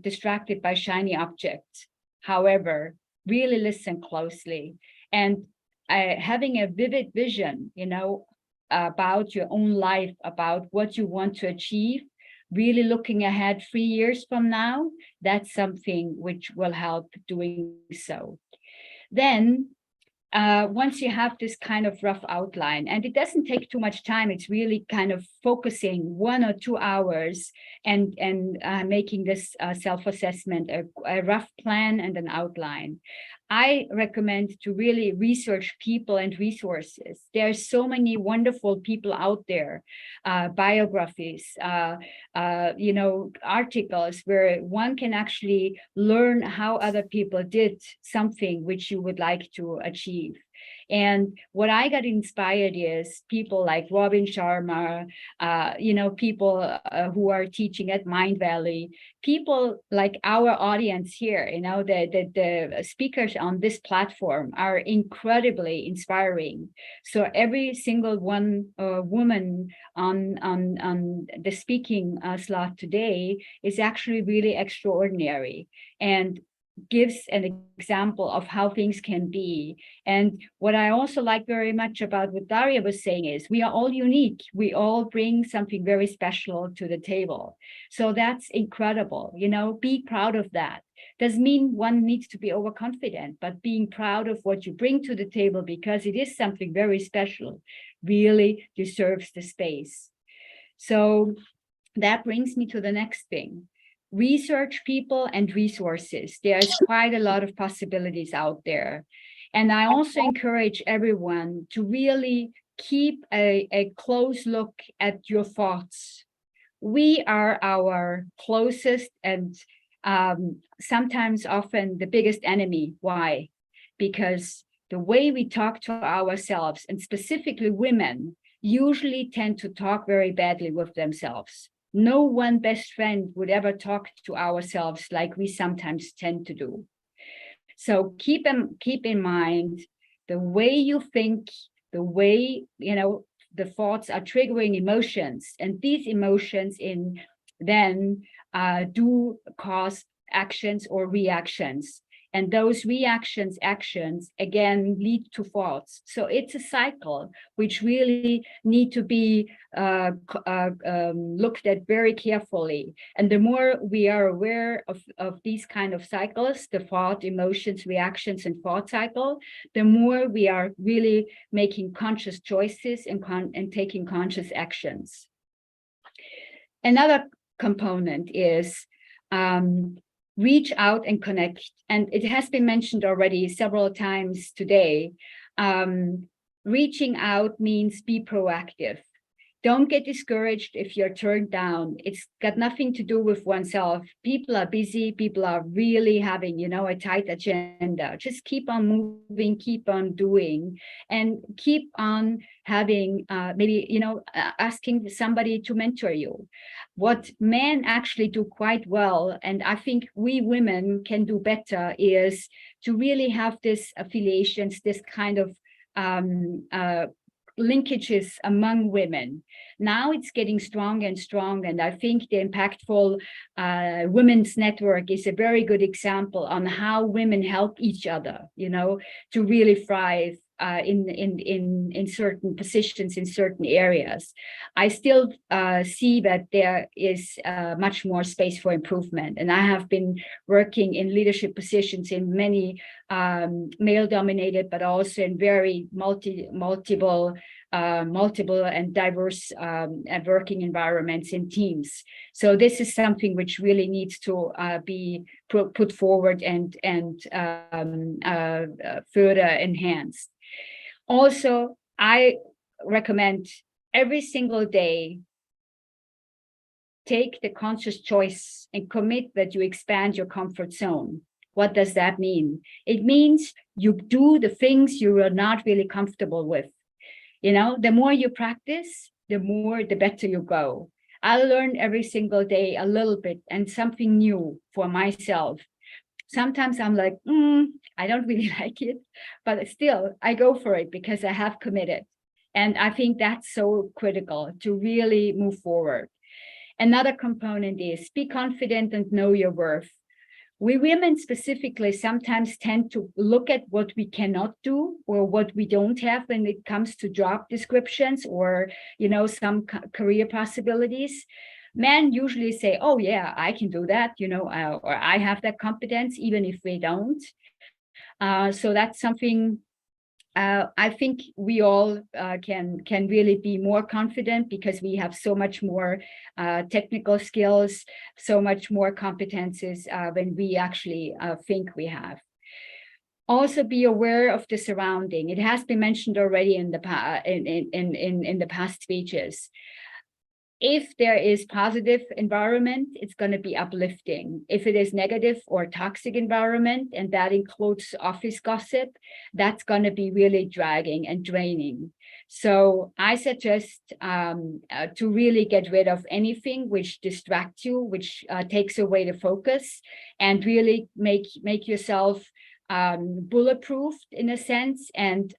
distracted by shiny objects. However, really listen closely, and having a vivid vision, you know, about your own life, about what you want to achieve, really looking ahead 3 years from now, that's something which will help doing so. Then once you have this kind of rough outline, and it doesn't take too much time, it's really kind of focusing 1 or 2 hours and making this self-assessment a rough plan and an outline. I recommend to really research people and resources. There are so many wonderful people out there, biographies, you know, articles where one can actually learn how other people did something which you would like to achieve. And what I got inspired is people like Robin Sharma, you know, people who are teaching at Mind Valley, people like our audience here, you know, the speakers on this platform are incredibly inspiring. So every single one woman on the speaking slot today is actually really extraordinary. And gives an example of how things can be. And what I also like very much about what Daria was saying is we are all unique. We all bring something very special to the table. So that's incredible, you know, be proud of that. Doesn't mean one needs to be overconfident, but being proud of what you bring to the table because it is something very special really deserves the space. So that brings me to the next thing. Research people and resources. There's quite a lot of possibilities out there. And I also encourage everyone to really keep a close look at your thoughts. We are our closest and sometimes often the biggest enemy. Why? Because the way we talk to ourselves, and specifically women, usually tend to talk very badly with themselves. No one best friend would ever talk to ourselves like we sometimes tend to do. So keep in mind the way you think, the way, you know, the thoughts are triggering emotions, and these emotions then do cause actions or reactions. And those reactions, actions, again, lead to thoughts. So it's a cycle which really need to be looked at very carefully. And the more we are aware of these kind of cycles, the thought, emotions, reactions, and thought cycle, the more we are really making conscious choices and taking conscious actions. Another component is reach out and connect. And it has been mentioned already several times today. Reaching out means be proactive. Don't get discouraged if you're turned down. It's got nothing to do with oneself. People are busy. People are really having, you know, a tight agenda. Just keep on moving, keep on doing, and keep on having maybe, you know, asking somebody to mentor you. What men actually do quite well, and I think we women can do better, is to really have this affiliations, this kind of linkages among women. Now it's getting stronger and stronger, and I think the impactful women's network is a very good example on how women help each other, you know, to really thrive in certain positions, in certain areas. I still see that there is much more space for improvement, and I have been working in leadership positions in many male-dominated, but also in very multiple and diverse working environments in teams. So this is something which really needs to be put forward and further enhanced. Also, I recommend every single day, take the conscious choice and commit that you expand your comfort zone. What does that mean? It means you do the things you are not really comfortable with. You know, the more you practice, the better you go. I learn every single day a little bit and something new for myself. Sometimes I'm like, I don't really like it, but still I go for it because I have committed. And I think that's so critical to really move forward. Another component is be confident and know your worth. We women specifically sometimes tend to look at what we cannot do or what we don't have when it comes to job descriptions or, you know, some career possibilities. Men usually say, oh yeah, I can do that, you know, or I have that competence, even if we don't. So that's something I think we all can really be more confident because we have so much more technical skills, so much more competences when we actually think we have. Also be aware of the surrounding. It has been mentioned already in the past speeches. If there is positive environment, it's going to be uplifting. If it is negative or toxic environment, and that includes office gossip, that's going to be really dragging and draining. So I suggest to really get rid of anything which distracts you, which takes away the focus, and really make yourself bulletproof in a sense, and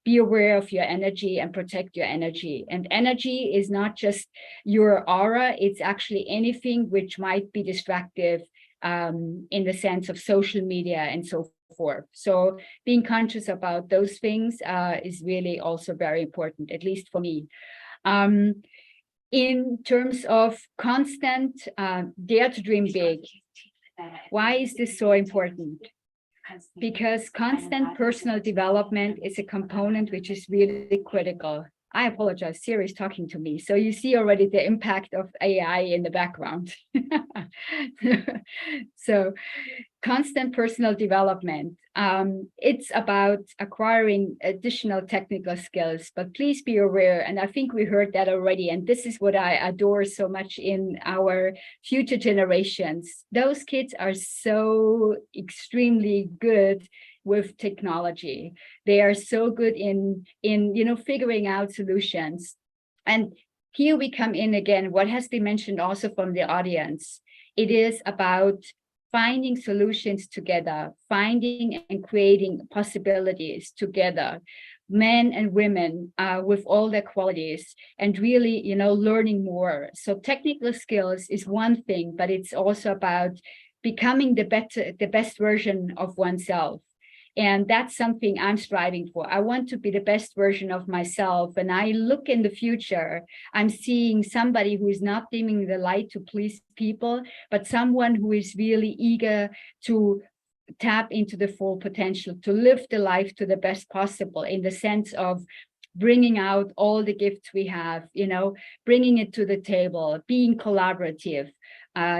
be aware of your energy and protect your energy. And energy is not just your aura, it's actually anything which might be distractive in the sense of social media and so forth. So being conscious about those things is really also very important, at least for me. In terms of constant dare to dream big, why is this so important? Because constant personal development is a component which is really critical. I apologize, Siri is talking to me. So you see already the impact of AI in the background. So constant personal development. It's about acquiring additional technical skills, but please be aware, and I think we heard that already, and this is what I adore so much in our future generations. Those kids are so extremely good with technology. They are so good in figuring out solutions. And here we come in again, what has been mentioned also from the audience. It is about finding solutions together, finding and creating possibilities together, men and women with all their qualities, and really, learning more. So technical skills is one thing, but it's also about becoming the best version of oneself. And that's something I'm striving for. I want to be the best version of myself. And I look in the future, I'm seeing somebody who is not dimming the light to please people, but someone who is really eager to tap into the full potential, to live the life to the best possible, in the sense of bringing out all the gifts we have, bringing it to the table, being collaborative,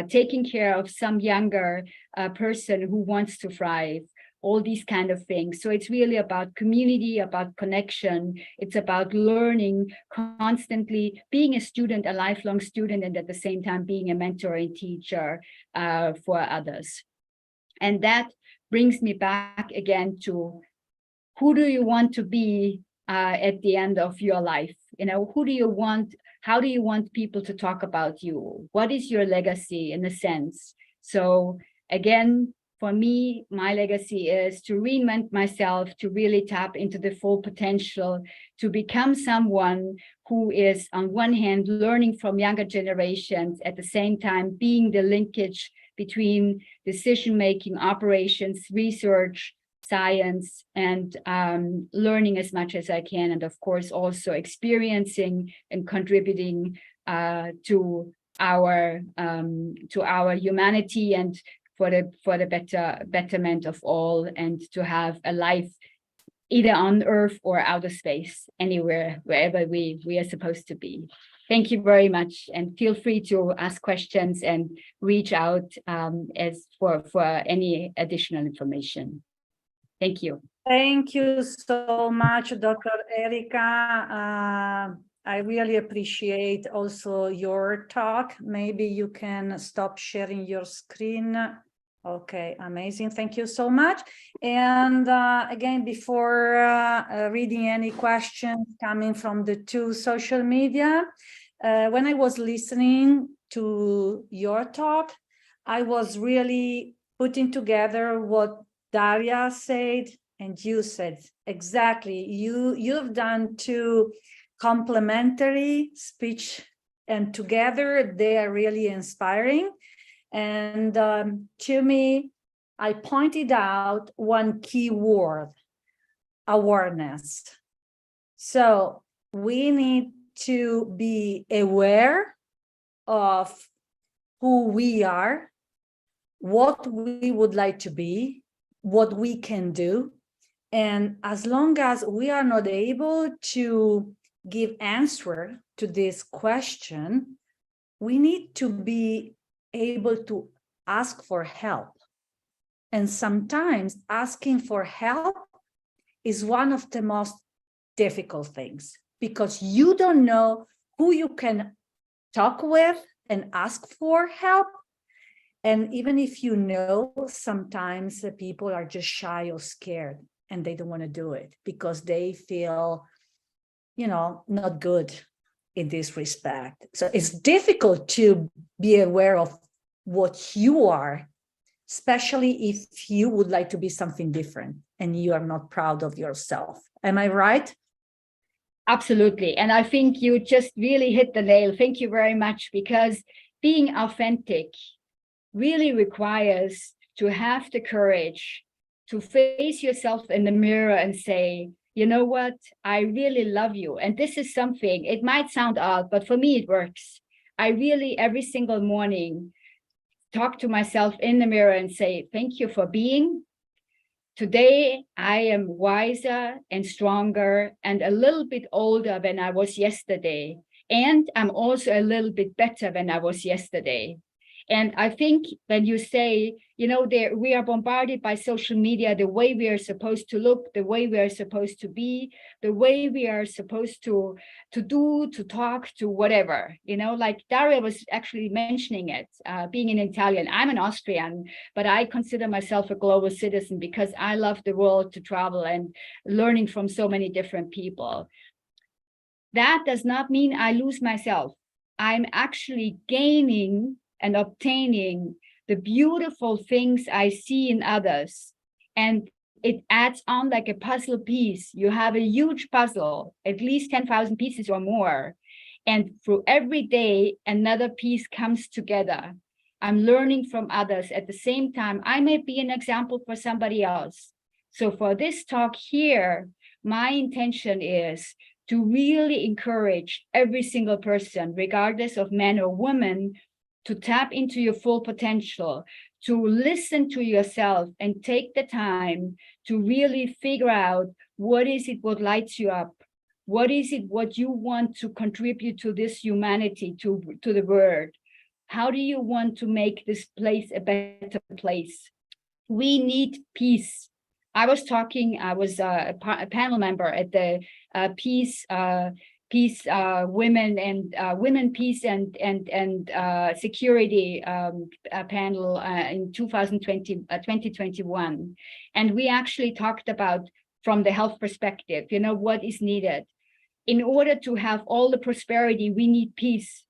taking care of some younger person who wants to thrive. All these kind of things. So it's really about community, about connection. It's about learning constantly, being a student, a lifelong student, and at the same time being a mentor and teacher for others. And that brings me back again to, who do you want to be at the end of your life? Who do you want? How do you want people to talk about you? What is your legacy, in a sense? So again, for me, my legacy is to reinvent myself, to really tap into the full potential, to become someone who is, on one hand, learning from younger generations, at the same time being the linkage between decision-making, operations, research, science, and learning as much as I can, and of course also experiencing and contributing to our humanity, and for the betterment of all, and to have a life either on Earth or outer space, anywhere, wherever we are supposed to be. Thank you very much, and feel free to ask questions and reach out as for any additional information. Thank you. Thank you so much, Dr. Erika. I really appreciate also your talk. Maybe you can stop sharing your screen. Okay, amazing. Thank you so much. And again, before reading any questions coming from the two social media, when I was listening to your talk, I was really putting together what Daria said and you said. Exactly. You've done two complementary speech, and together they are really inspiring. And to me, I pointed out one key word: awareness. So we need to be aware of who we are, what we would like to be, what we can do. And as long as we are not able to give answer to this question, we need to be able to ask for help. And sometimes asking for help is one of the most difficult things, because you don't know who you can talk with and ask for help. And even if you know, sometimes the people are just shy or scared and they don't want to do it because they feel, not good in this respect. So it's difficult to be aware of what you are, especially if you would like to be something different and you are not proud of yourself. Am I right? Absolutely. And I think you just really hit the nail. Thank you very much, because being authentic really requires to have the courage to face yourself in the mirror and say, you know what, I really love you. And this is something, it might sound odd, but for me, it works. I really, every single morning, talk to myself in the mirror and say, thank you for being. Today, I am wiser and stronger and a little bit older than I was yesterday. And I'm also a little bit better than I was yesterday. And I think when you say, you know, we are bombarded by social media, the way we are supposed to look, the way we are supposed to be, the way we are supposed to do, to talk, to whatever, you know, like Daria was actually mentioning it, being an Italian. I'm an Austrian, but I consider myself a global citizen because I love the world, to travel and learning from so many different people. That does not mean I lose myself. I'm actually gaining and obtaining the beautiful things I see in others. And it adds on like a puzzle piece. You have a huge puzzle, at least 10,000 pieces or more. And through every day, another piece comes together. I'm learning from others. At the same time, I may be an example for somebody else. So for this talk here, my intention is to really encourage every single person, regardless of man or woman, to tap into your full potential, to listen to yourself and take the time to really figure out what is it what lights you up, what is it what you want to contribute to this humanity, to the world. How do you want to make this place a better place? We need peace. I was a panel member at the Peace Women and Women Peace and Security panel in 2021, and we actually talked about from the health perspective, you know, what is needed in order to have all the prosperity. We need peace.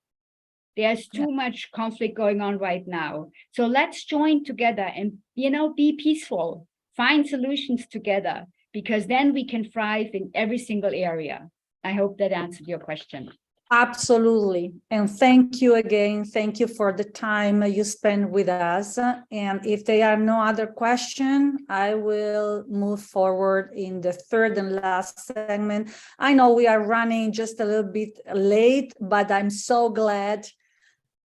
There's too much conflict going on right now, so let's join together and, you know, be peaceful, find solutions together, because then we can thrive in every single area. I hope that answered your question. Absolutely. And thank you again. Thank you for the time you spent with us. And if there are no other questions, I will move forward in the third and last segment. I know we are running just a little bit late, but I'm so glad,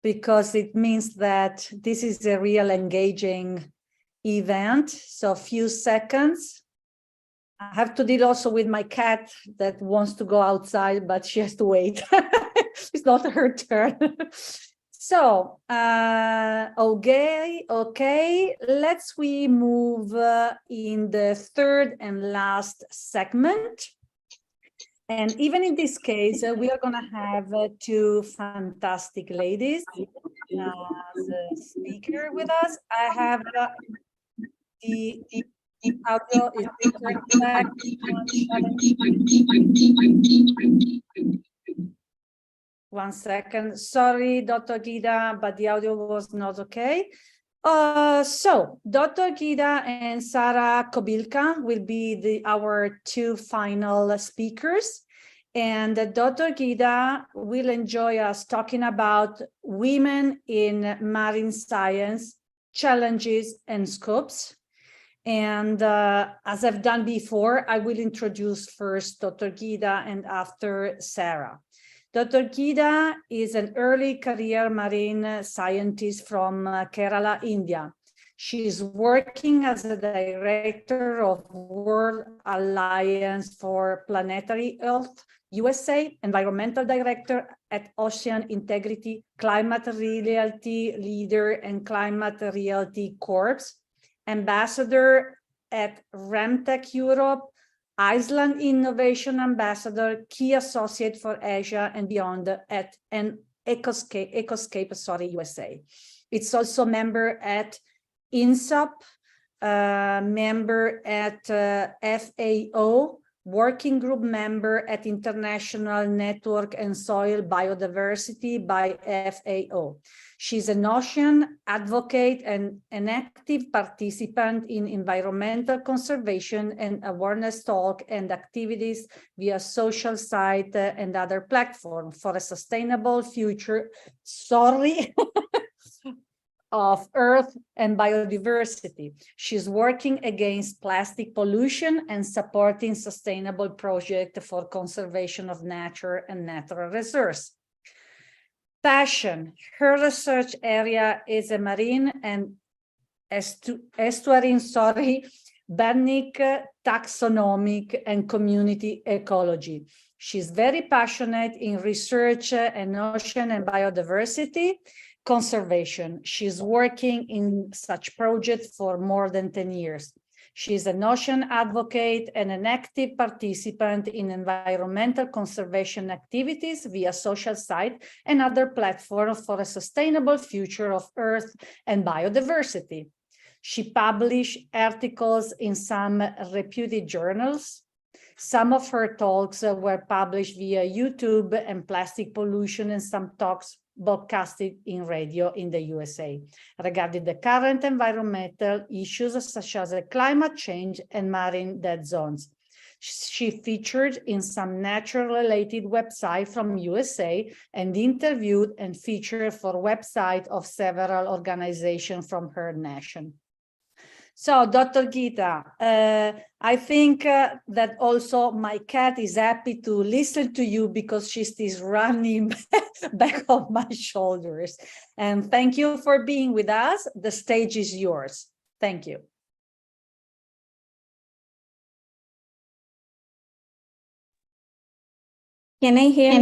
because it means that this is a real engaging event. So a few seconds. I have to deal also with my cat that wants to go outside, but she has to wait. It's not her turn. So, okay, we move in the third and last segment. And even in this case, we are going to have two fantastic ladies as a speaker with us. I have the audio is back. One second. Sorry, Dr. Geetha, but the audio was not okay. So Dr. Geetha and Sarah Kobilka will be our two final speakers. And Dr. Geetha will enjoy us talking about women in marine science, challenges and scopes. And as I've done before, I will introduce first Dr. Geetha and after Sarah. Dr. Geetha is an early career marine scientist from Kerala, India. She is working as a director of World Alliance for Planetary Health, USA, environmental director at Ocean Integrity, Climate Realty Leader and Climate Realty Corps, ambassador at Remtech Europe, Iceland Innovation Ambassador, key associate for Asia and beyond at AnEcoscape, USA. It's also member at INSOP, member at FAO, working group member at International Network and Soil Biodiversity by FAO. She's an ocean advocate and an active participant in environmental conservation and awareness talk and activities via social site and other platforms for a sustainable future. Sorry. of Earth and biodiversity. She's working against plastic pollution and supporting sustainable projects for conservation of nature and natural resources. Passion. Her research area is a marine and estuarine, benthic, taxonomic, and community ecology. She's very passionate in research and ocean and biodiversity conservation. She's working in such projects for more than 10 years. She's an ocean advocate and an active participant in environmental conservation activities via social site and other platforms for a sustainable future of Earth and biodiversity. She published articles in some reputed journals. Some of her talks were published via YouTube and plastic pollution, and some talks broadcasted in radio in the USA regarding the current environmental issues such as climate change and marine dead zones. She featured in some nature-related websites from USA and interviewed and featured for websites of several organizations from her nation. So, Dr. Geetha, I think that also my cat is happy to listen to you because she is running back of my shoulders. And thank you for being with us. The stage is yours. Thank you. Can I hear?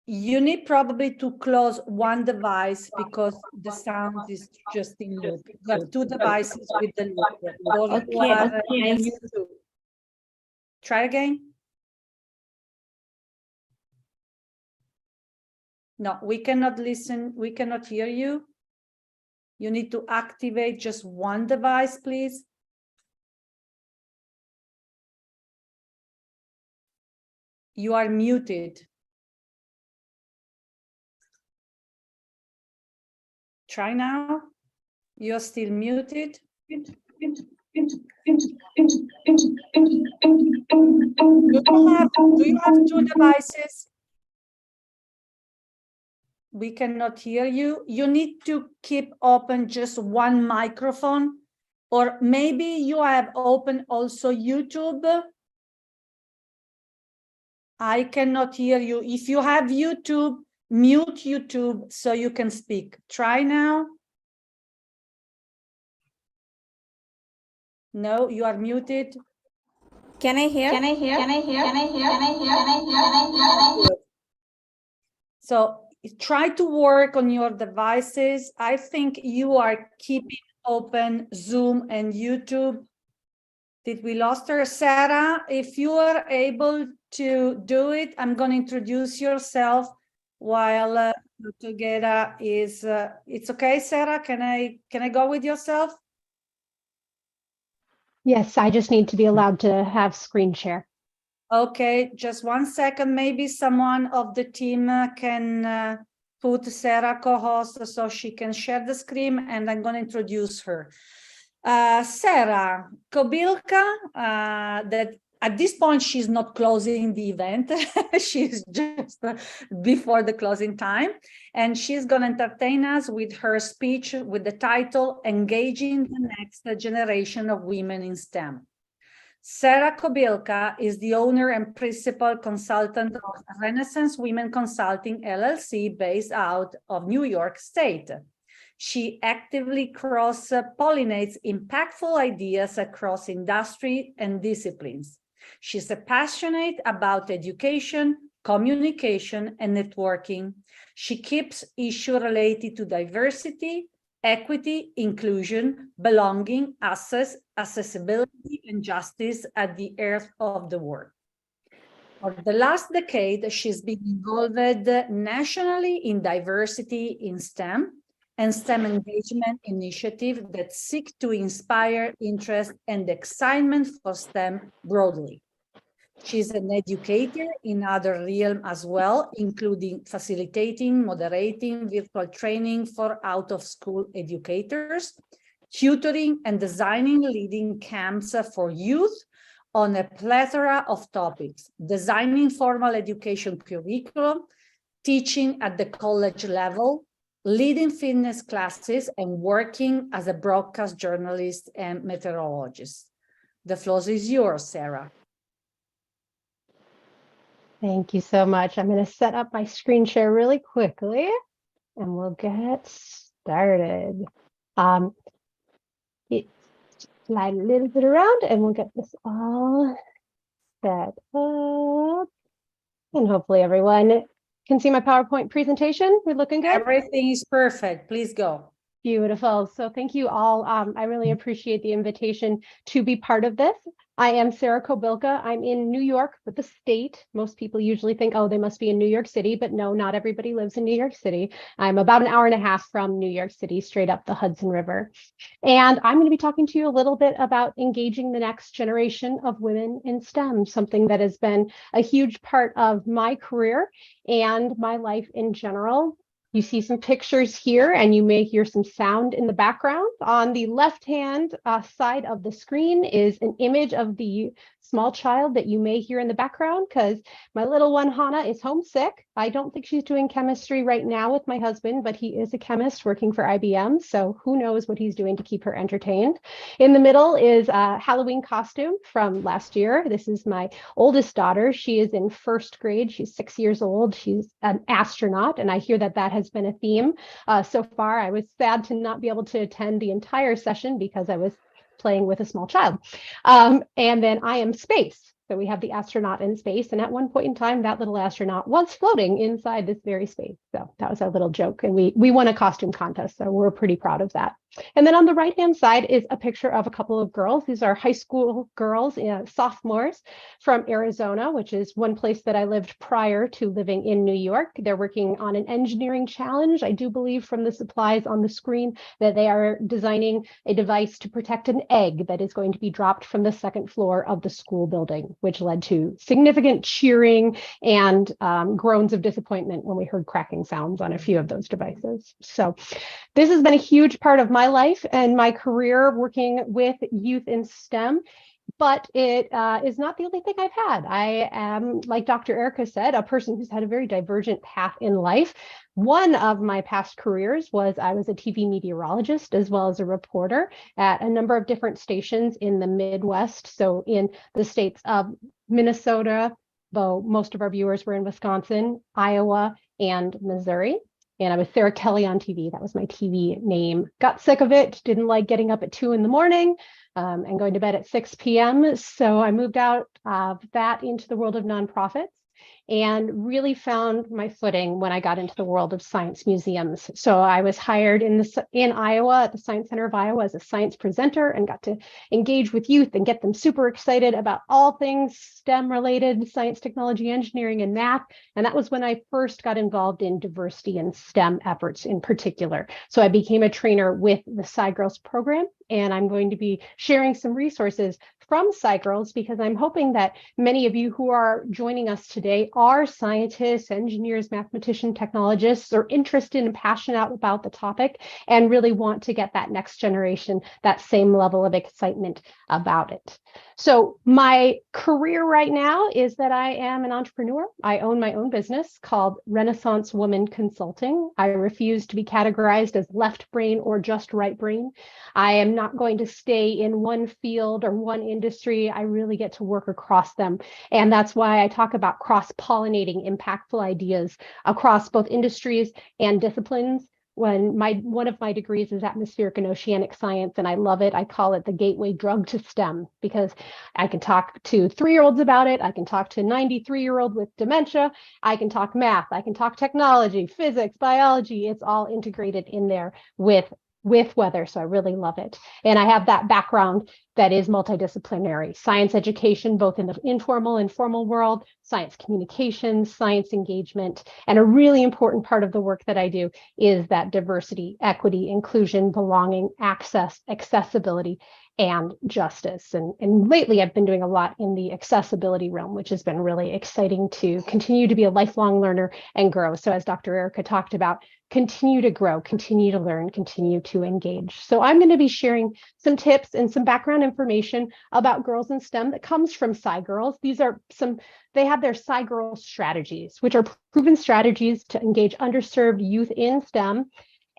You need probably to close one device because the sound is just in loop. You have two devices with the loop. Okay. Try again. No, we cannot listen. We cannot hear you. You need to activate just one device, please. You are muted. Try now. You're still muted. Do you have two devices? We cannot hear you. You need to keep open just one microphone, or maybe you have open also YouTube. I cannot hear you. If you have YouTube, mute YouTube so you can speak. Try now. No, you are muted. Can I hear? So try to work on your devices. I think you are keeping open Zoom and YouTube. Did we lost her? Sarah, if you are able to do it, I'm going to introduce yourself while Dr. Gedda is, it's okay, Sarah? Can I go with yourself? Yes, I just need to be allowed to have screen share. Okay, just 1 second. Maybe someone of the team can put Sarah co-host so she can share the screen, and I'm going to introduce her. Sarah Kobilka, that at this point, she's not closing the event. She's just before the closing time. And she's going to entertain us with her speech with the title, Engaging the Next Generation of Women in STEM. Sarah Kobilka is the owner and principal consultant of Renaissance Women Consulting, LLC, based out of New York State. She actively cross-pollinates impactful ideas across industry and disciplines. She's passionate about education, communication, and networking. She keeps issues related to diversity, equity, inclusion, belonging, accessibility, and justice at the heart of the work. For the last decade, she's been involved nationally in diversity in STEM and STEM engagement initiatives that seek to inspire interest and excitement for STEM broadly. She's an educator in other realms as well, including facilitating, moderating, virtual training for out-of-school educators, tutoring and designing leading camps for youth on a plethora of topics, designing formal education curriculum, teaching at the college level, leading fitness classes, and working as a broadcast journalist and meteorologist. The floor is yours, Sarah. Thank you so much. I'm going to set up my screen share really quickly and we'll get started. Slide a little bit around and we'll get this all set up. And hopefully everyone can see my PowerPoint presentation. We're looking good. Everything is perfect. Please go. Beautiful. So thank you all. I really appreciate the invitation to be part of this. I am Sarah Kobilka. I'm in New York, but the state. Most people usually think, oh, they must be in New York City, but no, not everybody lives in New York City. I'm about an hour and a half from New York City, straight up the Hudson River. And I'm going to be talking to you a little bit about engaging the next generation of women in STEM, something that has been a huge part of my career and my life in general. You see some pictures here and you may hear some sound in the background. On the left-hand side of the screen is an image of the small child that you may hear in the background because my little one, Hannah, is homesick. I don't think she's doing chemistry right now with my husband, but he is a chemist working for IBM. So who knows what he's doing to keep her entertained. In the middle is a Halloween costume from last year. This is my oldest daughter. She is in first grade. She's 6 years old. She's an astronaut. And I hear that that has been a theme so far. I was sad to not be able to attend the entire session because I was playing with a small child. And then I am space. So we have the astronaut in space. And at one point in time, that little astronaut was floating inside this very space. So that was our little joke. And we won a costume contest. So we're pretty proud of that. And then on the right-hand side is a picture of a couple of girls. These are high school girls, sophomores from Arizona, which is one place that I lived prior to living in New York. They're working on an engineering challenge. I do believe from the supplies on the screen that they are designing a device to protect an egg that is going to be dropped from the second floor of the school building, which led to significant cheering and groans of disappointment when we heard cracking sounds on a few of those devices. So this has been a huge part of my life and my career working with youth in STEM, but it is not the only thing I've had. I am, like Dr. Erica said, a person who's had a very divergent path in life. One of my past careers was I was a TV meteorologist as well as a reporter at a number of different stations in the Midwest. So in the states of Minnesota, though most of our viewers were in Wisconsin, Iowa, and Missouri. And I was Sarah Kelly on TV. That was my TV name. Got sick of it. Didn't like getting up at 2 in the morning and going to bed at 6 p.m. So I moved out of that into the world of nonprofits and really found my footing when I got into the world of science museums. So I was hired in Iowa at the Science Center of Iowa as a science presenter and got to engage with youth and get them super excited about all things STEM related, science, technology, engineering, and math. And that was when I first got involved in diversity and STEM efforts in particular. So I became a trainer with the SciGirls program, and I'm going to be sharing some resources from SciGirls because I'm hoping that many of you who are joining us today are scientists, engineers, mathematicians, technologists, or interested and passionate about the topic and really want to get that next generation that same level of excitement about it. So my career right now is that I am an entrepreneur. I own my own business called Renaissance Woman Consulting. I refuse to be categorized as left brain or just right brain. I am not going to stay in one field or one industry. I really get to work across them. And that's why I talk about cross-pollinating impactful ideas across both industries and disciplines. When one of my degrees is atmospheric and oceanic science, and I love it. I call it the gateway drug to STEM because I can talk to 3-year-olds about it. I can talk to a 93-year-old with dementia. I can talk math. I can talk technology, physics, biology. It's all integrated in there with weather. So I really love it. And I have that background that is multidisciplinary, science education, both in the informal and formal world, science communications, science engagement. And a really important part of the work that I do is that diversity, equity, inclusion, belonging, access, accessibility, and justice. And lately I've been doing a lot in the accessibility realm, which has been really exciting to continue to be a lifelong learner and grow. So as Dr. Erica talked about, continue to grow, continue to learn, continue to engage. So I'm going to be sharing some tips and some background information about girls in STEM that comes from SciGirls. These are they have their SciGirls strategies, which are proven strategies to engage underserved youth in STEM.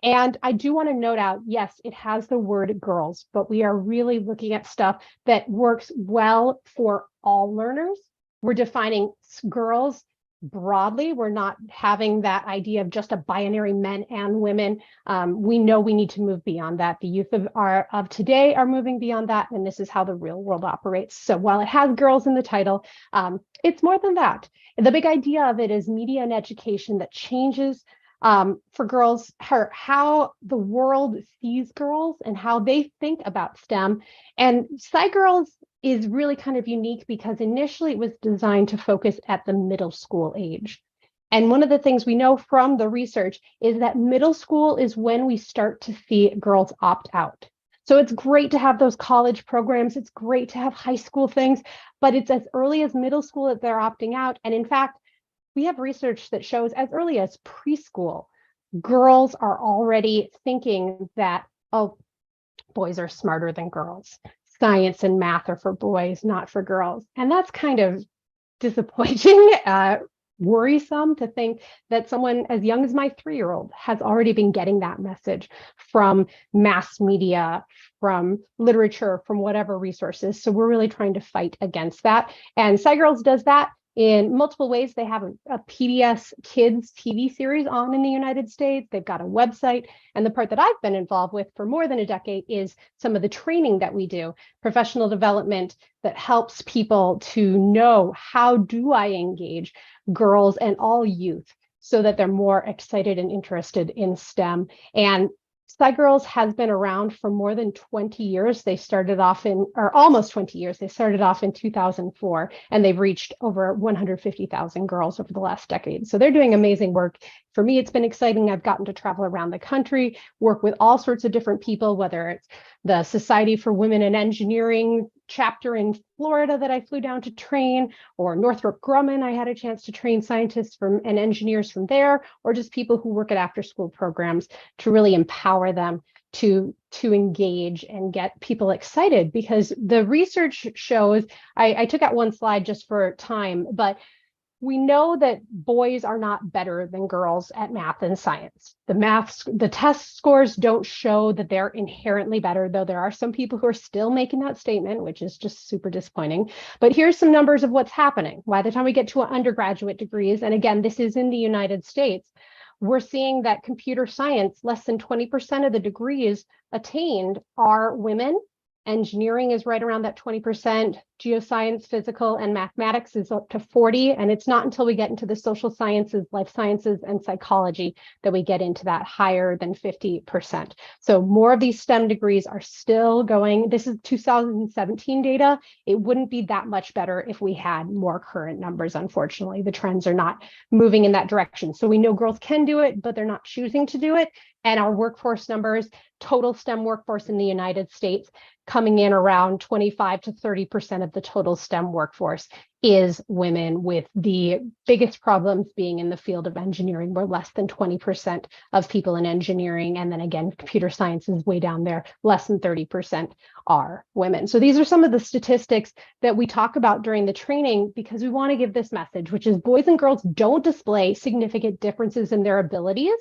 And I do want to note out, yes, it has the word girls, but we are really looking at stuff that works well for all learners. We're defining girls broadly. We're not having that idea of just a binary men and women. We know we need to move beyond that. The youth of today are moving beyond that, and this is how the real world operates. So while it has girls in the title, it's more than that. The big idea of it is media and education that changes for girls, how the world sees girls and how they think about STEM. And SciGirls is really kind of unique because initially it was designed to focus at the middle school age. And one of the things we know from the research is that middle school is when we start to see girls opt out. So it's great to have those college programs. It's great to have high school things, but it's as early as middle school that they're opting out. And in fact, we have research that shows as early as preschool, girls are already thinking that, oh, boys are smarter than girls. Science and math are for boys, not for girls. And that's kind of disappointing, worrisome to think that someone as young as my 3-year-old has already been getting that message from mass media, from literature, from whatever resources. So we're really trying to fight against that. And SciGirls does that in multiple ways. They have a PBS Kids TV series on in the United States. They've got a website. And the part that I've been involved with for more than a decade is some of the training that we do, professional development that helps people to know, how do I engage girls and all youth so that they're more excited and interested in STEM. And SciGirls has been around for more than 20 years. They started off or almost 20 years. They started off in 2004, and they've reached over 150,000 girls over the last decade. So they're doing amazing work. For me, it's been exciting. I've gotten to travel around the country, work with all sorts of different people, whether it's the Society for Women in Engineering chapter in Florida that I flew down to train, or Northrop Grumman. I had a chance to train scientists and engineers from there, or just people who work at after-school programs to really empower them to engage and get people excited. Because the research shows, I took out one slide just for time, but we know that boys are not better than girls at math and science. The test scores don't show that they're inherently better, though there are some people who are still making that statement, which is just super disappointing. But here's some numbers of what's happening. By the time we get to undergraduate degrees, and again, this is in the United States, we're seeing that computer science, less than 20% of the degrees attained are women. Engineering is right around that 20%. Geoscience, physical, and mathematics is up to 40%. And it's not until we get into the social sciences, life sciences, and psychology that we get into that higher than 50%. So more of these STEM degrees are still going. This is 2017 data. It wouldn't be that much better if we had more current numbers. Unfortunately, the trends are not moving in that direction. So we know girls can do it, but they're not choosing to do it. And our workforce numbers, total STEM workforce in the United States, coming in around 25 to 30% of the total STEM workforce is women, with the biggest problems being in the field of engineering, where less than 20% of people in engineering, and then again, computer science is way down there, less than 30% are women. So these are some of the statistics that we talk about during the training, because we want to give this message, which is boys and girls don't display significant differences in their abilities.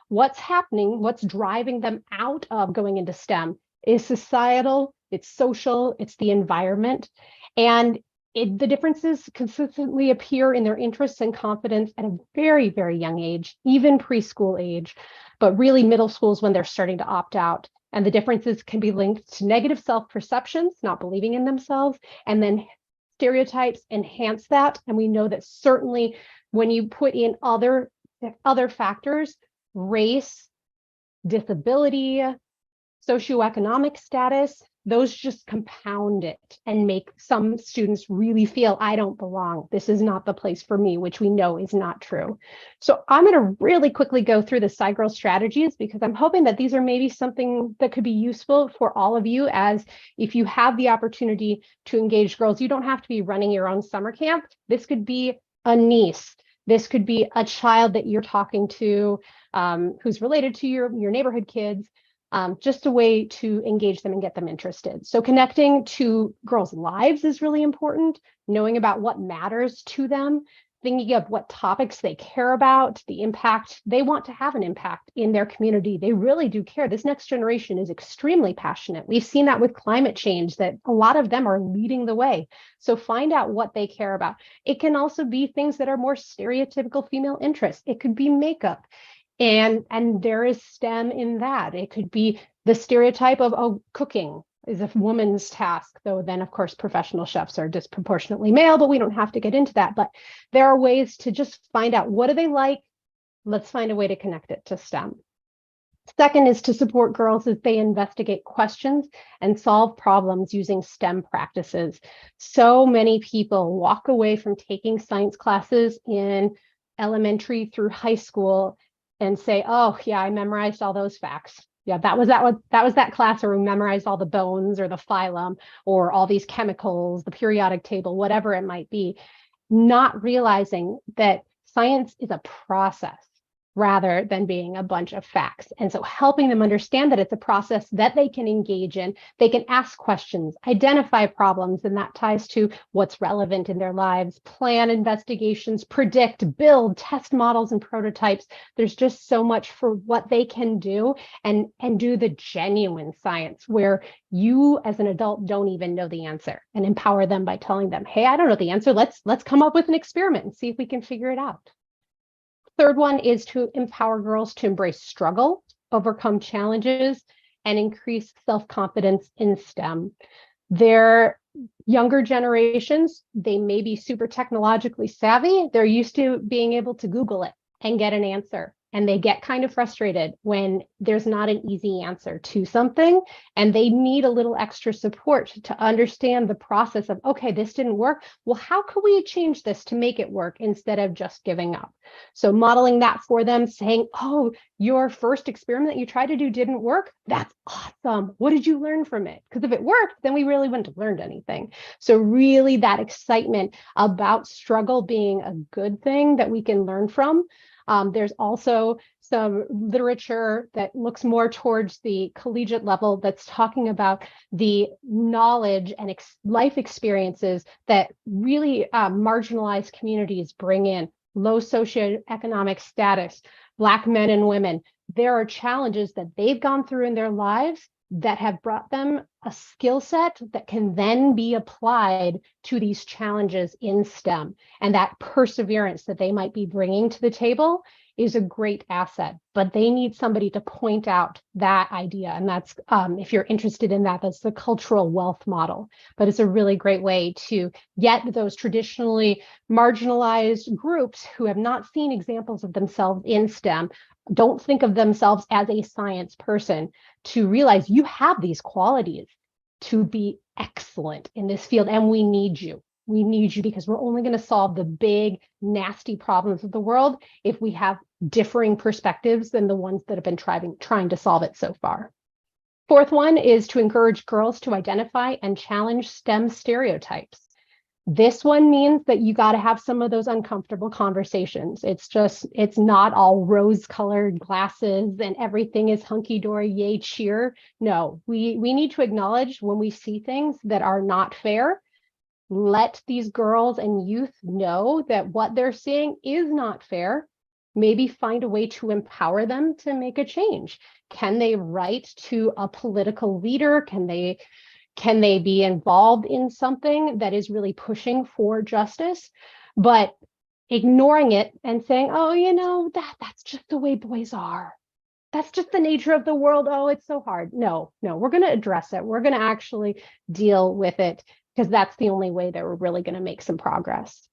What's happening, what's driving them out of going into STEM is societal, it's social, it's the environment. And the differences consistently appear in their interests and confidence at a very, very young age, even preschool age, but really middle school is when they're starting to opt out. And the differences can be linked to negative self-perceptions, not believing in themselves, and then stereotypes enhance that. And we know that certainly when you put in other factors, race, disability, socioeconomic status, those just compound it and make some students really feel, I don't belong. This is not the place for me, which we know is not true. So I'm going to really quickly go through the SciGirl strategies, because I'm hoping that these are maybe something that could be useful for all of you, as if you have the opportunity to engage girls, you don't have to be running your own summer camp. This could be a niece This could be a child that you're talking to who's related to your neighborhood kids, just a way to engage them and get them interested. So connecting to girls' lives is really important, knowing about what matters to them, thinking of what topics they care about, the impact they want to have an impact in their community. They really do care. This next generation is extremely passionate. We've seen that with climate change, that a lot of them are leading the way. So find out what they care about. It can also be things that are more stereotypical female interests. It could be makeup. And there is STEM in that. It could be the stereotype of, oh, cooking is a woman's task, though then of course professional chefs are disproportionately male, but we don't have to get into that. But there are ways to just find out, what do they like? Let's find a way to connect it to STEM. Second is to support girls as they investigate questions and solve problems using STEM practices. So many people walk away from taking science classes in elementary through high school and say, oh yeah, I memorized all those facts. Yeah, that was that class where we memorized all the bones or the phylum or all these chemicals, the periodic table, whatever it might be, not realizing that science is a process rather than being a bunch of facts. And so helping them understand that it's a process that they can engage in, they can ask questions, identify problems, and that ties to what's relevant in their lives, plan investigations, predict, build, test models and prototypes. There's just so much for what they can do and do the genuine science where you as an adult don't even know the answer, and empower them by telling them, hey, I don't know the answer. Let's come up with an experiment and see if we can figure it out. Third one is to empower girls to embrace struggle, overcome challenges, and increase self-confidence in STEM. Their younger generations, they may be super technologically savvy. They're used to being able to Google it and get an answer. And they get kind of frustrated when there's not an easy answer to something, and they need a little extra support to understand the process of, okay, this didn't work. Well, how could we change this to make it work instead of just giving up? So modeling that for them, saying, oh, your first experiment that you tried to do didn't work. That's awesome. What did you learn from it? Because if it worked, then we really wouldn't have learned anything. So really that excitement about struggle being a good thing that we can learn from. There's also some literature that looks more towards the collegiate level that's talking about the knowledge and life experiences that really marginalized communities bring in. Low socioeconomic status, Black men and women. There are challenges that they've gone through in their lives that have brought them a skill set that can then be applied to these challenges in STEM. And that perseverance that they might be bringing to the table is a great asset, but they need somebody to point out that idea. And that's, if you're interested in that, that's the cultural wealth model. But it's a really great way to get those traditionally marginalized groups who have not seen examples of themselves in STEM, don't think of themselves as a science person, to realize you have these qualities to be excellent in this field, and we need you. We need you because we're only going to solve the big, nasty problems of the world if we have differing perspectives than the ones that have been trying to solve it so far. Fourth one is to encourage girls to identify and challenge STEM stereotypes. This one means that you got to have some of those uncomfortable conversations. It's not all rose-colored glasses and everything is hunky-dory, yay, cheer. No, we need to acknowledge when we see things that are not fair. Let these girls and youth know that what they're seeing is not fair. Maybe find a way to empower them to make a change. Can they write to a political leader? Can they be involved in something that is really pushing for justice? But ignoring it and saying, oh, you know, that's just the way boys are. That's just the nature of the world. Oh, it's so hard. No, we're going to address it. We're going to actually deal with it, because that's the only way that we're really going to make some progress.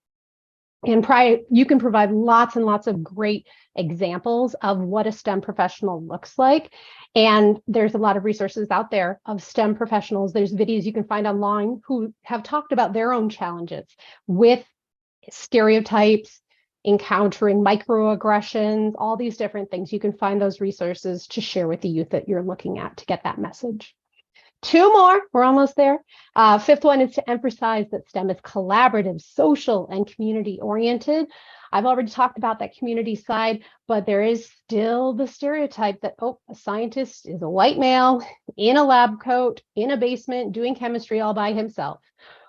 And you can provide lots and lots of great examples of what a STEM professional looks like. And there's a lot of resources out there of STEM professionals. There's videos you can find online who have talked about their own challenges with stereotypes, encountering microaggressions, all these different things. You can find those resources to share with the youth that you're looking at to get that message. Two more, we're almost there. Fifth one is to emphasize that STEM is collaborative, social, and community oriented. I've already talked about that community side, but there is still the stereotype that, oh, a scientist is a white male in a lab coat, in a basement, doing chemistry all by himself,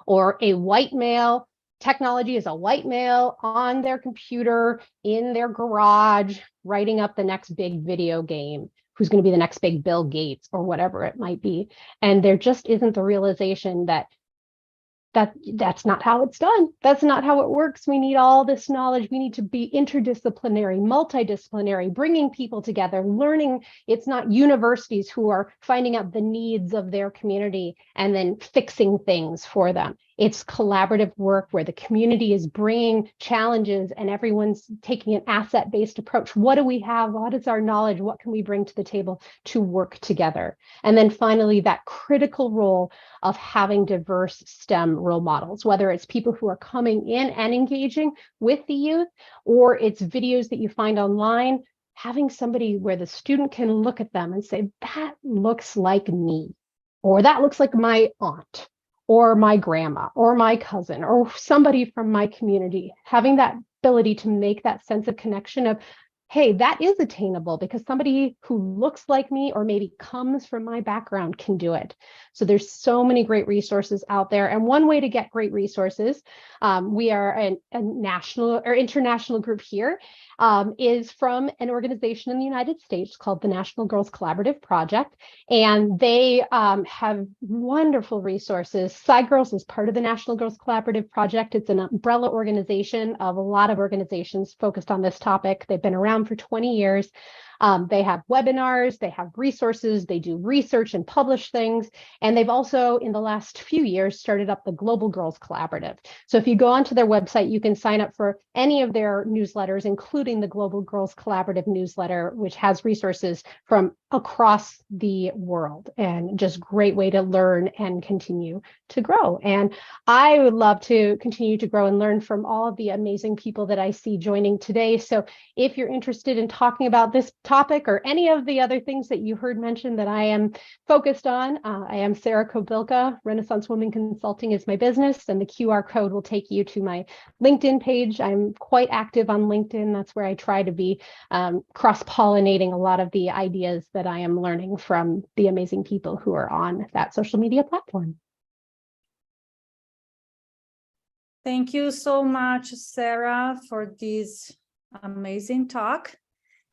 or a white male. Technology is a white male on their computer in their garage, writing up the next big video game, who's going to be the next big Bill Gates or whatever it might be. And there just isn't the realization that that's not how it's done. That's not how it works. We need all this knowledge. We need to be interdisciplinary, multidisciplinary, bringing people together, learning. It's not universities who are finding out the needs of their community and then fixing things for them. It's collaborative work where the community is bringing challenges and everyone's taking an asset-based approach. What do we have? What is our knowledge? What can we bring to the table to work together? And then finally, that critical role of having diverse STEM role models, whether it's people who are coming in and engaging with the youth, or it's videos that you find online, having somebody where the student can look at them and say, that looks like me, or that looks like my aunt, or my grandma, or my cousin, or somebody from my community, having that ability to make that sense of connection of, hey, that is attainable because somebody who looks like me or maybe comes from my background can do it. So there's so many great resources out there. And one way to get great resources, we are a national or international group here, is from an organization in the United States called the National Girls Collaborative Project. And they have wonderful resources. SciGirls is part of the National Girls Collaborative Project. It's an umbrella organization of a lot of organizations focused on this topic. They've been around for 20 years. They have webinars, they have resources, they do research and publish things. And they've also, in the last few years, started up the Global Girls Collaborative. So if you go onto their website, you can sign up for any of their newsletters, including the Global Girls Collaborative newsletter, which has resources from across the world, and just great way to learn and continue to grow. And I would love to continue to grow and learn from all of the amazing people that I see joining today. So if you're interested in talking about this topic or any of the other things that you heard mentioned that I am focused on, I am Sarah Kobilka. Renaissance Women Consulting is my business, and the QR code will take you to my LinkedIn page. I'm quite active on LinkedIn. That's where I try to be cross-pollinating a lot of the ideas that I am learning from the amazing people who are on that social media platform. Thank you so much, Sarah, for this amazing talk.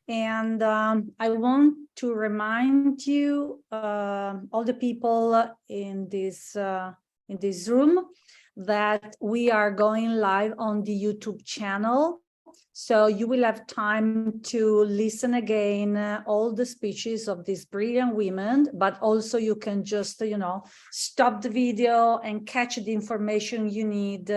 And I want to remind you, all the people in this room, that we are going live on the YouTube channel. So you will have time to listen again all the speeches of these brilliant women, but also you can just, stop the video and catch the information you need,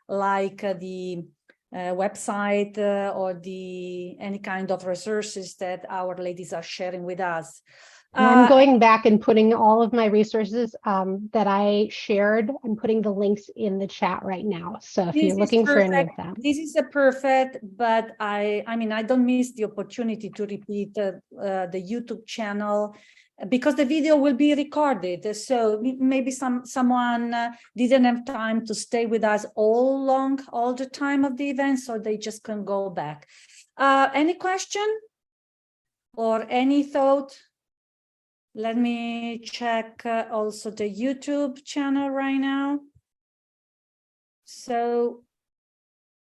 like the website or any kind of resources that our ladies are sharing with us. I'm going back and putting all of my resources that I shared. I'm putting the links in the chat right now. So if you're looking for any of them. This is a perfect, but I mean, I don't miss the opportunity to repeat the YouTube channel, because the video will be recorded. So maybe someone didn't have time to stay with us all the time of the event, so they just can go back. Any question or any thought? Let me check also the YouTube channel right now. So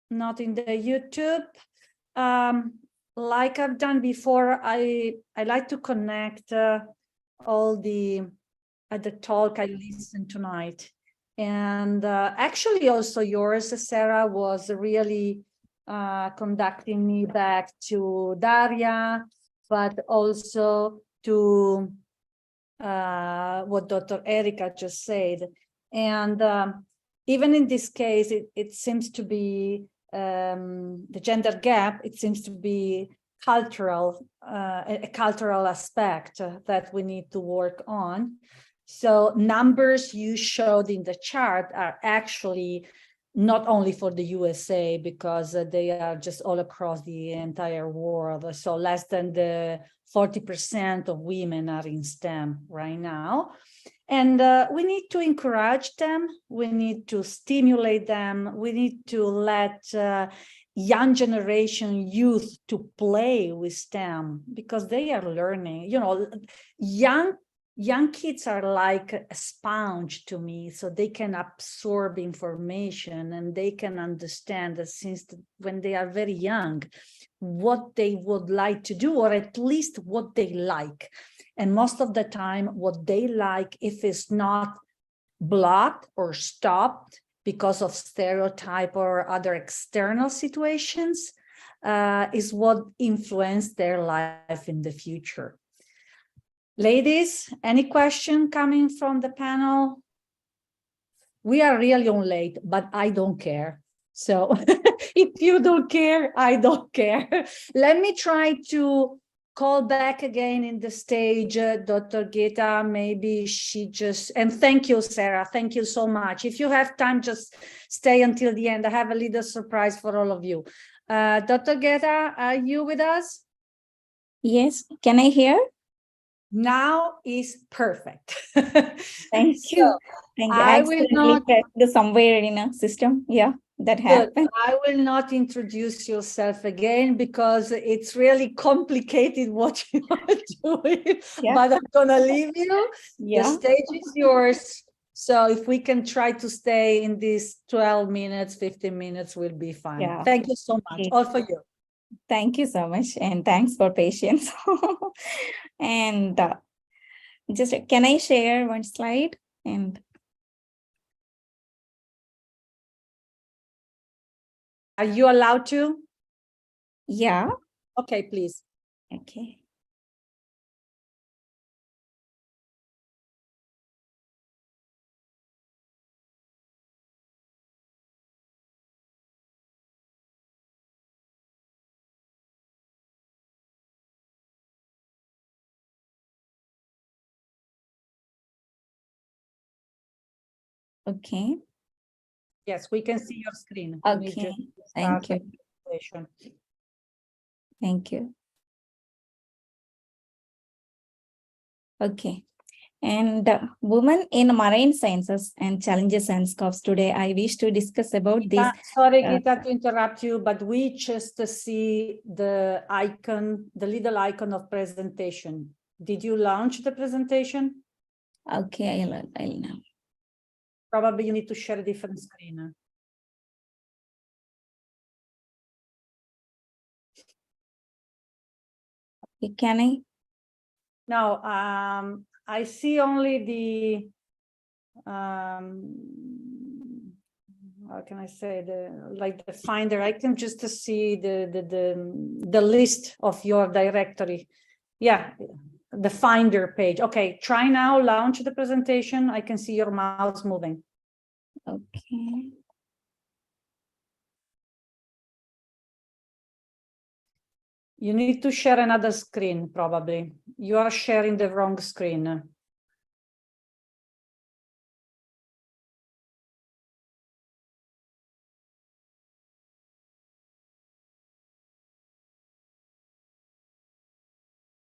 not in the YouTube. Like I've done before, I like to connect all the talk I listened tonight. And actually also yours, Sarah, was really conducting me back to Daria, but also to what Dr. Erica just said. And even in this case, it seems to be the gender gap, it seems to be cultural, a cultural aspect that we need to work on. So numbers you showed in the chart are actually not only for the USA, because they are just all across the entire world. So less than the 40% of women are in STEM right now. And we need to encourage them. We need to stimulate them. We need to let young generation youth to play with STEM, because they are learning, you know, young kids are like a sponge to me, so they can absorb information and they can understand that when they are very young, what they would like to do, or at least what they like. And most of the time, what they like, if it's not blocked or stopped because of stereotype or other external situations, is what influence their life in the future. Ladies, any question coming from the panel? We are really on late, but I don't care. So if you don't care, I don't care. Let me try to call back again in the stage, Dr. Geetha. Maybe she just, and thank you, Sarah. Thank you so much. If you have time, just stay until the end. I have a little surprise for all of you. Dr. Geetha, are you with us? Yes, can I hear? Now is perfect. Thank you. Thank you. I will not pressed somewhere in a system. Yeah, that Good. happened. I will not introduce yourself again because it's really complicated what you are doing, but I'm gonna leave you. The stage is yours. So if we can try to stay in these 12 minutes, 15 minutes will be fine. Yeah. Thank you so much. All for you. Thank you so much. And thanks for patience. And just, can I share one slide? And are you allowed to? Yeah. Okay, please. Okay. Okay. Yes, we can see your screen. Okay. Thank you. Thank you. Okay. And women in marine sciences and challenges and scopes. Today, I wish to discuss about this. Sorry, Geetha, to interrupt you, but we just see the icon, the little icon of presentation. Did you launch the presentation? Okay, I'll now. Probably you need to share a different screen. Okay, can I? No, I see only the, how can I say, the finder. I can just see the list of your directory. Yeah, the finder page. Okay, try now, launch the presentation. I can see your mouse moving. Okay. You need to share another screen, probably. You are sharing the wrong screen.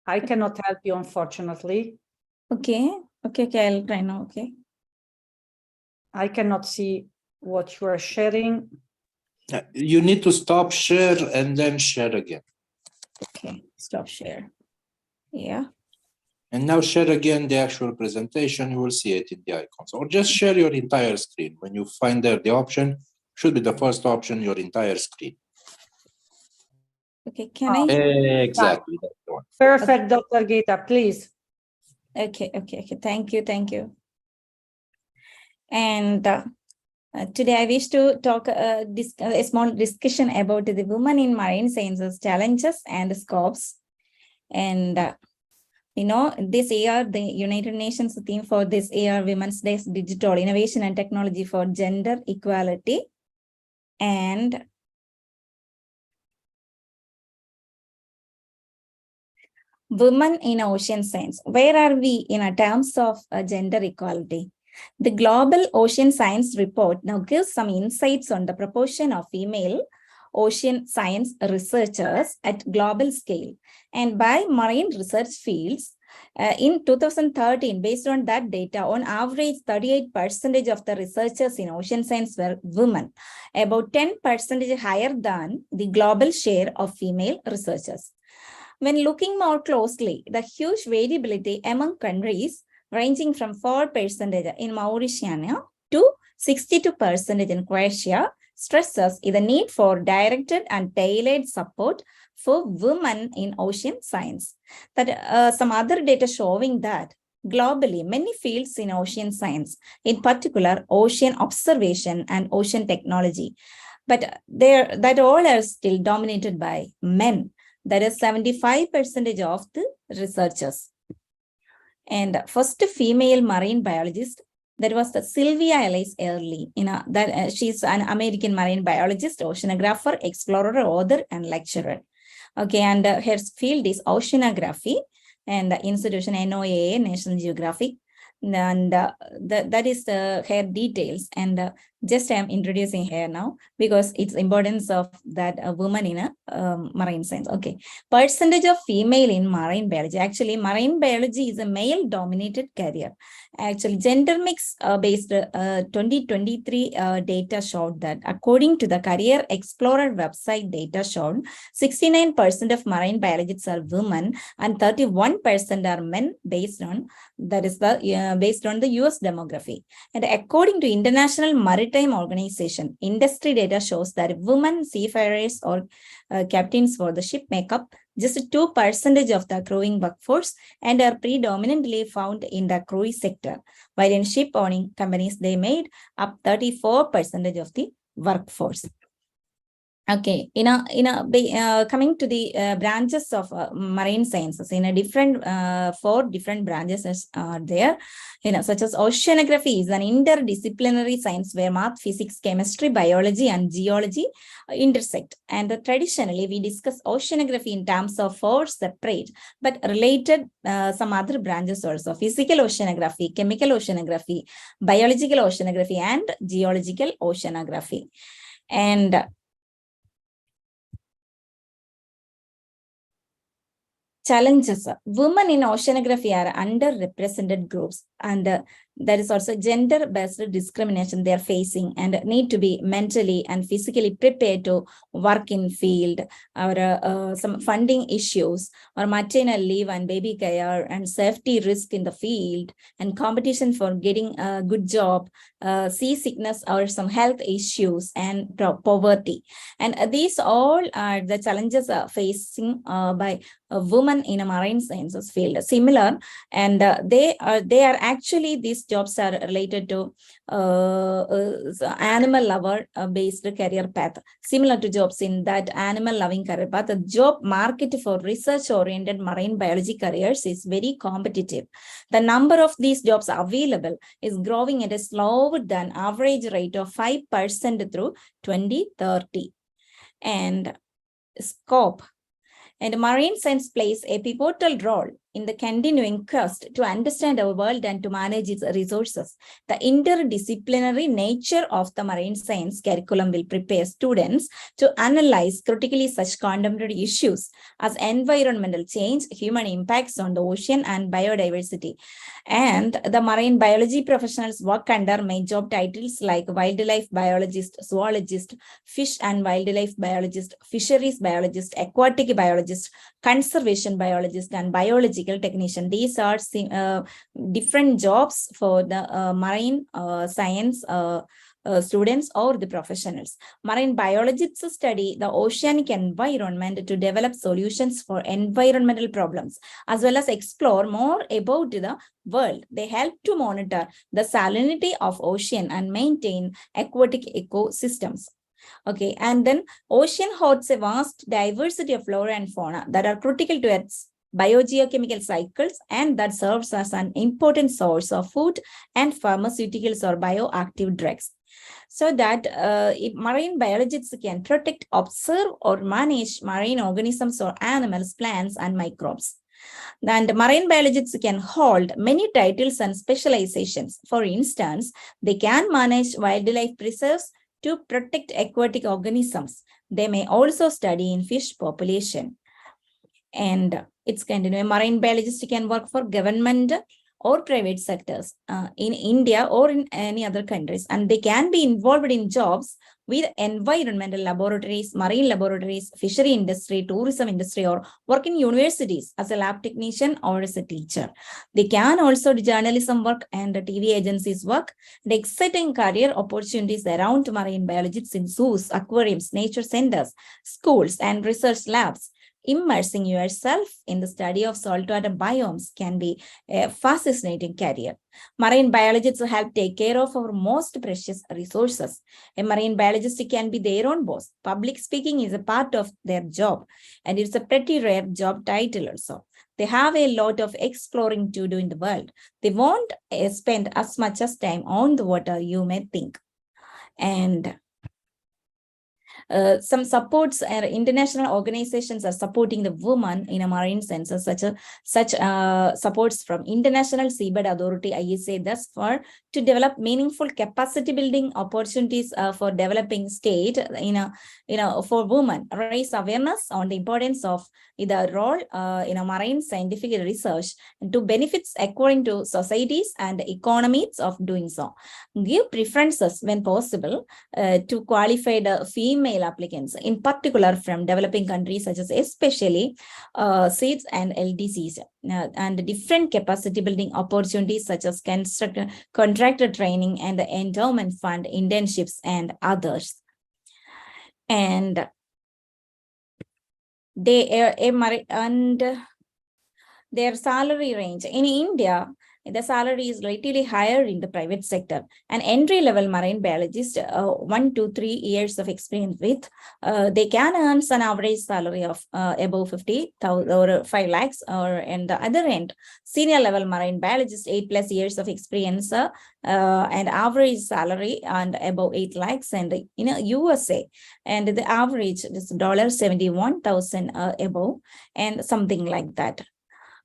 I cannot help you, unfortunately. Okay, I'll try now, okay. I cannot see what you are sharing. You need to stop share and then share again. Okay, stop share. Yeah. And now share again the actual presentation, you will see it in the icons. Or just share your entire screen. When you find there the option, should be the first option, your entire screen. Okay, can I? Exactly. That's the one. Perfect, Dr. Geetha, please. Okay. Thank you. And today I wish to talk a small discussion about the women in marine sciences, challenges and scopes. And this year, the United Nations theme for this year, Women's Day, is Digital Innovation and Technology for Gender Equality. And women in ocean science. Where are we in terms of gender equality? The Global Ocean Science Report now gives some insights on the proportion of female ocean science researchers at global scale and by marine research fields In 2013, based on that data, on average, 38% of the researchers in ocean science were women, about 10% higher than the global share of female researchers. When looking more closely, the huge variability among countries ranging from 4% in Mauritania to 62% in Croatia stresses the need for directed and tailored support for women in ocean science. That some other data showing that globally, many fields in ocean science, in particular ocean observation and ocean technology, but that all are still dominated by men. That is 75% of the researchers. And first female marine biologist, that was the Sylvia Elise Early. She's an American marine biologist, oceanographer, explorer, author, and lecturer. Okay, and her field is oceanography, and the institution NOAA, National Geographic, and that is her details. And just I'm introducing her now because it's importance of that a woman in a marine science. Okay, percentage of female in marine biology. Actually, marine biology is a male-dominated career. Actually, gender mix based 2023 data showed that according to the Career Explorer website, data showed 69% of marine biologists are women and 31% are men based on based on the US demography. And according to International Maritime Organization, industry data shows that women seafarers or captains for the ship make up just 2% of the crewing workforce and are predominantly found in the cruise sector, while in ship owning companies, they made up 34% of the workforce. Okay, coming to the branches of marine sciences, in a different 4 different branches are there, such as oceanography is an interdisciplinary science where math, physics, chemistry, biology, and geology intersect. And traditionally, we discuss oceanography in terms of 4 separate but related some other branches also: physical oceanography, chemical oceanography, biological oceanography, and geological oceanography. And challenges. Women in oceanography are underrepresented groups, and there is also gender-based discrimination they are facing and need to be mentally and physically prepared to work in field, or some funding issues, or maternal leave and baby care, and safety risk in the field, and competition for getting a good job, seasickness, or some health issues, and poverty. And these all are the challenges facing by women in a marine sciences field. Similar, and they are actually, these jobs are related to animal lover based career path, similar to jobs in that animal loving career path. The job market for research oriented marine biology careers is very competitive. The number of these jobs available is growing at a slower than average rate of 5% through 2030. And scope. And marine science plays a pivotal role in the continuing quest to understand our world and to manage its resources. The interdisciplinary nature of the marine science curriculum will prepare students to analyze critically such contemporary issues as environmental change, human impacts on the ocean, and biodiversity. And the marine biology professionals work under main job titles like wildlife biologist, zoologist, fish and wildlife biologist, fisheries biologist, aquatic biologist, conservation biologist, and biological technician. These are different jobs for the marine science students or the professionals. Marine biologists study the oceanic environment to develop solutions for environmental problems, as well as explore more about the world. They help to monitor the salinity of ocean and maintain aquatic ecosystems. Okay, and then ocean holds a vast diversity of flora and fauna that are critical to its biogeochemical cycles, and that serves as an important source of food and pharmaceuticals or bioactive drugs. So that if marine biologists can protect, observe, or manage marine organisms or animals, plants, and microbes. And marine biologists can hold many titles and specializations. For instance, they can manage wildlife preserves to protect aquatic organisms. They may also study in fish population. And It's continuing. A marine biologist can work for government or private sectors in India or in any other countries, and they can be involved in jobs with environmental laboratories, marine laboratories, fishery industry, tourism industry, or work in universities as a lab technician or as a teacher. They can also do journalism work and TV agencies work. The exciting career opportunities around marine biologists in zoos, aquariums, nature centers, schools, and research labs. Immersing yourself in the study of saltwater biomes can be a fascinating career. Marine biologists help take care of our most precious resources. A marine biologist can be their own boss. Public speaking is a part of their job, and it's a pretty rare job title also. They have a lot of exploring to do in the world. They won't spend as much as time on the water you may think. And some supports and international organizations are supporting the women in a marine census, such supports from International Seabed Authority, ISA, thus far, to develop meaningful capacity building opportunities for developing state for women, raise awareness on the importance of the role in marine scientific research and to benefits according to societies and economies of doing so. Give preferences when possible to qualified female applicants, in particular from developing countries such as especially SEEDs and LDCs, and different capacity building opportunities such as contractor training and the endowment fund, internships, and others. And their salary range in India, the salary is relatively higher in the private sector. An entry-level marine biologist, 1 to 3 years of experience with, they can earn an average salary of above 50,000 or 5 lakhs, or in the other end, senior-level marine biologist, 8+ years of experience, and average salary and above 8 lakhs, and in USA, and the average is $71,000 above, and something like that.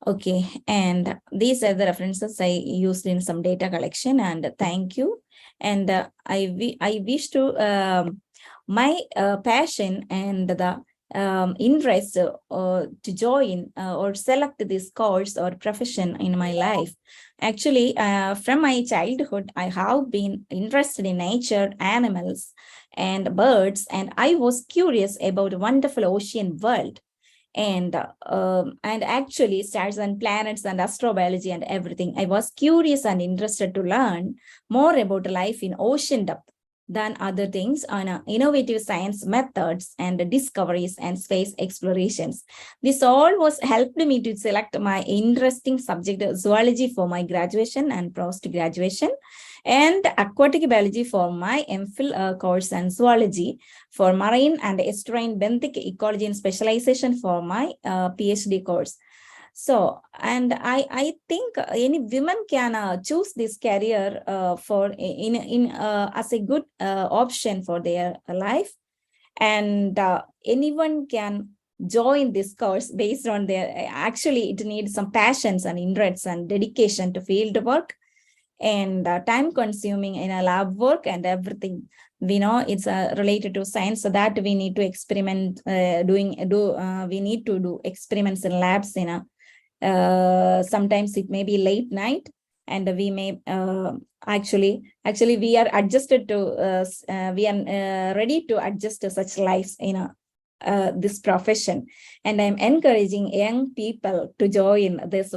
Okay, and these are the references I used in some data collection, and thank you. And I wish to my passion and the interest to join or select this course or profession in my life. Actually, from my childhood, I have been interested in nature, animals, and birds, and I was curious about the wonderful ocean world. And actually stars and planets and astrobiology and everything. I was curious and interested to learn more about life in ocean depth than other things on innovative science methods and discoveries and space explorations. This all was helped me to select my interesting subject zoology for my graduation and post-graduation, and aquatic biology for my MPhil course, and zoology for marine and estuarine benthic ecology and specialization for my PhD course. So, and I think any women can choose this career for as a good option for their life, and anyone can join this course based on their, actually it needs some passions and interests and dedication to field work and time consuming in a lab work and everything. We know it's related to science, so that we need to experiment we need to do experiments in labs sometimes it may be late night, and we may actually we are adjusted to we are ready to adjust to such lives in this profession. And I'm encouraging young people to join this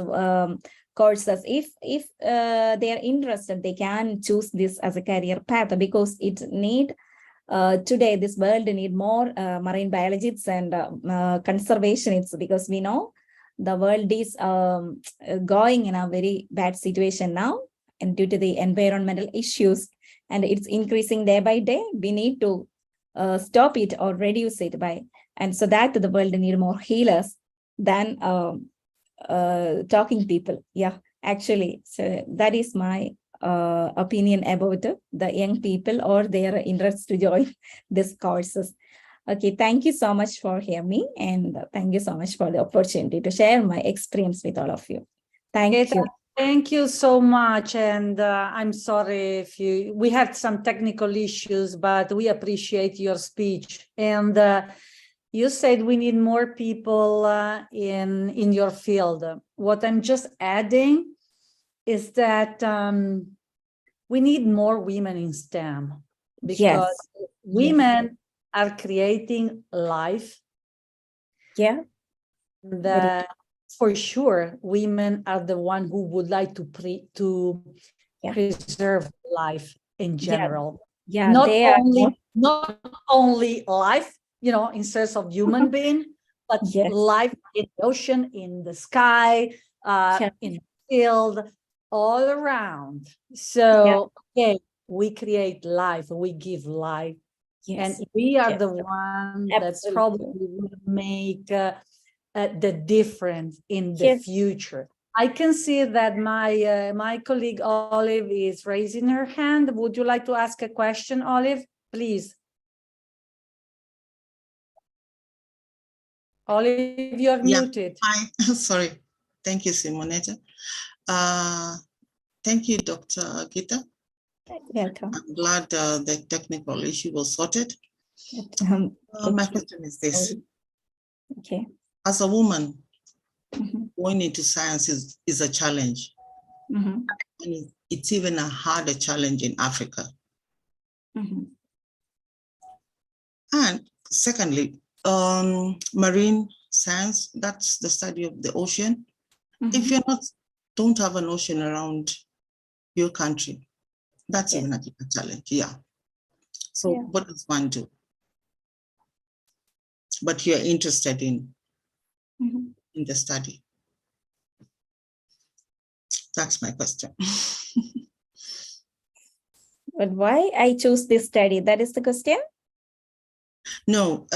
courses. If they are interested, they can choose this as a career path, because it need today this world need more marine biologists and conservationists, because we know the world is going in a very bad situation now, and due to the environmental issues, and it's increasing day by day. We need to stop it or reduce it by, and so that the world need more healers than talking people. Yeah, actually, so that is my opinion about the young people or their interest to join these courses. Okay, thank you so much for hearing me, and thank you so much for the opportunity to share my experience with all of you. Thank you. Thank you so much, and I'm sorry if we had some technical issues, but we appreciate your speech. And you said we need more people in your field. What I'm just adding is that we need more women in STEM, because women are creating life. Yeah. That for sure, women are the one who would like to preserve life in general. Yeah, not they are not only life, in sense of human being, but life in the ocean, in the sky, in the field, all around. So okay, we create life, we give life, and we are the one that probably will make the difference in the future. I can see that my colleague Olive is raising her hand. Would you like to ask a question, Olive? Please. Olive, you're muted. Hi, sorry. Thank you, Simonetta. Thank you, Dr. Geetha. Welcome. I'm glad the technical issue was sorted. My question is this. Okay. As a woman, going into science is a challenge. And it's even a harder challenge in Africa. And secondly, marine science, that's the study of the ocean. If you don't have an ocean around your country, that's even a challenge, So what does one do? But you're interested in the study. That's my question. But why I choose this study? That is the question? No,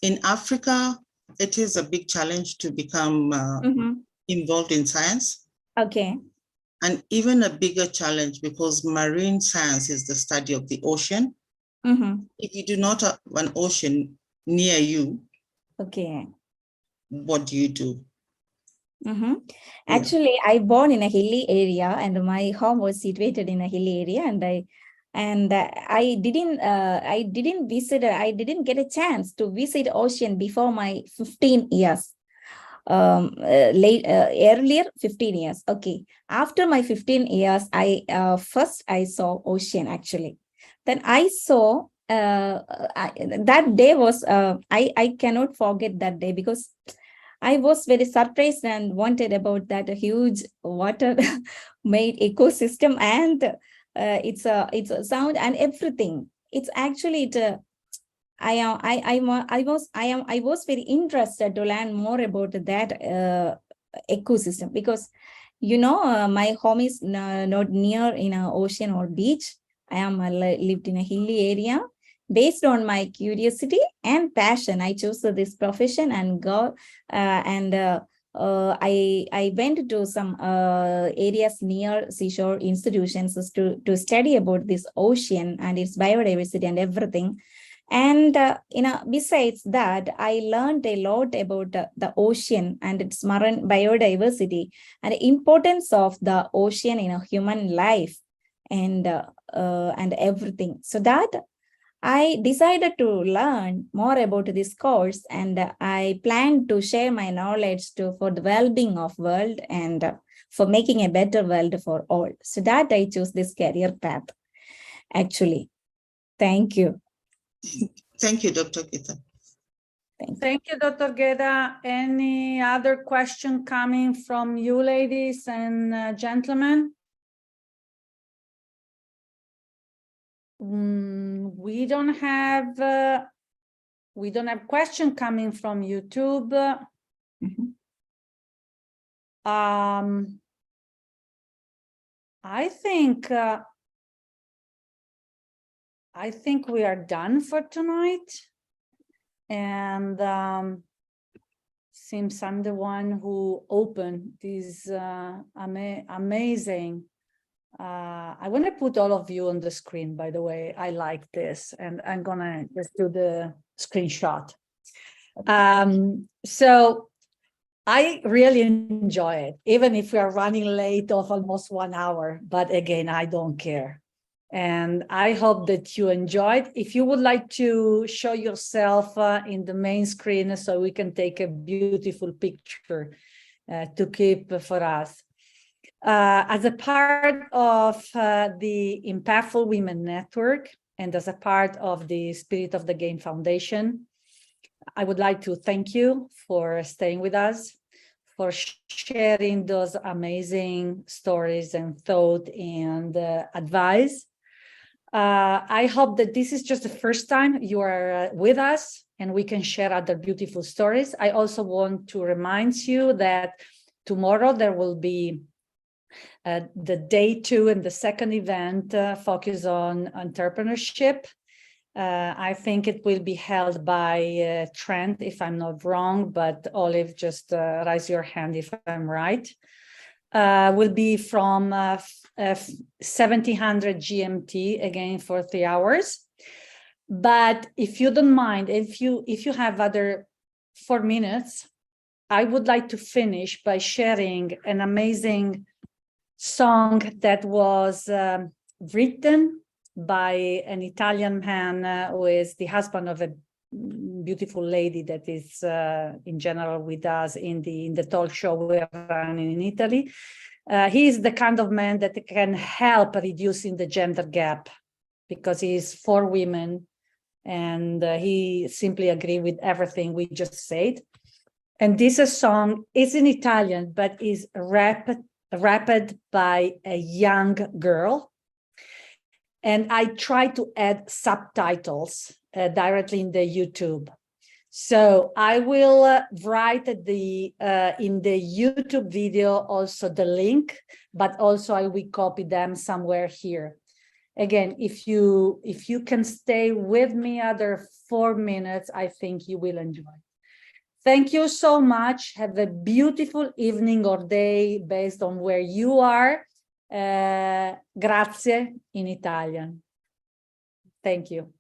in Africa, it is a big challenge to become involved in science. Okay. And even a bigger challenge because marine science is the study of the ocean. If you do not have an ocean near you, what do you do? Actually, I born in a hilly area, and my home was situated in a hilly area, and I didn't get a chance to visit ocean before my 15 years. Earlier 15 years. Okay. After my 15 years, first I saw ocean actually. Then I saw that day was I cannot forget that day because I was very surprised and wanted about that huge water made ecosystem, and it's a sound and everything. It's actually I was very interested to learn more about that ecosystem because my home is not near in an ocean or beach. I am lived in a hilly area. Based on my curiosity and passion, I chose this profession and go I went to some areas near seashore institutions to study about this ocean and its biodiversity and everything. And besides that, I learned a lot about the ocean and its marine biodiversity and the importance of the ocean in a human life and everything. So that I decided to learn more about this course, and I plan to share my knowledge for the well-being of world and for making a better world for all. So that I chose this career path, actually. Thank you. Thank you, Dr. Geetha. Thank you, Dr. Gedda. Any other question coming from you, ladies and gentlemen? We don't have question coming from YouTube. I think we are done for tonight, and seems I'm the one who opened this amazing. I want to put all of you on the screen, by the way. I like this, and I'm gonna just do the screenshot. So I really enjoy it, even if we are running late of almost 1 hour, but again, I don't care. And I hope that you enjoyed. If you would like to show yourself in the main screen so we can take a beautiful picture to keep for us. As a part of the Impactful Women Network and as a part of the Spirit of the Game Foundation, I would like to thank you for staying with us, for sharing those amazing stories and thought and advice. I hope that this is just the first time you are with us and we can share other beautiful stories. I also want to remind you that tomorrow there will be the day 2 and the second event focus on entrepreneurship. I think it will be held by Trent, if I'm not wrong, but Olive, just raise your hand if I'm right. Will be from 1700 GMT, again for 3 hours. But if you don't mind, if you have other 4 minutes, I would like to finish by sharing an amazing song that was written by an Italian man who is the husband of a beautiful lady that is in general with us in the talk show we're running in Italy. He is the kind of man that can help reducing the gender gap because he is for women and he simply agreed with everything we just said. And this song is in Italian, but is rapped by a young girl. And I try to add subtitles directly in the YouTube. So I will write in the YouTube video also the link, but also I will copy them somewhere here. Again, if you can stay with me other 4 minutes, I think you will enjoy. Thank you so much. Have a beautiful evening or day based on where you are. Grazie in Italian. Thank you.